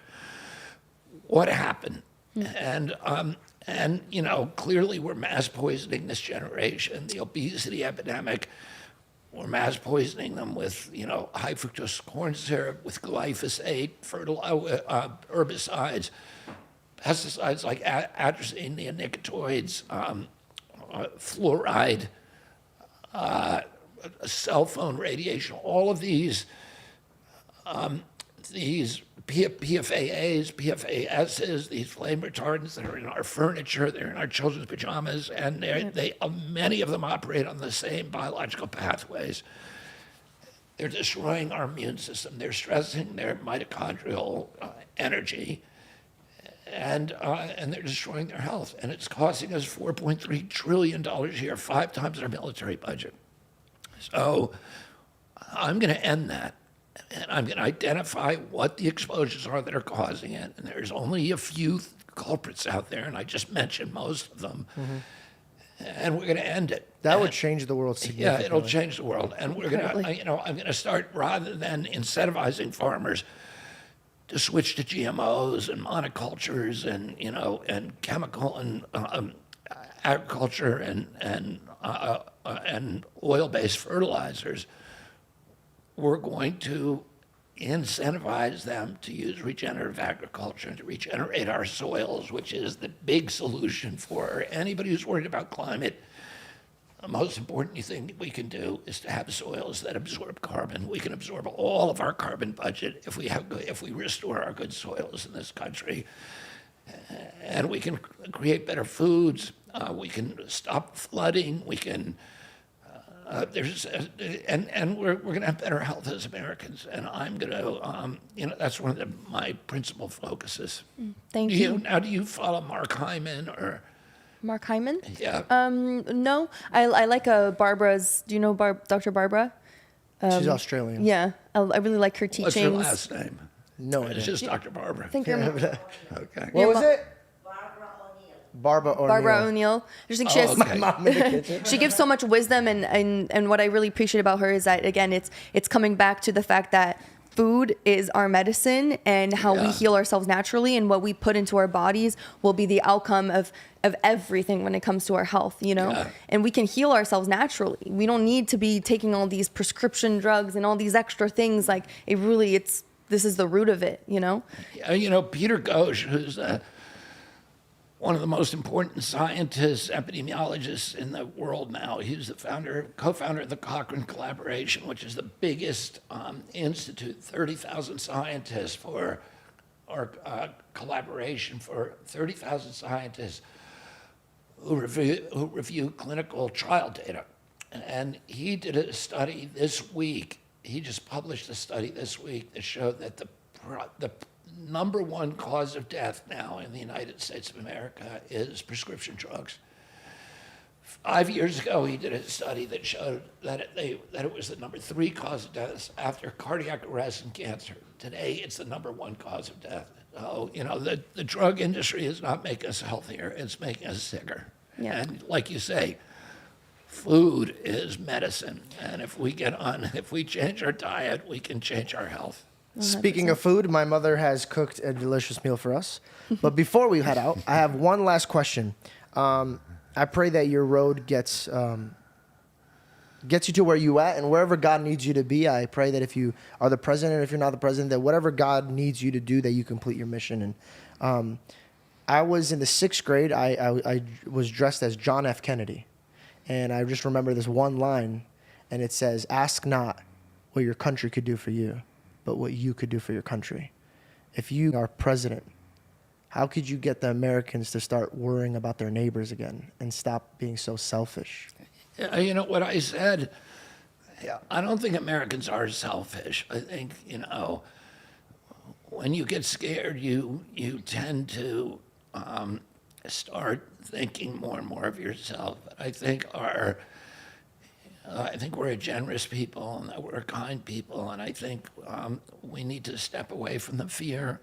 What happened? And clearly we're mass poisoning this generation. The obesity epidemic. We're mass poisoning them with, high fructose corn syrup, with glyphosate, herbicides, pesticides like atrazine, neonicotinoids, fluoride, cell phone radiation, all of these PFAAs, PFASs, these flame retardants that are in our furniture, they're in our children's pajamas, and many of them operate on the same biological pathways. They're destroying our immune system. They're stressing their mitochondrial energy, and they're destroying their health. And it's costing us $4.3 trillion a year, 5 times our military budget. So I'm going to end that. And I'm going to identify what the exposures are that are causing it. And there's only a few culprits out there, and I just mentioned most of them. And we're going to end it. That would change the world significantly. Yeah, it'll change the world. And we're going to, I'm going to start, rather than incentivizing farmers to switch to GMOs and monocultures and, and chemical and agriculture and oil-based fertilizers, we're going to incentivize them to use regenerative agriculture and to regenerate our soils, which is the big solution for anybody who's worried about climate. The most important thing we can do is to have soils that absorb carbon. We can absorb all of our carbon budget if we restore our good soils in this country. And we can create better foods. We can stop flooding. We can and we're going to have better health as Americans, and I'm going to, that's one of my principal focuses. Thank you. Now, do you follow Mark Hyman or? Mark Hyman? Yeah. No, I like Barbara's. Do you know Dr. Barbara? She's Australian. Yeah, I really like her teachings. What's her last name? No idea. It's just Dr. Barbara. I think you're. Okay. What was it? Barbara O'Neill. I just think she has, my mom in the kitchen. She gives so much wisdom, and what I really appreciate about her is that, again, it's coming back to the fact that food is our medicine, and how we heal ourselves naturally, and what we put into our bodies will be the outcome of everything when it comes to our health, and we can heal ourselves naturally. We don't need to be taking all these prescription drugs and all these extra things. Like, this is the root of it, Peter Ghosh, who's one of the most important scientists, epidemiologists in the world now. He's the co-founder of the Cochrane Collaboration, which is the biggest institute, 30,000 scientists for our collaboration for 30,000 scientists who review clinical trial data. And he did a study this week. He just published a study this week that showed that the number one cause of death now in the United States of America is prescription drugs. 5 years ago, he did a study that showed that it was the number 3 cause of death after cardiac arrest and cancer. Today, it's the number 1 cause of death. So, the drug industry is not making us healthier, it's making us sicker. Yeah. And like you say, food is medicine. And if we change our diet, we can change our health. Speaking of food, my mother has cooked a delicious meal for us. But before we head out, I have one last question. I pray that your road gets you to where you at, and wherever God needs you to be. I pray that if you are the president, or if you're not the president, that whatever God needs you to do, that you complete your mission. And I was in the 6th grade. I was dressed as John F. Kennedy, and I just remember this one line, and it says, "Ask not what your country could do for you, but what you could do for your country." If you are president, how could you get the Americans to start worrying about their neighbors again and stop being so selfish? You know what I said? I don't think Americans are selfish. I think, when you get scared, you tend to start thinking more and more of yourself. I think we're a generous people, and that we're a kind people, and I think we need to step away from the fear,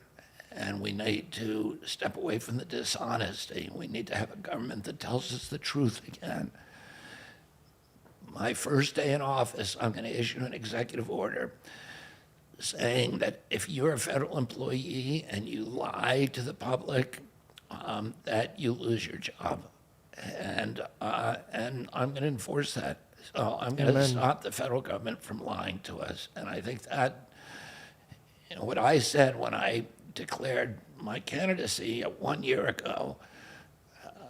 and we need to step away from the dishonesty. We need to have a government that tells us the truth again. My first day in office, I'm going to issue an executive order saying that if you're a federal employee and you lie to the public, that you lose your job. And I'm going to enforce that. So I'm going to stop the federal government from lying to us. And I think that, what I said when I declared my candidacy 1 year ago,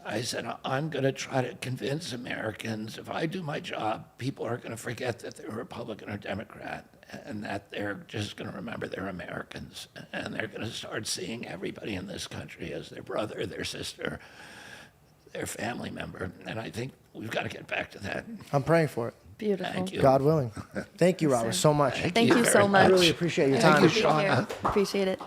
I said, I'm going to try to convince Americans, if I do my job, people are going to forget that they're Republican or Democrat, and that they're just going to remember they're Americans, and they're going to start seeing everybody in this country as their brother, their sister, their family member. And I think we've got to get back to that. I'm praying for it. Beautiful. Thank you. God willing. Thank you, Robert, so much. Thank you so much. I really appreciate your Thank time. you, Shauna. Appreciate it.